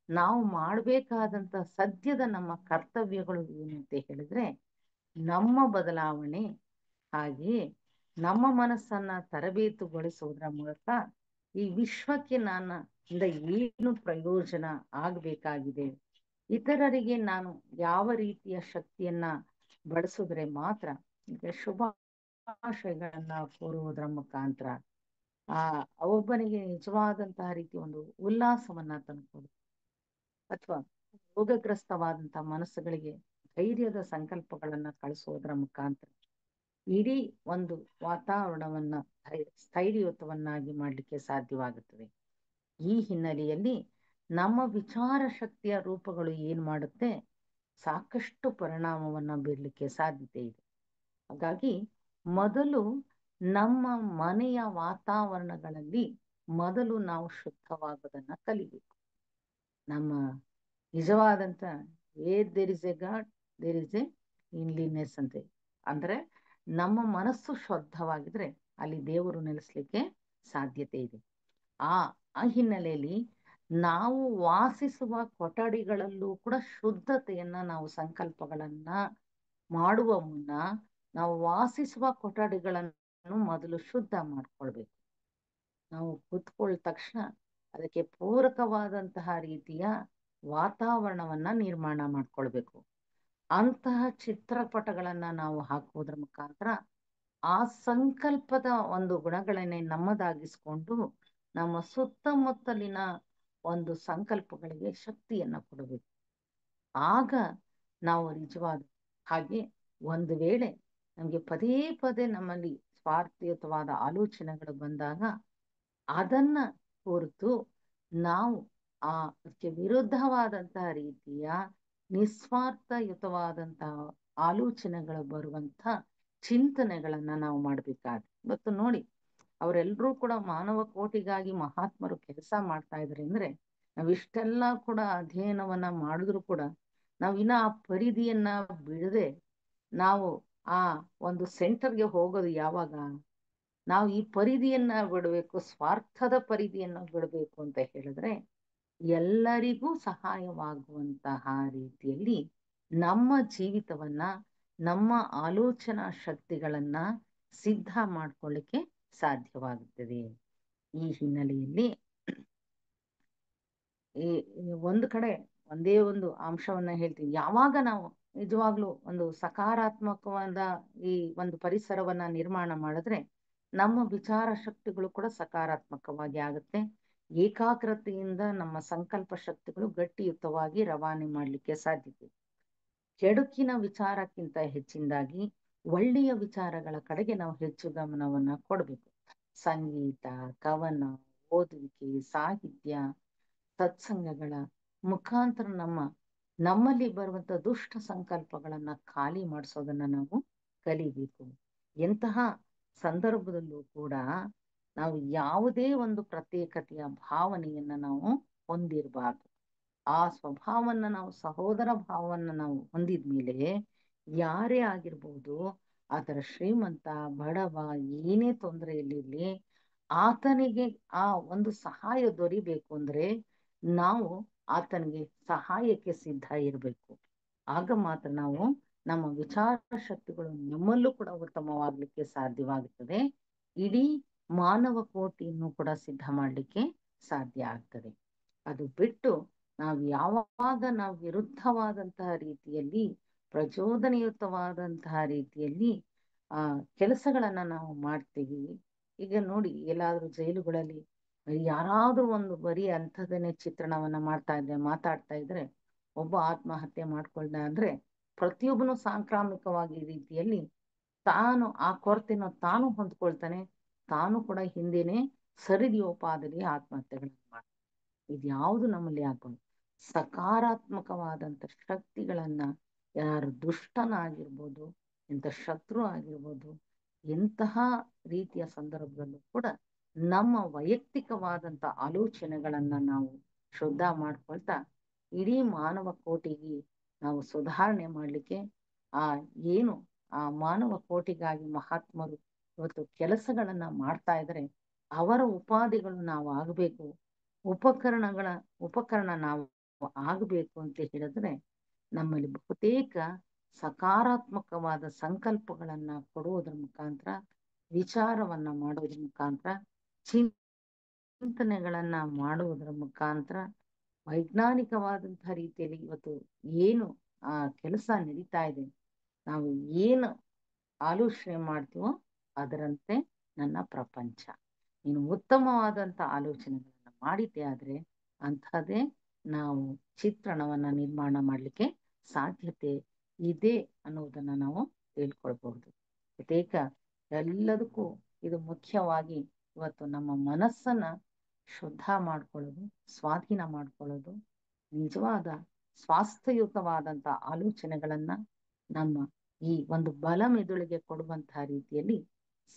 [SPEAKER 2] ನಾವು ಮಾಡ್ಬೇಕಾದಂತ ಸದ್ಯದ ನಮ್ಮ ಕರ್ತವ್ಯಗಳು ಏನಂತ ಹೇಳಿದ್ರೆ ನಮ್ಮ ಬದಲಾವಣೆ, ಹಾಗೆಯೇ ನಮ್ಮ ಮನಸ್ಸನ್ನ ತರಬೇತುಗೊಳಿಸುವುದರ ಮೂಲಕ ಈ ವಿಶ್ವಕ್ಕೆ ನನ್ನಿಂದ ಏನು ಪ್ರಯೋಜನ ಆಗ್ಬೇಕಾಗಿದೆ, ಇತರರಿಗೆ ನಾನು ಯಾವ ರೀತಿಯ ಶಕ್ತಿಯನ್ನ ಬಳಸಿದ್ರೆ ಮಾತ್ರ ಶುಭಾಶಯಗಳನ್ನ ಕೋರುವುದರ ಮುಖಾಂತರ ಒಬ್ಬನಿಗೆ ನಿಜವಾದಂತಹ ರೀತಿ ಒಂದು ಉಲ್ಲಾಸವನ್ನ ತಂದುಕೊಡು, ಅಥವಾ ರೋಗಗ್ರಸ್ತವಾದಂತಹ ಮನಸ್ಸುಗಳಿಗೆ ಧೈರ್ಯದ ಸಂಕಲ್ಪಗಳನ್ನ ಕಳಿಸೋದ್ರ ಮುಖಾಂತರ ಇಡೀ ಒಂದು ವಾತಾವರಣವನ್ನ ಸ್ಥೈರ್ಯಯುತವನ್ನಾಗಿ ಮಾಡ್ಲಿಕ್ಕೆ ಸಾಧ್ಯವಾಗುತ್ತದೆ. ಈ ಹಿನ್ನೆಲೆಯಲ್ಲಿ ನಮ್ಮ ವಿಚಾರ ಶಕ್ತಿಯ ರೂಪಗಳು ಏನ್ ಮಾಡುತ್ತೆ, ಸಾಕಷ್ಟು ಪರಿಣಾಮವನ್ನ ಬೀರ್ಲಿಕ್ಕೆ ಸಾಧ್ಯತೆ ಇದೆ. ಹಾಗಾಗಿ ಮೊದಲು ನಮ್ಮ ಮನೆಯ ವಾತಾವರಣಗಳಲ್ಲಿ ಮೊದಲು ನಾವು ಶುದ್ಧವಾಗೋದನ್ನ ಕಲಿಬೇಕು. ನಮ್ಮ ನಿಜವಾದಂತ there is a God, there is a cleanliness ಅಂತ. ಅಂದ್ರೆ ನಮ್ಮ ಮನಸ್ಸು ಶುದ್ಧವಾಗಿದ್ರೆ ಅಲ್ಲಿ ದೇವರು ನೆಲೆಸ್ಲಿಕ್ಕೆ ಸಾಧ್ಯತೆ ಇದೆ. ಆ ಹಿನ್ನೆಲೆಯಲ್ಲಿ ನಾವು ವಾಸಿಸುವ ಕೊಠಡಿಗಳಲ್ಲೂ ಕೂಡ ಶುದ್ಧತೆಯನ್ನ ನಾವು ಸಂಕಲ್ಪಗಳನ್ನ ಮಾಡುವ ಮುನ್ನ ನಾವು ವಾಸಿಸುವ ಕೊಠಡಿಗಳನ್ನು ಮೊದಲು ಶುದ್ಧ ಮಾಡ್ಕೊಳ್ಬೇಕು. ನಾವು ಕೂತ್ಕೊಳ್ಳ ತಕ್ಷಣ ಅದಕ್ಕೆ ಪೂರಕವಾದಂತಹ ರೀತಿಯ ವಾತಾವರಣವನ್ನ ನಿರ್ಮಾಣ ಮಾಡ್ಕೊಳ್ಬೇಕು. ಅಂತಹ ಚಿತ್ರಪಟಗಳನ್ನ ನಾವು ಹಾಕುವುದರ ಮುಖಾಂತರ ಆ ಸಂಕಲ್ಪದ ಒಂದು ಗುಣಗಳನ್ನೇ ನಮ್ಮದಾಗಿಸ್ಕೊಂಡು ನಮ್ಮ ಸುತ್ತಮುತ್ತಲಿನ ಒಂದು ಸಂಕಲ್ಪಗಳಿಗೆ ಶಕ್ತಿಯನ್ನ ಕೊಡಬೇಕು. ಆಗ ನಾವು ನಿಜವಾದ ಹಾಗೆ ಒಂದು ವೇಳೆ ನಮ್ಗೆ ಪದೇ ಪದೇ ನಮ್ಮಲ್ಲಿ ಸ್ವಾರ್ಥಯುತವಾದ ಆಲೋಚನೆಗಳು ಬಂದಾಗ ಅದನ್ನ ಹೊರತು ನಾವು ಅದಕ್ಕೆ ವಿರುದ್ಧವಾದಂತಹ ರೀತಿಯ ನಿಸ್ವಾರ್ಥಯುತವಾದಂತಹ ಆಲೋಚನೆಗಳು ಬರುವಂತ ಚಿಂತನೆಗಳನ್ನ ನಾವು ಮಾಡ್ಬೇಕಾದ್ರೆ, ಇವತ್ತು ನೋಡಿ ಅವರೆಲ್ಲರೂ ಕೂಡ ಮಾನವ ಕೋಟಿಗಾಗಿ ಮಹಾತ್ಮರು ಕೆಲಸ ಮಾಡ್ತಾ ಇದ್ರಿ ಅಂದ್ರೆ ನಾವಿಷ್ಟೆಲ್ಲ ಕೂಡ ಅಧ್ಯಯನವನ್ನ ಮಾಡಿದ್ರು ಕೂಡ ನಾವಿನ್ನ ಆ ಪರಿಧಿಯನ್ನ ಬಿಡದೆ ನಾವು ಆ ಒಂದು ಸೆಂಟರ್ಗೆ ಹೋಗೋದು ಯಾವಾಗ? ನಾವು ಈ ಪರಿಧಿಯನ್ನ ಬಿಡಬೇಕು, ಸ್ವಾರ್ಥದ ಪರಿಧಿಯನ್ನ ಬಿಡಬೇಕು ಅಂತ ಹೇಳಿದ್ರೆ ಎಲ್ಲರಿಗೂ ಸಹಾಯವಾಗುವಂತಹ ರೀತಿಯಲ್ಲಿ ನಮ್ಮ ಜೀವಿತವನ್ನ, ನಮ್ಮ ಆಲೋಚನಾ ಶಕ್ತಿಗಳನ್ನ ಸಿದ್ಧ ಮಾಡ್ಕೊಳ್ಳಿಕ್ಕೆ ಸಾಧ್ಯವಾಗುತ್ತದೆ. ಈ ಹಿನ್ನೆಲೆಯಲ್ಲಿ ಒಂದು ಕಡೆ ಒಂದೇ ಒಂದು ಅಂಶವನ್ನ ಹೇಳ್ತೀನಿ. ಯಾವಾಗ ನಾವು ನಿಜವಾಗ್ಲೂ ಒಂದು ಸಕಾರಾತ್ಮಕವಾದ ಈ ಒಂದು ಪರಿಸರವನ್ನ ನಿರ್ಮಾಣ ಮಾಡಿದ್ರೆ ನಮ್ಮ ವಿಚಾರ ಶಕ್ತಿಗಳು ಕೂಡ ಸಕಾರಾತ್ಮಕವಾಗಿ ಆಗುತ್ತೆ. ಏಕಾಗ್ರತೆಯಿಂದ ನಮ್ಮ ಸಂಕಲ್ಪ ಶಕ್ತಿಗಳು ಗಟ್ಟಿಯುತವಾಗಿ ರವಾನೆ ಮಾಡಲಿಕ್ಕೆ ಸಾಧ್ಯತೆ. ಕೆಡುಕಿನ ವಿಚಾರಕ್ಕಿಂತ ಹೆಚ್ಚಿನದಾಗಿ ಒಳ್ಳೆಯ ವಿಚಾರಗಳ ಕಡೆಗೆ ನಾವು ಹೆಚ್ಚು ಗಮನವನ್ನ ಕೊಡಬೇಕು. ಸಂಗೀತ, ಕವನ, ಓದುವಿಕೆ, ಸಾಹಿತ್ಯ, ಸತ್ಸಂಗಗಳ ಮುಖಾಂತರ ನಮ್ಮಲ್ಲಿ ಬರುವಂತ ದುಷ್ಟ ಸಂಕಲ್ಪಗಳನ್ನ ಖಾಲಿ ಮಾಡಿಸೋದನ್ನ ನಾವು ಕಲಿಬೇಕು. ಎಂತಹ ಸಂದರ್ಭದಲ್ಲೂ ಕೂಡ ನಾವು ಯಾವುದೇ ಒಂದು ಪ್ರತ್ಯೇಕತೆಯ ಭಾವನೆಯನ್ನ ನಾವು ಹೊಂದಿರಬಾರ್ದು. ಆ ಸ್ವಭಾವನ್ನ ನಾವು ಸಹೋದರ ಭಾವವನ್ನ ನಾವು ಹೊಂದಿದ್ಮೇಲೆ ಯಾರೇ ಆಗಿರ್ಬೋದು, ಆತರ ಶ್ರೀಮಂತ ಬಡವ ಏನೇ ತೊಂದರೆಯಲ್ಲಿರ್ಲಿ, ಆತನಿಗೆ ಆ ಒಂದು ಸಹಾಯ ದೊರಿಬೇಕು ಅಂದ್ರೆ ನಾವು ಆತನಿಗೆ ಸಹಾಯಕ್ಕೆ ಸಿದ್ಧ ಇರಬೇಕು. ಆಗ ಮಾತ್ರ ನಾವು ನಮ್ಮ ವಿಚಾರ ಶಕ್ತಿಗಳು ನಮ್ಮಲ್ಲೂ ಕೂಡ ಉತ್ತಮವಾಗ್ಲಿಕ್ಕೆ ಸಾಧ್ಯವಾಗುತ್ತದೆ. ಇಡೀ ಮಾನವ ಕೋಟಿಯನ್ನು ಕೂಡ ಸಿದ್ಧ ಮಾಡ್ಲಿಕ್ಕೆ ಸಾಧ್ಯ ಆಗ್ತದೆ. ಅದು ಬಿಟ್ಟು ಯಾವಾಗ ನಾವು ವಿರುದ್ಧವಾದಂತಹ ರೀತಿಯಲ್ಲಿ, ಪ್ರಚೋದನೆಯುತವಾದಂತಹ ರೀತಿಯಲ್ಲಿ ಕೆಲಸಗಳನ್ನ ನಾವು ಮಾಡ್ತೀವಿ. ಈಗ ನೋಡಿ, ಎಲ್ಲಾದ್ರೂ ಜೈಲುಗಳಲ್ಲಿ ಯಾರಾದ್ರೂ ಒಂದು ಬರೀ ಅಂಥದನ್ನೇ ಚಿತ್ರಣವನ್ನ ಮಾತಾಡ್ತಾ ಇದ್ರೆ ಒಬ್ಬ ಆತ್ಮಹತ್ಯೆ ಮಾಡ್ಕೊಂಡ ಅಂದ್ರೆ ಪ್ರತಿಯೊಬ್ಬನು ಸಾಂಕ್ರಾಮಿಕವಾಗಿ ರೀತಿಯಲ್ಲಿ ತಾನು ಆ ಕೊರತೆನ ತಾನು ಹೊಂದ್ಕೊಳ್ತಾನೆ, ತಾನು ಕೂಡ ಹಿಂದೆನೆ ಸರಿದಿಯೋಪಾದಲ್ಲಿ ಆತ್ಮಹತ್ಯೆಗಳನ್ನ ಮಾಡ್ತಾನೆ. ಇದ್ಯಾವುದು ನಮ್ಮಲ್ಲಿ ಆಗ್ಬಾರ್ದು. ಸಕಾರಾತ್ಮಕವಾದಂತ ಶಕ್ತಿಗಳನ್ನ, ಯಾರು ದುಷ್ಟನಾಗಿರ್ಬೋದು, ಇಂಥ ಶತ್ರು ಆಗಿರ್ಬೋದು, ಎಂತಹ ರೀತಿಯ ಸಂದರ್ಭದಲ್ಲೂ ಕೂಡ ನಮ್ಮ ವೈಯಕ್ತಿಕವಾದಂತ ಆಲೋಚನೆಗಳನ್ನ ನಾವು ಶುದ್ಧ ಮಾಡ್ಕೊಳ್ತಾ ಇಡೀ ಮಾನವ ಕೋಟಿಗೆ ನಾವು ಸುಧಾರಣೆ ಮಾಡ್ಲಿಕ್ಕೆ ಏನು ಆ ಮಾನವ ಕೋಟಿಗಾಗಿ ಮಹಾತ್ಮರು ಇವತ್ತು ಕೆಲಸಗಳನ್ನ ಮಾಡ್ತಾ ಇದ್ರೆ ಅವರ ಉಪಾಧಿಗಳು ನಾವು ಆಗಬೇಕು, ಉಪಕರಣ ನಾವು ಆಗಬೇಕು ಅಂತ ಹೇಳಿದ್ರೆ ನಮ್ಮಲ್ಲಿ ಬಹುತೇಕ ಸಕಾರಾತ್ಮಕವಾದ ಸಂಕಲ್ಪಗಳನ್ನ ಕೊಡುವುದರ ಮುಖಾಂತರ, ವಿಚಾರವನ್ನ ಮಾಡೋದ್ರ ಮುಖಾಂತರ, ಚಿಂತನೆಗಳನ್ನ ಮಾಡುವುದರ ಮುಖಾಂತರ, ವೈಜ್ಞಾನಿಕವಾದಂತಹ ರೀತಿಯಲ್ಲಿ ಇವತ್ತು ಏನು ಆ ಕೆಲಸ ನಡೀತಾ ಇದೆ, ನಾವು ಏನು ಆಲೋಚನೆ ಮಾಡ್ತೀವೋ ಅದರಂತೆ ನನ್ನ ಪ್ರಪಂಚ. ನೀನು ಉತ್ತಮವಾದಂತ ಆಲೋಚನೆಗಳನ್ನ ಮಾಡಿದ್ದೆ ಆದ್ರೆ ಅಂಥದ್ದೇ ನಾವು ಚಿತ್ರಣವನ್ನ ನಿರ್ಮಾಣ ಮಾಡ್ಲಿಕ್ಕೆ ಸಾಧ್ಯತೆ ಇದೆ ಅನ್ನೋದನ್ನ ನಾವು ತಿಳ್ಕೊಳ್ಬಹುದು. ಬಹುತೇಕ ಎಲ್ಲದಕ್ಕೂ ಇದು ಮುಖ್ಯವಾಗಿ ಇವತ್ತು ನಮ್ಮ ಮನಸ್ಸನ್ನ ಶುದ್ಧ ಮಾಡ್ಕೊಳ್ಳೋದು, ಸ್ವಾಧೀನ ಮಾಡ್ಕೊಳ್ಳೋದು, ನಿಜವಾದ ಸ್ವಾಸ್ಥ್ಯಯುತವಾದಂತ ಆಲೋಚನೆಗಳನ್ನ ನಮ್ಮ ಈ ಒಂದು ಬಲ ಮೆದುಳಿಗೆ ಕೊಡುವಂತಹ ರೀತಿಯಲ್ಲಿ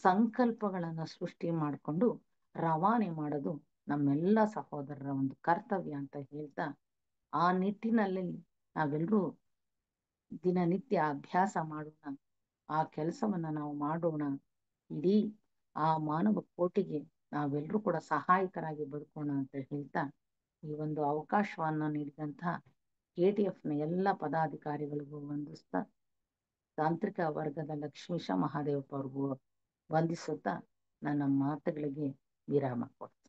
[SPEAKER 2] ಸಂಕಲ್ಪಗಳನ್ನ ಸೃಷ್ಟಿ ಮಾಡಿಕೊಂಡು ರವಾನೆ ಮಾಡೋದು ನಮ್ಮೆಲ್ಲ ಸಹೋದರರ ಒಂದು ಕರ್ತವ್ಯ ಅಂತ ಹೇಳ್ತಾ, ಆ ನಿಟ್ಟಿನಲ್ಲಿ ನಾವೆಲ್ಲರೂ ದಿನನಿತ್ಯ ಅಭ್ಯಾಸ ಮಾಡೋಣ, ಆ ಕೆಲಸವನ್ನ ನಾವು ಮಾಡೋಣ. ಇಡೀ ಆ ಮಾನವ ಕೋಟಿಗೆ ನಾವೆಲ್ಲರೂ ಕೂಡ ಸಹಾಯಕರಾಗಿ ಬದುಕೋಣ ಅಂತ ಹೇಳ್ತಾ, ಈ ಒಂದು ಅವಕಾಶವನ್ನ ನೀಡಿದಂತಹ KTFನ ಎಲ್ಲ ಪದಾಧಿಕಾರಿಗಳಿಗೂ ವಂದಿಸ್ತಾ, ತಾಂತ್ರಿಕ ವರ್ಗದ ಲಕ್ಷ್ಮೀಶ ಮಹಾದೇವಪ್ಪ ಅವ್ರಿಗೂ ವಂದಿಸುತ್ತಾ ನನ್ನ ಮಾತುಗಳಿಗೆ ವಿರಾಮ ಕೊಡ್ತೀನಿ.